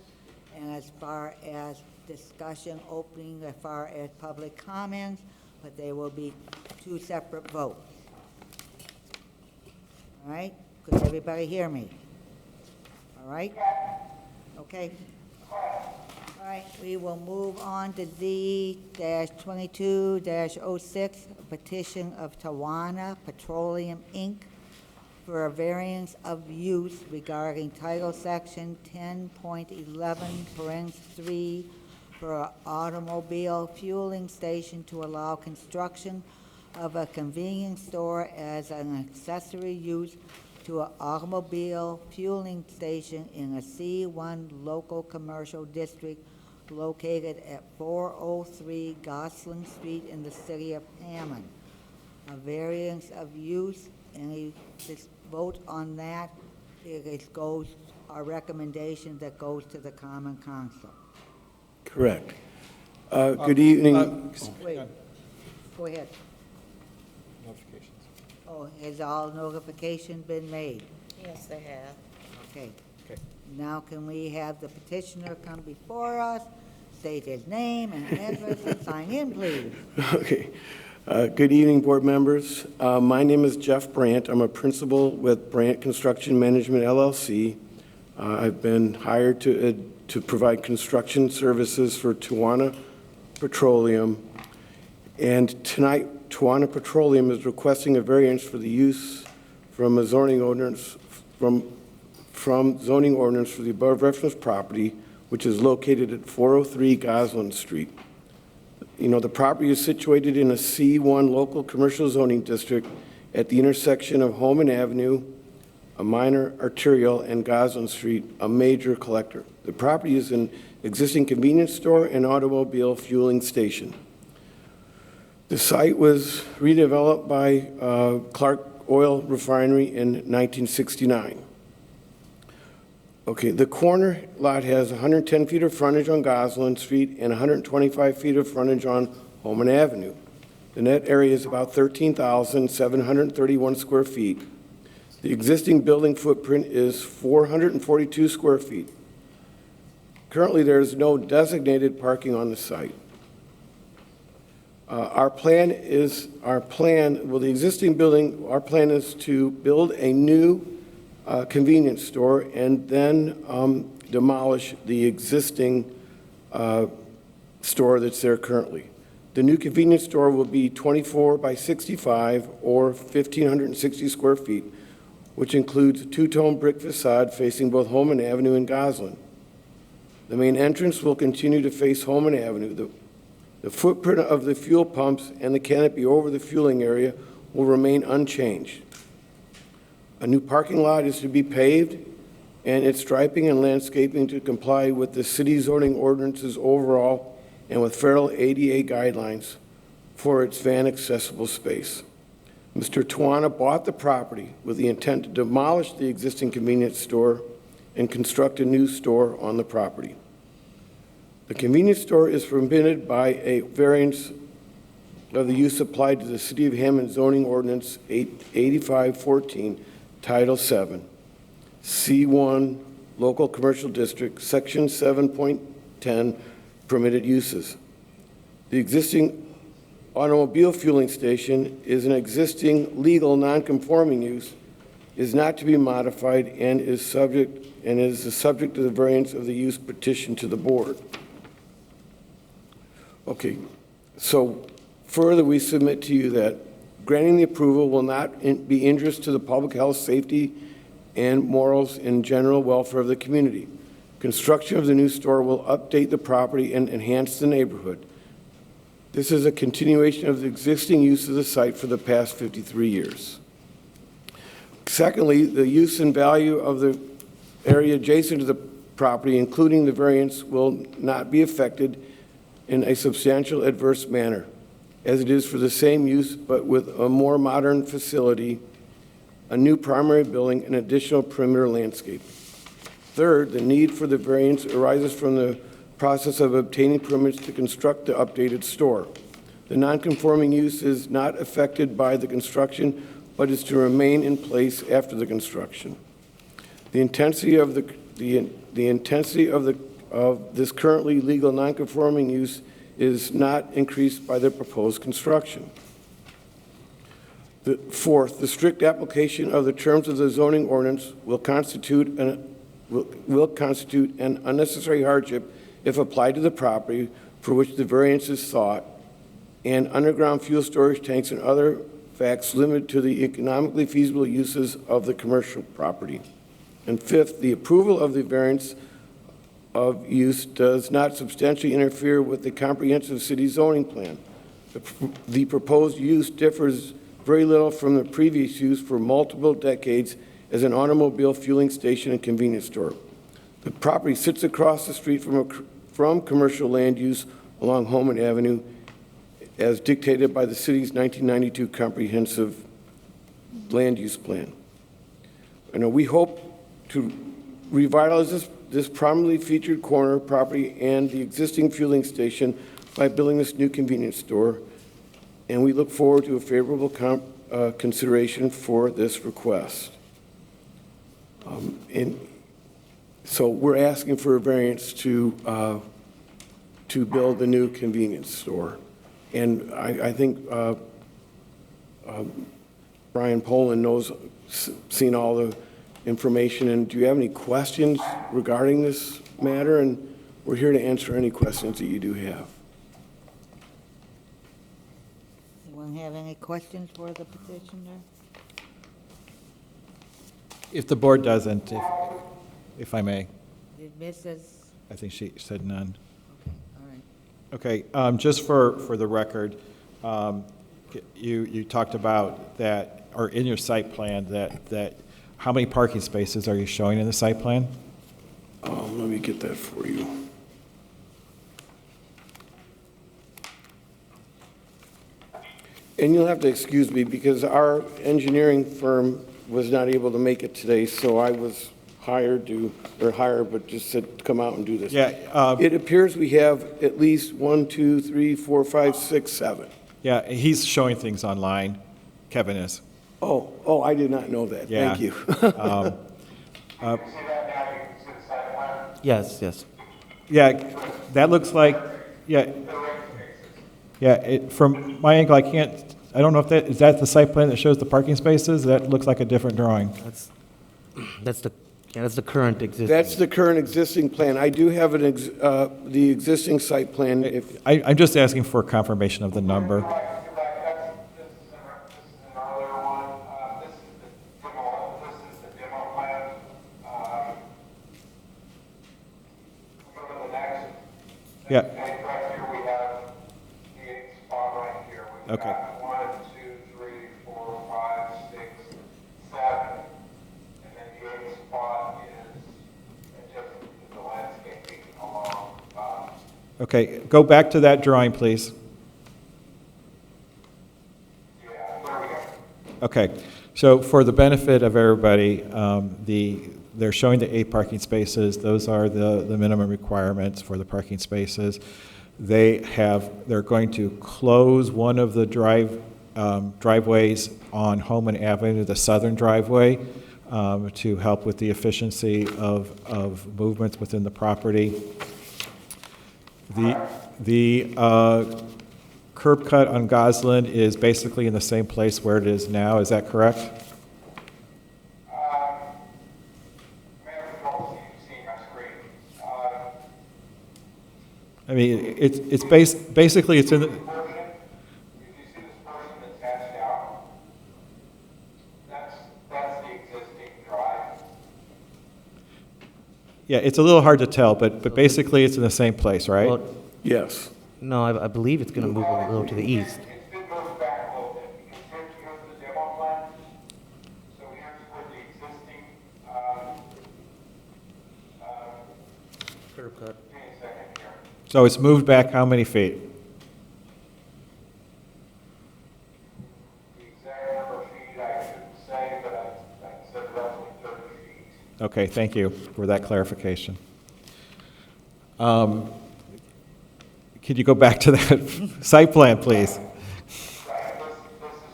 and as far as discussion opening as far as public comments, but they will be two separate votes. All right? Could everybody hear me? All right? Okay. All right, we will move on to Z-22-06, petition of Tawana Petroleum, Inc. for a variance of use regarding Title Section 10.11, for an automobile fueling station to allow construction of a convenience store as an accessory use to an automobile fueling station in a C1 local commercial district located at 403 Gosling Street in the city of Hammond. A variance of use, and this vote on that, it goes, our recommendation that goes to the Common Council. Correct. Good evening. Wait, go ahead. Notifications. Oh, has all notification been made? Yes, they have. Okay. Okay. Now can we have the petitioner come before us, state his name and address, and sign in, please? Okay. Good evening, board members. My name is Jeff Brandt. I'm a principal with Brandt Construction Management, LLC. I've been hired to provide construction services for Tawana Petroleum. And tonight, Tawana Petroleum is requesting a variance for the use from a zoning ordinance, from zoning ordinance for the above referenced property, which is located at 403 Gosling Street. You know, the property is situated in a C1 local commercial zoning district at the intersection of Holman Avenue, a minor arterial, and Gosling Street, a major collector. The property is an existing convenience store and automobile fueling station. The site was redeveloped by Clark Oil Refinery in 1969. Okay, the corner lot has 110 feet of frontage on Gosling Street and 125 feet of frontage on Holman Avenue. The net area is about 13,731 square feet. The existing building footprint is 442 square feet. Currently, there is no designated parking on the site. Our plan is to build a new convenience store and then demolish the existing store that's there currently. The new convenience store will be 24 by 65 or 1,560 square feet, which includes a two-tone brick facade facing both Holman Avenue and Gosling. The main entrance will continue to face Holman Avenue. The footprint of the fuel pumps and the canopy over the fueling area will remain unchanged. A new parking lot is to be paved, and its striping and landscaping to comply with the city zoning ordinances overall and with federal ADA guidelines for its van accessible space. Mr. Tawana bought the property with the intent to demolish the existing convenience store and construct a new store on the property. The convenience store is permitted by a variance of the use applied to the City of Hammond zoning ordinance 8514, Title 7, C1, Local Commercial District, Section 7.10, permitted uses. The existing automobile fueling station is an existing legal non-conforming use, is not to be modified, and is the subject to the variance of the use petition to the board. Okay, so further, we submit to you that granting the approval will not be injurious to the public health, safety, and morals and general welfare of the community. Construction of the new store will update the property and enhance the neighborhood. This is a continuation of the existing use of the site for the past 53 years. Secondly, the use and value of the area adjacent to the property, including the variance, will not be affected in a substantial adverse manner, as it is for the same use but with a more modern facility, a new primary building, and additional perimeter landscape. Third, the need for the variance arises from the process of obtaining permits to construct the updated store. The nonconforming use is not affected by the construction, but is to remain in place after the construction. The intensity of this currently legal nonconforming use is not increased by the proposed construction. Fourth, the strict application of the terms of the zoning ordinance will constitute an unnecessary hardship if applied to the property for which the variance is sought, and underground fuel storage tanks and other facts limited to the economically feasible uses of the commercial property. And fifth, the approval of the variance of use does not substantially interfere with the comprehensive city zoning plan. The proposed use differs very little from the previous use for multiple decades as an automobile fueling station and convenience store. The property sits across the street from commercial land use along Hammond Avenue as dictated by the city's 1992 comprehensive land use plan. And we hope to revitalize this prominently featured corner property and the existing fueling station by building this new convenience store, and we look forward to a favorable consideration for this request. And so we're asking for a variance to build the new convenience store. And I think Brian Poland knows, seen all the information. And do you have any questions regarding this matter? And we're here to answer any questions that you do have. Anyone have any questions for the petitioner? If the board doesn't, if I may, Did Mrs. I think she said none. Okay, all right. Okay, just for the record, you talked about that, or in your site plan, that how many parking spaces are you showing in the site plan? Let me get that for you. And you'll have to excuse me because our engineering firm was not able to make it today, so I was but just said, come out and do this. Yeah. It appears we have at least 1, 2, 3, 4, 5, 6, 7. Yeah, he's showing things online. Kevin is. Oh, I did not know that. Yeah. Thank you. Yes, yes. Yeah, that looks like, yeah. Yeah, from my angle, I don't know if is that the site plan that shows the parking spaces? That looks like a different drawing. That's the current existing. That's the current existing plan. I do have the existing site plan. If I'm just asking for confirmation of the number. This is an earlier one. This is the demo plan. Go to the next. Yeah. And right here we have the spot right here. We've Okay. got 1, 2, 3, 4, 5, 6, 7. And then the 8th spot is just the landscaping along. Okay, go back to that drawing, please. Yeah, there we go. Okay, so for the benefit of everybody, they're showing the 8 parking spaces. Those are the minimum requirements for the parking spaces. They're going to close one of the driveways on Homan Avenue, the southern driveway, to help with the efficiency of movements within the property. The curb cut on Goslin is basically in the same place where it is now, is that correct? I mean, it's basically it's in the. Yeah, it's a little hard to tell, but basically it's in the same place, right? Well, Yes. no, I believe it's going to move a little to the east. It's been moved back a little bit, because here's the demo plan. So here's where the existing, Curb cut. give me a second here. So it's moved back how many feet? The exact number of feet I shouldn't say, but I said roughly 30 feet. Okay, thank you for that clarification. Could you go back to that site plan, please? Right, this is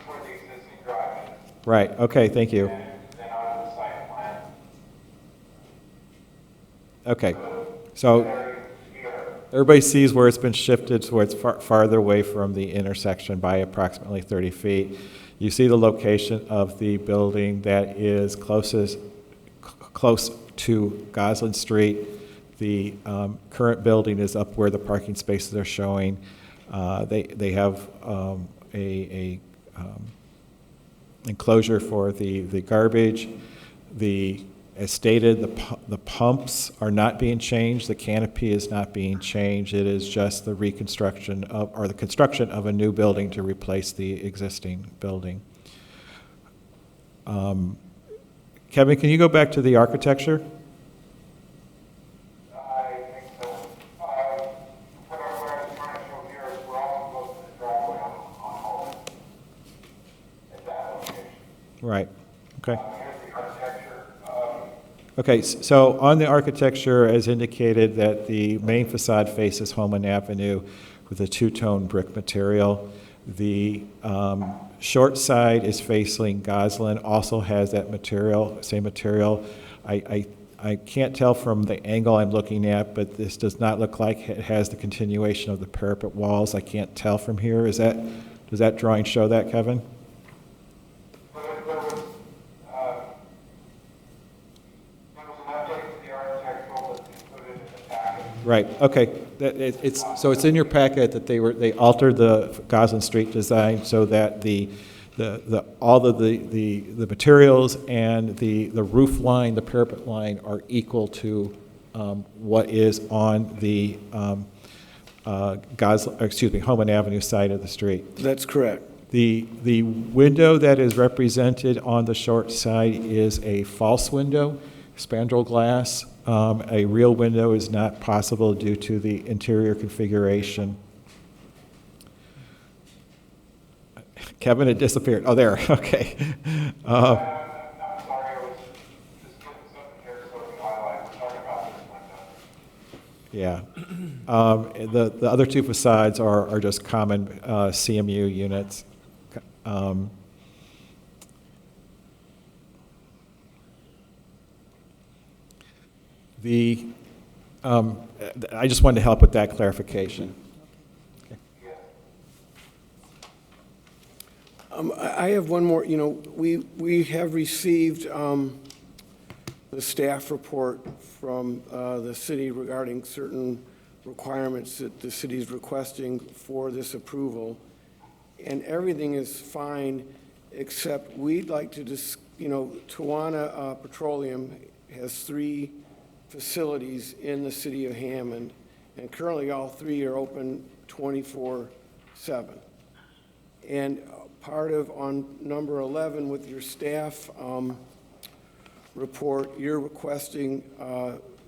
where the existing drive is, Right, okay, thank you. and then on the site plan. Okay, so everybody sees where it's been shifted, so it's farther away from the intersection by approximately 30 feet. You see the location of the building that is close to Goslin Street. The current building is up where the parking spaces are showing. They have a enclosure for the garbage. As stated, the pumps are not being changed. The canopy is not being changed. It is just the reconstruction or the construction of a new building to replace the existing building. Kevin, can you go back to the architecture? I think so. What I was trying to show here is we're also close to the driveway on Holman at that location. Right, okay. Here's the architecture. Okay, so on the architecture, as indicated, that the main facade faces Homan Avenue with a two-tone brick material. The short side is facing Goslin, also has that material, same material. I can't tell from the angle I'm looking at, but this does not look like it has the continuation of the parapet walls. I can't tell from here. Does that drawing show that, Kevin? Right, okay. So it's in your packet that they altered the Goslin Street design so that all of the materials and the roof line, the parapet line are equal to what is on the Homan Avenue side of the street. That's correct. The window that is represented on the short side is a false window, spandrel glass. A real window is not possible due to the interior configuration. Kevin, it disappeared. Oh, there, okay. I'm sorry, I was just getting something here so we can highlight. We're talking about this window. Yeah. The other two facades are just common CMU units. I just wanted to help with that clarification. I have one more. You know, we have received the staff report from the city regarding certain requirements that the city is requesting for this approval, and everything is fine, except we'd like to just, Tawana Petroleum has 3 facilities in the city of Hammond, and currently all 3 are open 24/7. And part of, on number 11 with your staff report, you're requesting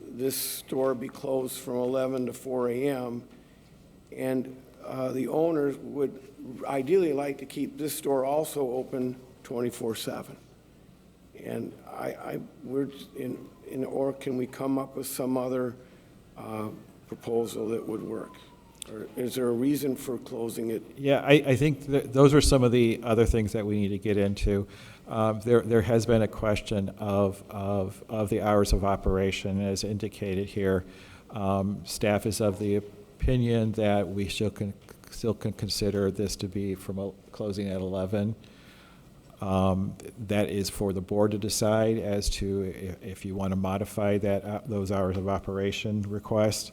this store be closed from 11 to 4 a.m., and the owners would ideally like to keep this store also open 24/7. And or can we come up with some other proposal that would work? Or is there a reason for closing it? Yeah, I think that those are some of the other things that we need to get into. There has been a question of the hours of operation, as indicated here. Staff is of the opinion that we still can consider this to be from closing at 11. That is for the board to decide as to if you want to modify those hours of operation request.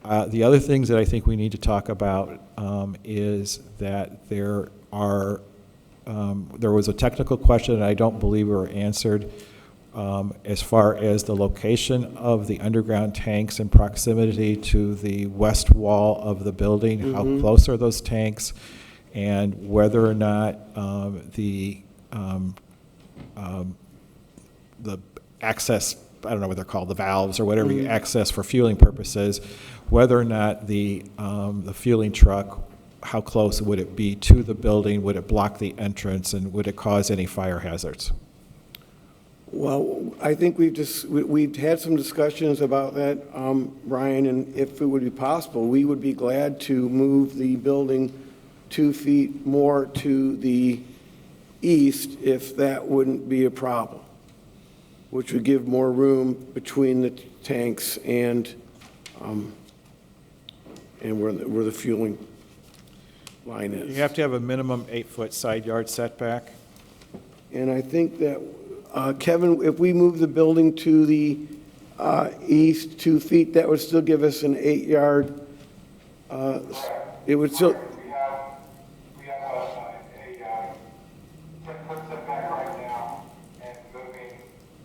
The other things that I think we need to talk about is that there was a technical question that I don't believe were answered as far as the location of the underground tanks in proximity to the west wall of the building. How close are those tanks? And whether or not the access, I don't know what they're called, the valves or whatever you access for fueling purposes, whether or not the fueling truck, how close would it be to the building? Would it block the entrance, and would it cause any fire hazards? Well, I think we've had some discussions about that, Brian, and if it would be possible, we would be glad to move the building 2 feet more to the east if that wouldn't be a problem, which would give more room between the tanks and where the fueling line is. You have to have a minimum 8-foot side yard setback. And I think that, Kevin, if we move the building to the east 2 feet, that would still give us an 8-yard, it would still, We have a 10-foot setback right now, and moving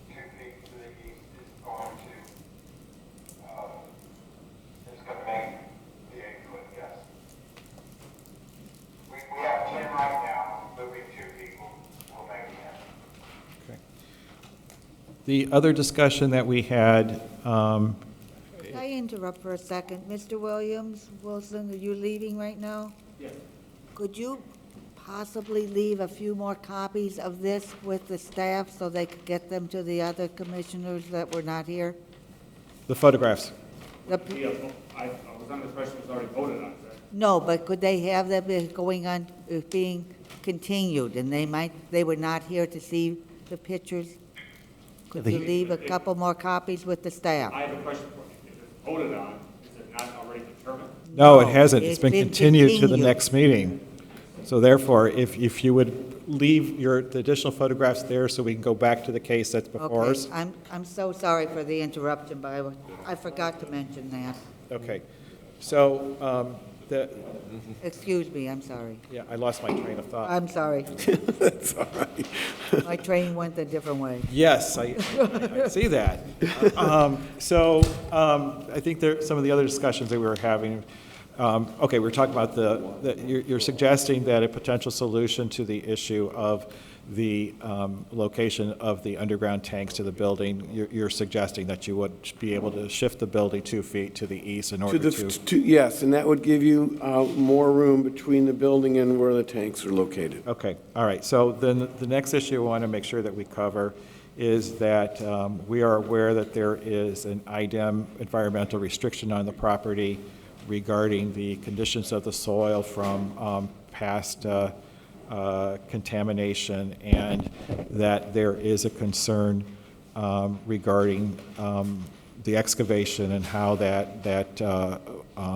2 feet to the east is going to make the 8-foot, yes. We have 10 right now, moving 2 feet will make 10. Okay. The other discussion that we had, Could I interrupt for a second? Mr. Wilson, are you leaving right now? Yes. Could you possibly leave a few more copies of this with the staff so they could get them to the other commissioners that were not here? the photographs. I was on the question was already voted on, sir. No, but could they have them going on, being continued, and they were not here to see the pictures? Could you leave a couple more copies with the staff? I have a question for you. If it's voted on, is it not already determined? No, it hasn't. It's it's been been continued to the continued. next meeting. So therefore, if you would leave the additional photographs there so we can go back to the case that's before Okay, us. I'm so sorry for the interruption, but I forgot to mention that. Okay. So, Excuse me, I'm sorry. yeah, I lost my train of thought. I'm sorry. that's all right. My train went a different way. Yes, I see that. I think some of the other discussions that we were having, okay, we're talking about you're suggesting that a potential solution to the issue of the location of the underground tanks to the building, you're suggesting that you would be able to shift the building 2 feet to the east in order to... Yes, and that would give you more room between the building and where the tanks are located. Okay, all right. So then the next issue I want to make sure that we cover is that we are aware that there is an IDEM environmental restriction on the property regarding the conditions of the soil from past contamination, and that there is a concern regarding the excavation and how that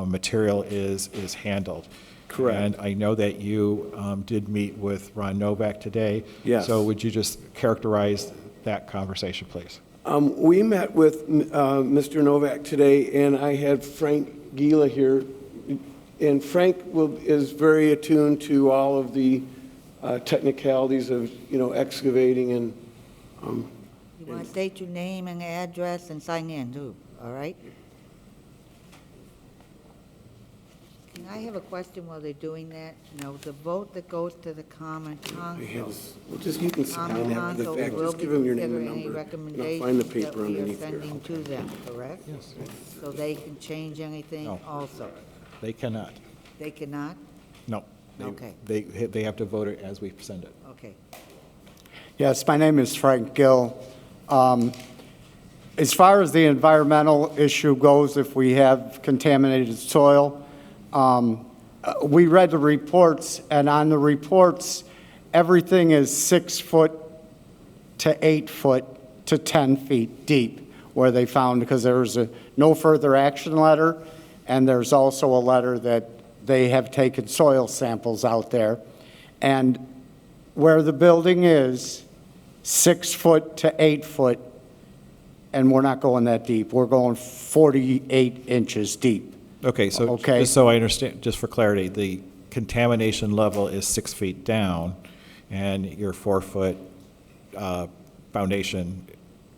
material is handled. Correct. And I know that you did meet with Ron Novak today. Yes. So would you just characterize that conversation, please? We met with Mr. Novak today, and I had Frank Gila here, and Frank is very attuned to all of the technicalities of, excavating and... You want to state your name and address and sign in, too, all right? Can I have a question while they're doing that? No, the vote that goes to the common council. you can sign Common after the council fact, will just be give him your name and considering any number. recommendations Find the that paper we are underneath here. sending to them, correct? Yes. So they can change anything No. also? They cannot. They cannot? No. Okay. They have to vote it as we send it. Okay. Yes, my name is Frank Gill. As far as the environmental issue goes, if we have contaminated soil, we read the reports, and on the reports, everything is 6 foot to 8 foot to 10 feet deep where they found, because there was a no further action letter, and there's also a letter that they have taken soil samples out there. And where the building is, 6 foot to 8 foot, and we're not going that deep. We're going 48 inches deep. Okay, so Okay. just so I understand, just for clarity, the contamination level is 6 feet down, and your 4-foot foundation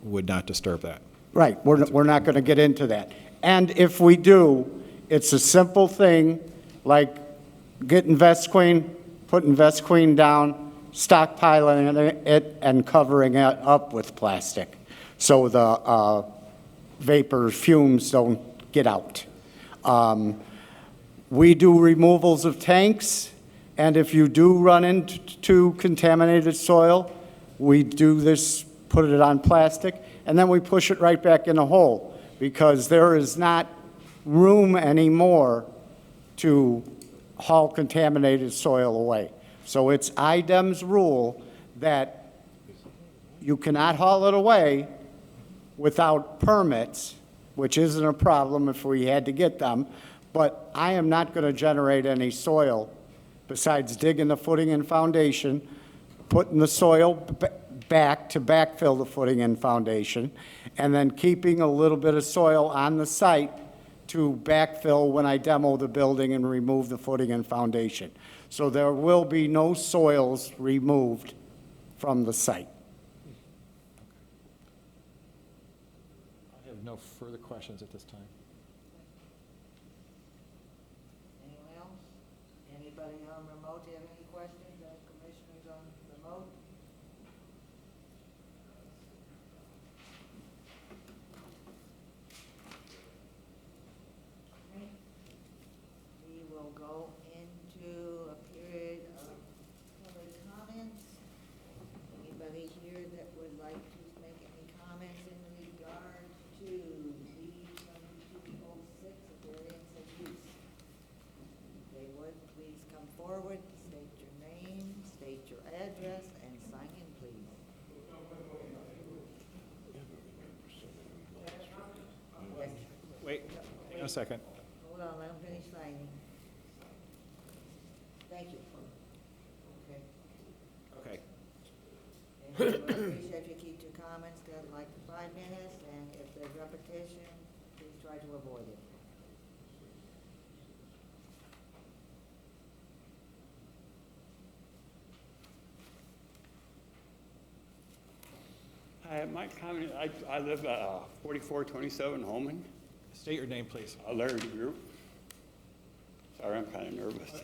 would not disturb that. Right, we're not going to get into that. And if we do, it's a simple thing, like getting Vesqueen, putting Vesqueen down, stockpiling it, and covering it up with plastic, so the vapor fumes don't get out. We do removals of tanks, and if you do run into contaminated soil, we do this, put it on plastic, and then we push it right back in the hole, because there is not room anymore to haul contaminated soil away. So it's IDEM's rule that you cannot haul it away without permits, which isn't a problem if we had to get them, but I am not going to generate any soil besides digging the footing and foundation, putting the soil back to backfill the footing and foundation, and then keeping a little bit of soil on the site to backfill when I demo the building and remove the footing and foundation. So there will be no soils removed from the site. I have no further questions at this time. Anyone else? Anybody on remote have any questions? Commissioners on remote? Okay. We will go into a period of public comments. Anybody here that would like to make any comments in regard to B-2206, variance of use? They would please come forward, state your name, state your address, and sign in, please. Yes. Wait, hang on a second. Hold on, let them finish signing. Thank you. Okay. Okay. And we would appreciate if you keep your comments to like 5 minutes, and if there's repetition, please try to avoid it. My comment, I live at 4427 Holman, State your name, please. Larry Group. Sorry, I'm kind of nervous.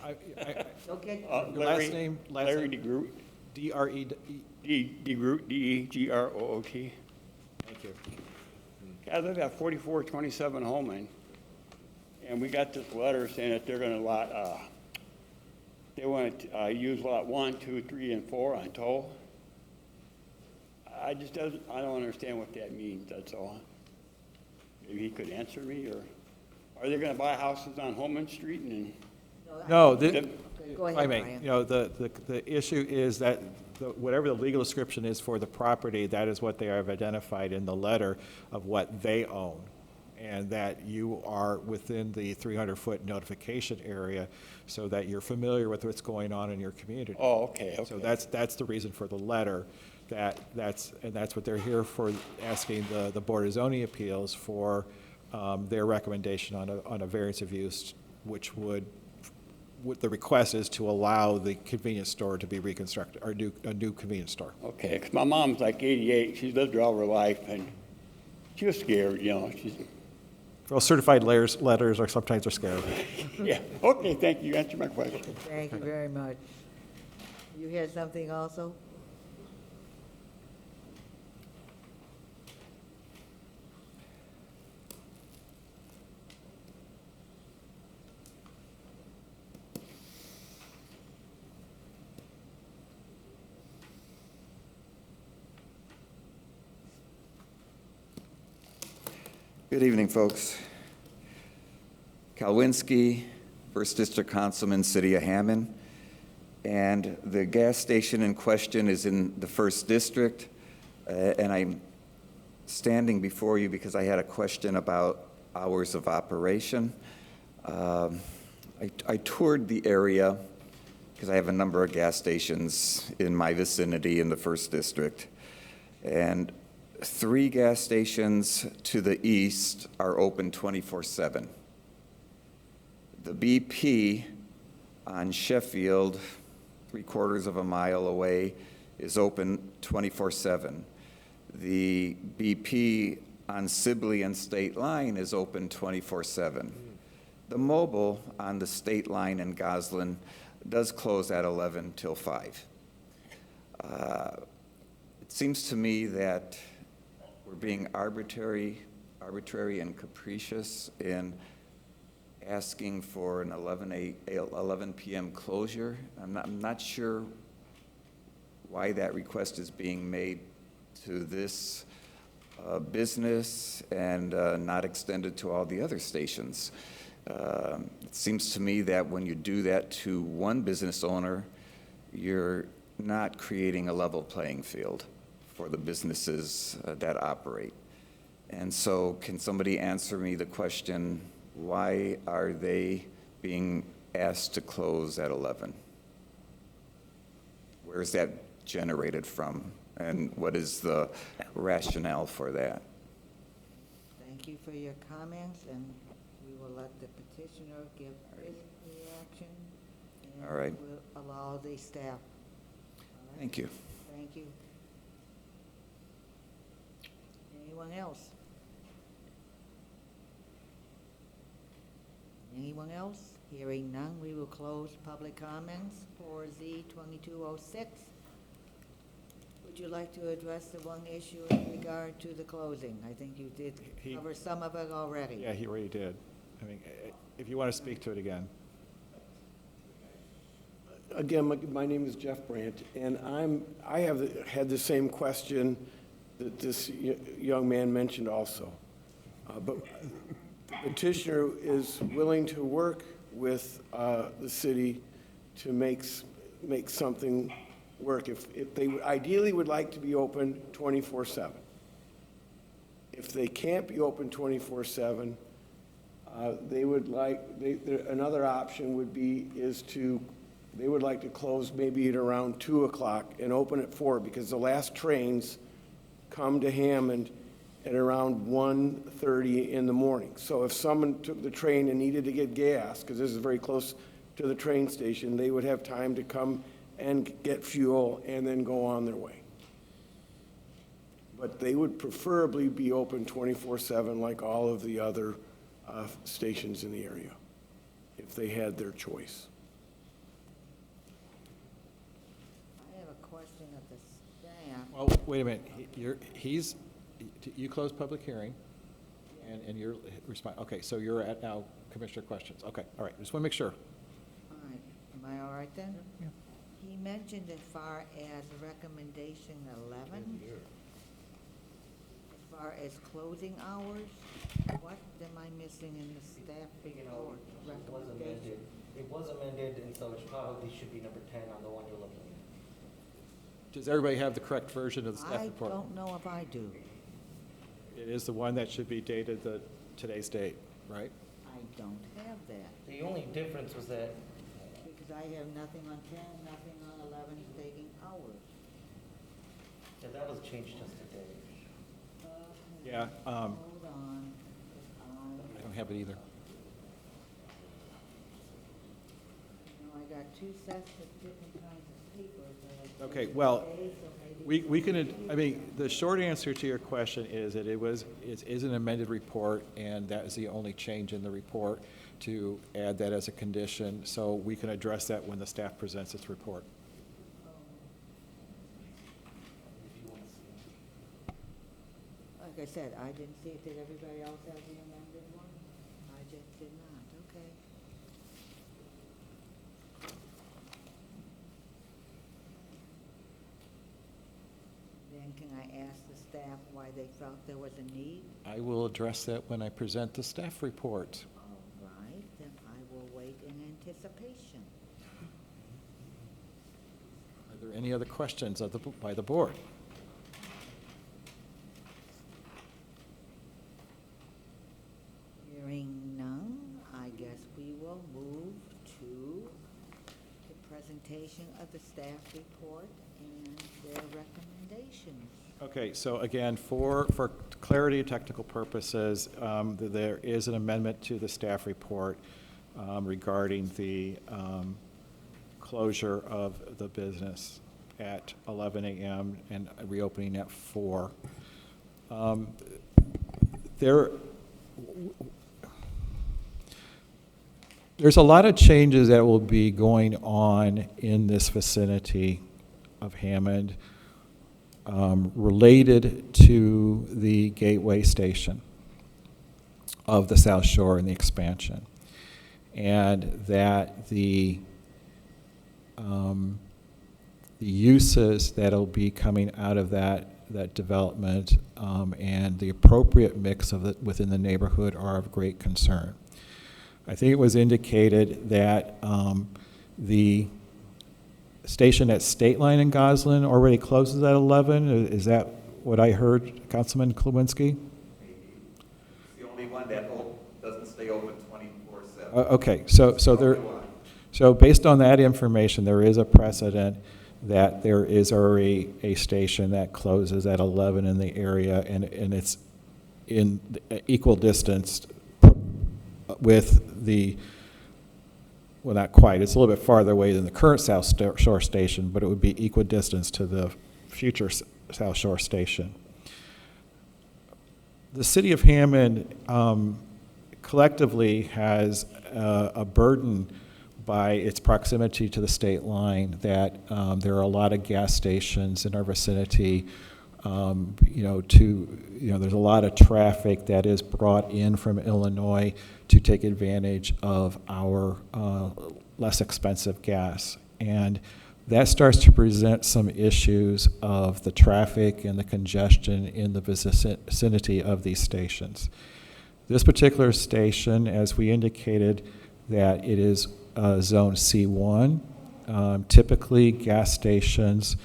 Okay. Your last name? Larry DeGroot. D-R-E-D. DeGroot, D-E-G-R-O-O-T. Thank you. I live at 4427 Holman, and we got this letter saying that they're going to they want to use lot 1, 2, 3, and 4 on toll. I don't understand what that means, that's all. Maybe he could answer me, or are they going to buy houses on Holman Street and? No, Go ahead, I mean, Brian. you know, the issue is that whatever the legal description is for the property, that is what they have identified in the letter of what they own, and that you are within the 300-foot notification area so that you're familiar with what's going on in your community. Oh, okay. So that's the reason for the letter. That's what they're here for, asking the Board of Zoning Appeals for their recommendation on a variance of use, which would, what the request is to allow the convenience store to be reconstructed, or a new convenience store. Okay, because my mom's like 88, she's lived her all her life, and she was scared, you know. Well, certified letters are sometimes are scary. Yeah, okay, thank you, you answered my question. Thank you very much. You had something also? Good evening, folks. Kalwinski, First District Councilman, City of Hammond. And the gas station in question is in the First District. And I'm standing before you because I had a question about hours of operation. I toured the area because I have a number of gas stations in my vicinity in the First District. And 3 gas stations to the east are open 24/7. The BP on Sheffield, 3/4 of a mile away, is open 24/7. The BP on Sibley and State Line is open 24/7. The Mobile on the State Line in Goslin does close at 11 till 5. It seems to me that we're being arbitrary and capricious in asking for an 11 p.m. closure. I'm not sure why that request is being made to this business and not extended to all the other stations. It seems to me that when you do that to one business owner, you're not creating a level playing field for the businesses that operate. And so can somebody answer me the question, why are they being asked to close at 11? Where is that generated from? And what is the rationale for that? Thank you for your comments, and we will let the petitioner give his reaction. All right. And we'll allow the staff. All right? Thank you. Thank you. Anyone else? Anyone else? Hearing none, we will close public comments for Z 2206. Would you like to address the one issue in regard to the closing? I think you did cover some of it already. Yeah, he already did. I mean, if you want to speak to it again. Again, my name is Jeff Brandt, and I have had the same question that this young man mentioned also. But the petitioner is willing to work with the city to make something work. If they ideally would like to be open 24/7. If they can't be open 24/7, they would like, another option would be they would like to close maybe at around 2 o'clock and open at 4, because the last trains come to Hammond at around 1:30 in the morning. So if someone took the train and needed to get gas, because this is very close to the train station, they would have time to come and get fuel and then go on their way. But they would preferably be open 24/7 like all of the other stations in the area, if they had their choice. I have a question of the staff. Well, wait a minute. You closed public hearing, and you're respond. Okay, so you're at now commissioner questions. Okay, all right. Just want to make sure. All right, am I all right then? Yeah. He mentioned as far as recommendation 11, as far as closing hours, what am I missing in the staff report recommendation? It was amended, and so it probably should be number 10 on the one you're looking at. Does everybody have the correct version of the staff I report? don't know if I do. It is the one that should be dated today's date, right? I don't have that, The only difference was that because I have nothing on 10, nothing on 11 taking hours. that was changed just today. Yeah. Hold on. I don't have it either. I got 2 sets of different kinds of papers. that I Okay, put well, today, so maybe- we can, I mean, the short answer to your question is that it is an amended report, and that is the only change in the report, to add that as a condition, so we can address that when the staff presents its report. Like I said, I didn't see it. Did everybody else have the amended one? I just did not, okay. Then can I ask the staff why they felt there was a need? I will address that when I present the staff report. All right, then I will wait in anticipation. Are there any other questions of by the board? Hearing none, I guess we will move to the presentation of the staff report and their recommendations. Okay, so again, for clarity and technical purposes, there is an amendment to the staff report regarding the closure of the business at 11 a.m. and reopening at 4. There's a lot of changes that will be going on in this vicinity of Hammond related to the Gateway Station of the South Shore and the expansion. And that the uses that'll be coming out of that development and the appropriate mix of it within the neighborhood are of great concern. I think it was indicated that the station at State Line in Goslin already closes at 11. Is that what I heard, Councilman Klawinski? It's the only one that doesn't stay open 24/7. Okay, so based on that information, there is a precedent that there is already a station that closes at 11 in the area, and it's in equal distance with the, well, not quite, it's a little bit farther away than the current South Shore station, but it would be equal distance to the future South Shore station. The city of Hammond collectively has a burden by its proximity to the state line that there are a lot of gas stations in our vicinity. There's a lot of traffic that is brought in from Illinois to take advantage of our less expensive gas. And that starts to present some issues of the traffic and the congestion in the vicinity of these stations. This particular station, as we indicated, that it is zone C1. Typically, gas stations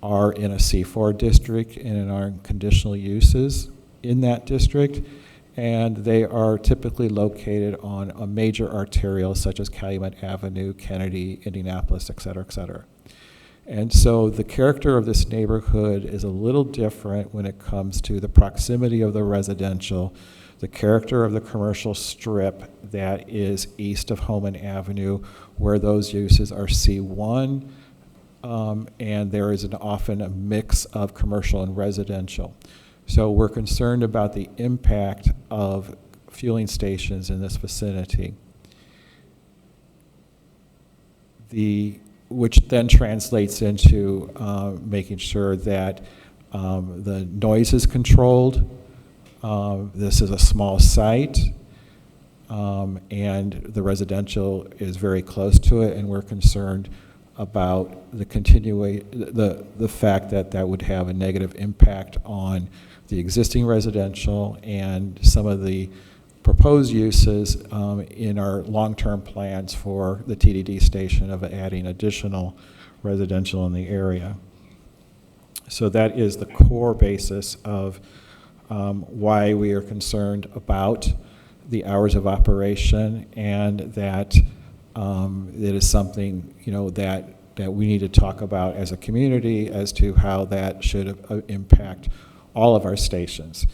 are in a C4 district and in our conditional uses in that district, and they are typically located on a major arterial such as Calumet Avenue, Kennedy, Indianapolis, et cetera, et cetera. And so the character of this neighborhood is a little different when it comes to the proximity of the residential, the character of the commercial strip that is east of Homan Avenue, where those uses are C1, and there is often a mix of commercial and residential. So we're concerned about the impact of fueling stations in this vicinity, which then translates into making sure that the noise is controlled. This is a small site, and the residential is very close to it, and we're concerned about the fact that that would have a negative impact on the existing residential and some of the proposed uses in our long-term plans for the TDD station of adding additional residential in the area. So that is the core basis of why we are concerned about the hours of operation, and that it is something that we need to talk about as a community as to how that should impact all of our stations.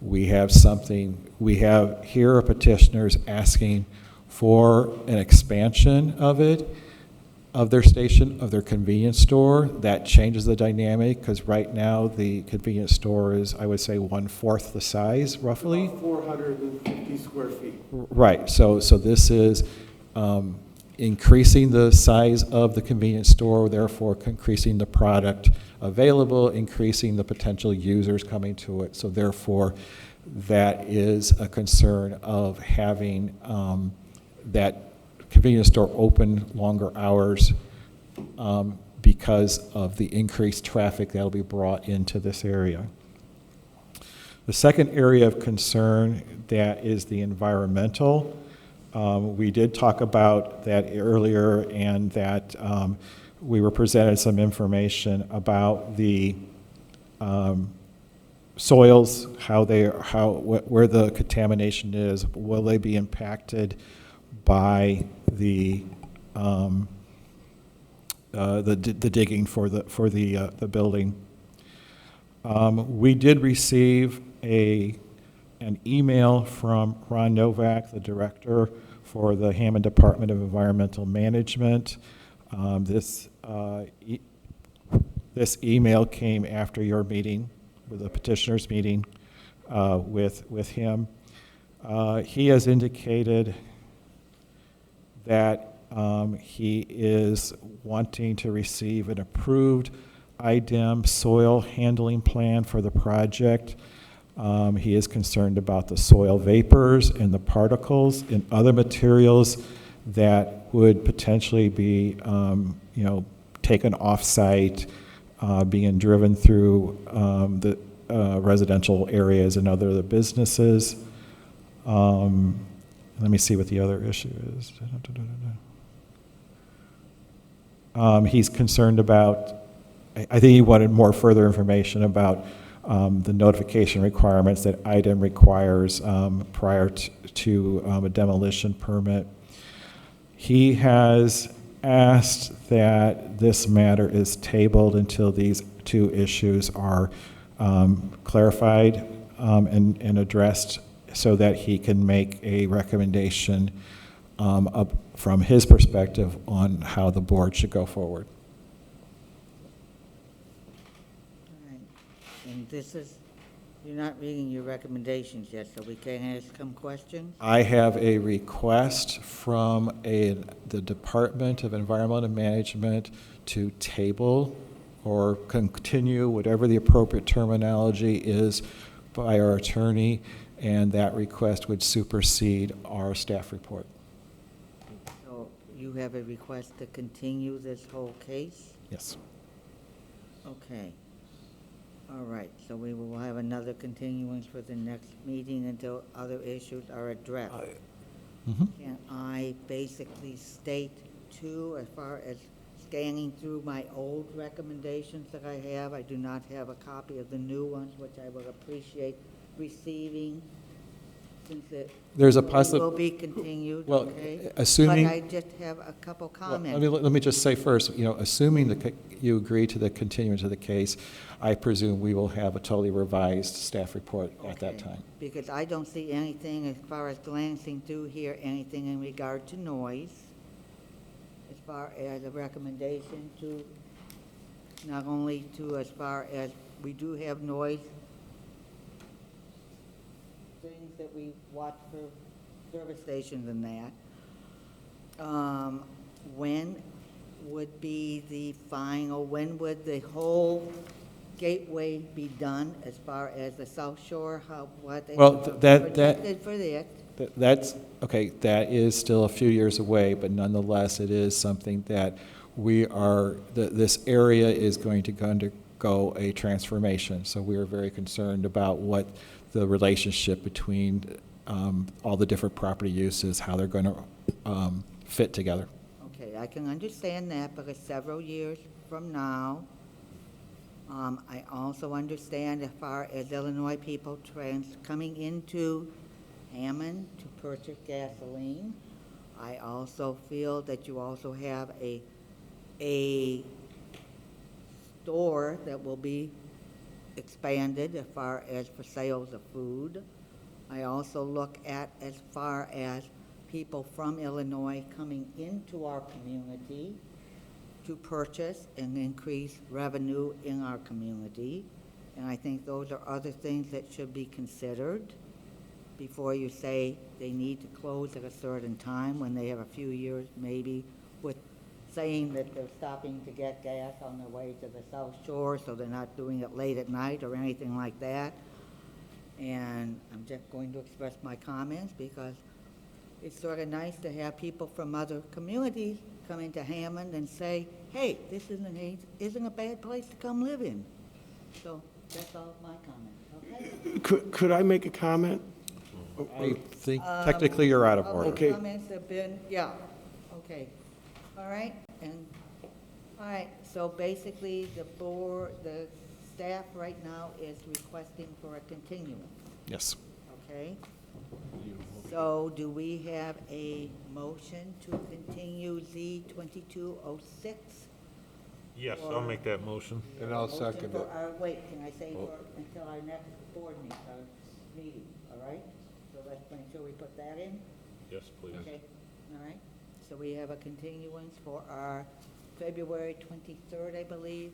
We have here are petitioners asking for an expansion of their station, of their convenience store. That changes the dynamic, because right now the convenience store is, I would say, 1/4 the size, roughly. About 450 square feet. Right, so this is increasing the size of the convenience store, therefore increasing the product available, increasing the potential users coming to it. So therefore, that is a concern of having that convenience store open longer hours because of the increased traffic that will be brought into this area. The second area of concern, that is the environmental. We did talk about that earlier, and that we were presented some information about the soils, where the contamination is. Will they be impacted by the digging for the building? We did receive an email from Ron Novak, the director for the Hammond Department of Environmental Management. This email came after your meeting, with the petitioner's meeting with him. He has indicated that he is wanting to receive an approved IDEM soil handling plan for the project. He is concerned about the soil vapors and the particles and other materials that would potentially be, taken off-site, being driven through the residential areas and other businesses. Let me see what the other issue is. He's concerned about, I think he wanted more further information about the notification requirements that IDEM requires prior to a demolition permit. He has asked that this matter is tabled until these two issues are clarified and addressed, so that he can make a recommendation from his perspective on how the board should go forward. All right. And this is, you're not reading your recommendations yet, so we can ask some questions? I have a request from the Department of Environmental Management to table or continue, whatever the appropriate terminology is, by our attorney, and that request would supersede our staff report. So you have a request to continue this whole case? Yes. Okay. All right, so we will have another continuance for the next meeting until other issues are addressed. Can I basically state too, as far as scanning through my old recommendations that I have, I do not have a copy of the new ones, which I would appreciate receiving, since it There's a will be continued, well, okay? assuming- But I just have a couple comments. Let me just say first, assuming you agree to the continuance of the case, I presume we will have a totally revised staff report at that Okay, time. because I don't see anything, as far as glancing through here, anything in regard to noise, as far as a recommendation to, not only to, as far as we do have noise, things that we watch for service stations and that. When would be the final, when would the whole gateway be done, as far as the South Shore, what they Well, projected for that? That's, okay, that is still a few years away, but nonetheless, it is something that this area is going to undergo a transformation. So we are very concerned about what the relationship between all the different property uses, how they're going to fit together. Okay, I can understand that, because several years from now, I also understand, as far as Illinois people coming into Hammond to purchase gasoline, I also feel that you also have a store that will be expanded as far as for sales of food. I also look at, as far as people from Illinois coming into our community to purchase and increase revenue in our community. And I think those are other things that should be considered before you say they need to close at a certain time, when they have a few years maybe with saying that they're stopping to get gas on their way to the South Shore, so they're not doing it late at night or anything like that. And I'm just going to express my comments, because it's sort of nice to have people from other communities come into Hammond and say, hey, this isn't a bad place to come live in. So that's all my comments, okay? Could I make a comment? I think technically you're out of All order. the comments have been, yeah, okay. All right, all right, so basically, the staff right now is requesting for a continuance, Yes. okay? So do we have a motion to continue Z 2206? Yes, I'll make that motion. And I'll Motion second for it. wait, can I say until our next board meeting, all right? So let's make sure we put that in. Yes, please. Okay, all right. So we have a continuance for our February 23rd, I believe,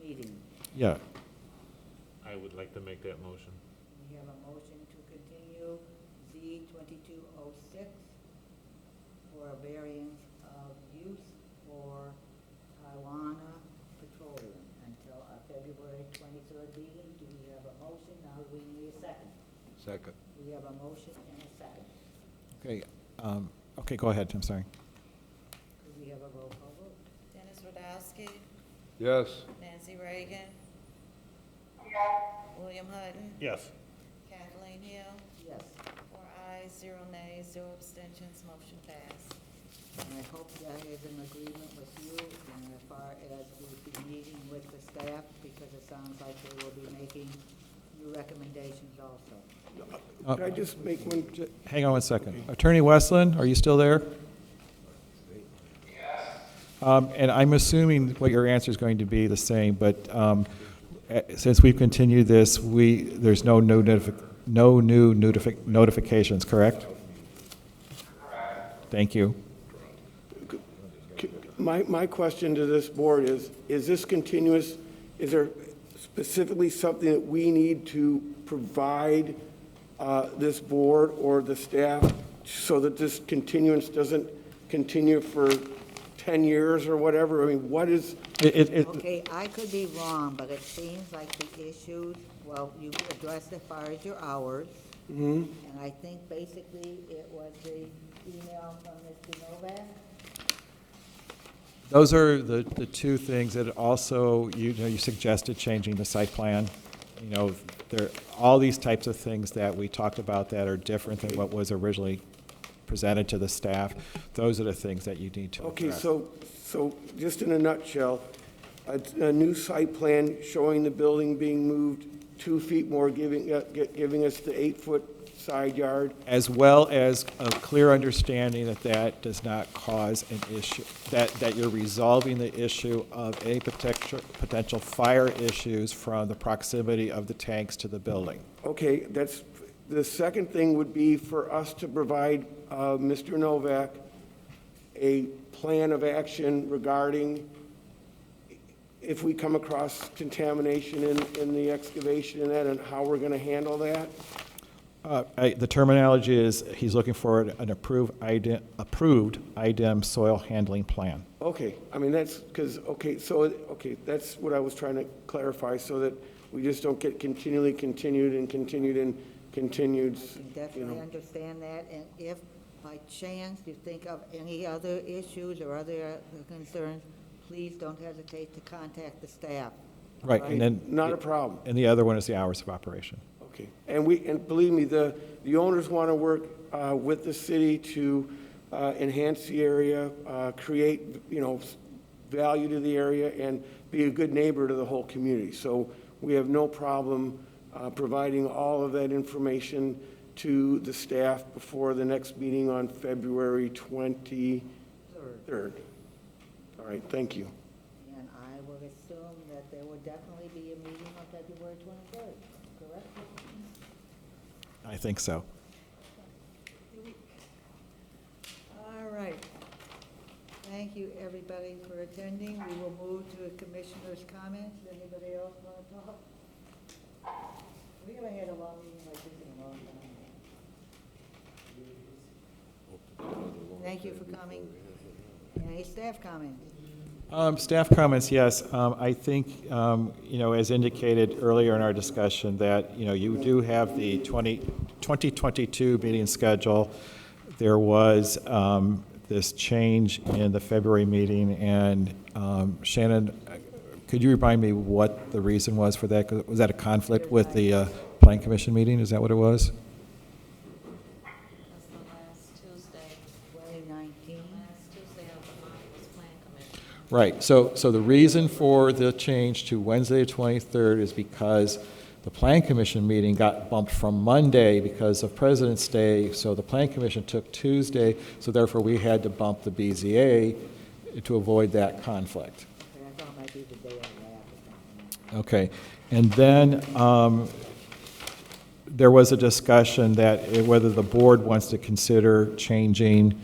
meeting. Yeah. I would like to make that motion. We have a motion to continue Z 2206 for a variance of use for Taiwana Petroleum until our February 23rd meeting. Do we have a motion? Now we need a second. Second. We have a motion and a second. Okay, okay, go ahead, I'm sorry. Could we have a roll call vote? Dennis Radowski, Yes. Nancy Reagan, William Hutton, Yes. Kathleen Hill, Yes. 4 ayes, 0 nays, 0 abstentions, motion passed. And I hope that is in agreement with you and as far as we'll be meeting with the staff, because it sounds like they will be making new recommendations also. Could I just make one? Hang on one second. Attorney Westland, are you still there? And I'm assuming what your answer is going to be the same, but since we've continued this, there's no new notifications, correct? Thank you. My question to this board is this continuous, is there specifically something that we need to provide this board or the staff so that this continuance doesn't continue for 10 years or whatever? I mean, what is? Okay, I could be wrong, but it seems like the issues, well, you addressed as far as your hours. And I think basically it was the email from Mr. Novak. Those are the two things that also, you suggested changing the site plan. You know, all these types of things that we talked about that are different than what was originally presented to the staff. Those are the things that you need to address. Okay, so just in a nutshell, a new site plan showing the building being moved 2 feet more, giving us the 8-foot side yard. As well as a clear understanding that does not cause an issue, that you're resolving the issue of any potential fire issues from the proximity of the tanks to the building. Okay, the second thing would be for us to provide Mr. Novak a plan of action regarding if we come across contamination in the excavation and that, and how we're going to handle that. The terminology is he's looking for an approved IDEM soil handling plan. Okay, I mean, that's because, that's what I was trying to clarify, so that we just don't get continued. I definitely understand that, and if by chance you think of any other issues or other concerns, please don't hesitate to contact the staff. Right, and then. Not a problem. And the other one is the hours of operation. Okay, and believe me, the owners want to work with the city to enhance the area, create, value to the area, and be a good neighbor to the whole community. So we have no problem providing all of that information to the staff before the next meeting on February 23rd. All right, thank you. And I would assume that there will definitely be a meeting on February 23rd, correct? I think so. All right. Thank you, everybody, for attending. We will move to commissioners' comments. Anybody else want to talk? We haven't had a long meeting like this in a long time. Thank you for coming. Any staff comments? Staff comments, yes. I think, as indicated earlier in our discussion, that, you do have the 2022 meeting schedule. There was this change in the February meeting, and Shannon, could you remind me what the reason was for that? Was that a conflict with the Plan Commission meeting, is that what it was? That's the last Tuesday. 2019. Last Tuesday of the month was Plan Commission. Right, so the reason for the change to Wednesday, the 23rd, is because the Plan Commission meeting got bumped from Monday because of President's Day, so the Plan Commission took Tuesday, so therefore we had to bump the BZA to avoid that conflict. Okay, I thought it might be the day of that. Okay, and then there was a discussion that whether the board wants to consider changing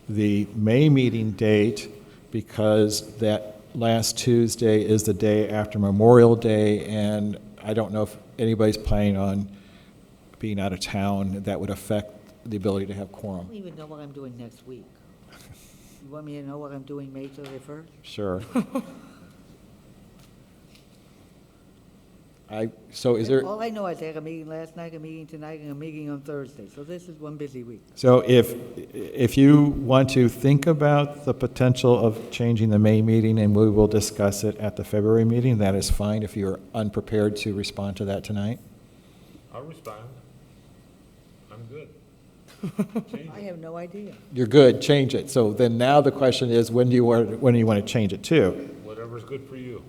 the May meeting date because that last Tuesday is the day after Memorial Day, and I don't know if anybody's planning on being out of town. That would affect the ability to have I quorum. don't even know what I'm doing next week. You want me to know what I'm doing May 31st? Sure. So is there? All I know is I had a meeting last night, a meeting tonight, and a meeting on Thursday, so this is one busy week. So if you want to think about the potential of changing the May meeting, and we will discuss it at the February meeting, that is fine if you're unprepared to respond to that tonight. I'll respond. I'm good. I have no idea. You're good, change it. So then now the question is, when do you want to change it to? Whatever's good for you.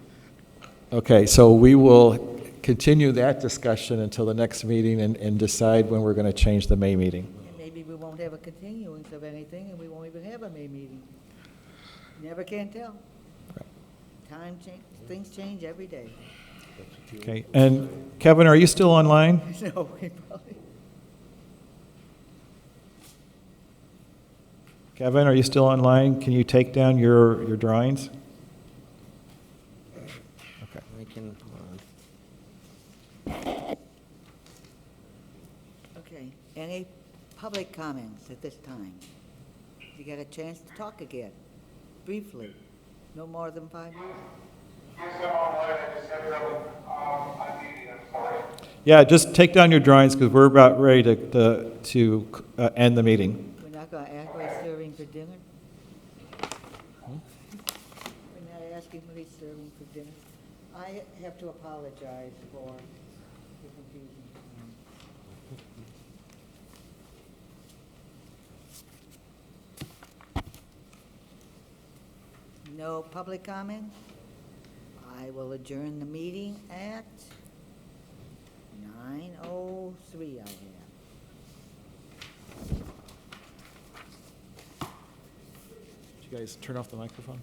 Okay, so we will continue that discussion until the next meeting and decide when we're going to change the May meeting. And maybe we won't have a continuance of anything, and we won't even have a May meeting. You never can tell. Time change, things change every day. Okay, and Kevin, are you still online? No, we probably. Kevin, are you still online? Can you take down your drawings? Okay. I can, Okay, any public comments at this time? You get a chance to talk again, briefly, no more than 5 minutes. Yeah, just take down your drawings because we're about ready to end the meeting. We're not going to ask who's serving for dinner? We're not asking who's serving for dinner. I have to apologize for the confusion. No public comment? I will adjourn the meeting at 9:03 I have. Did you guys turn off the microphone?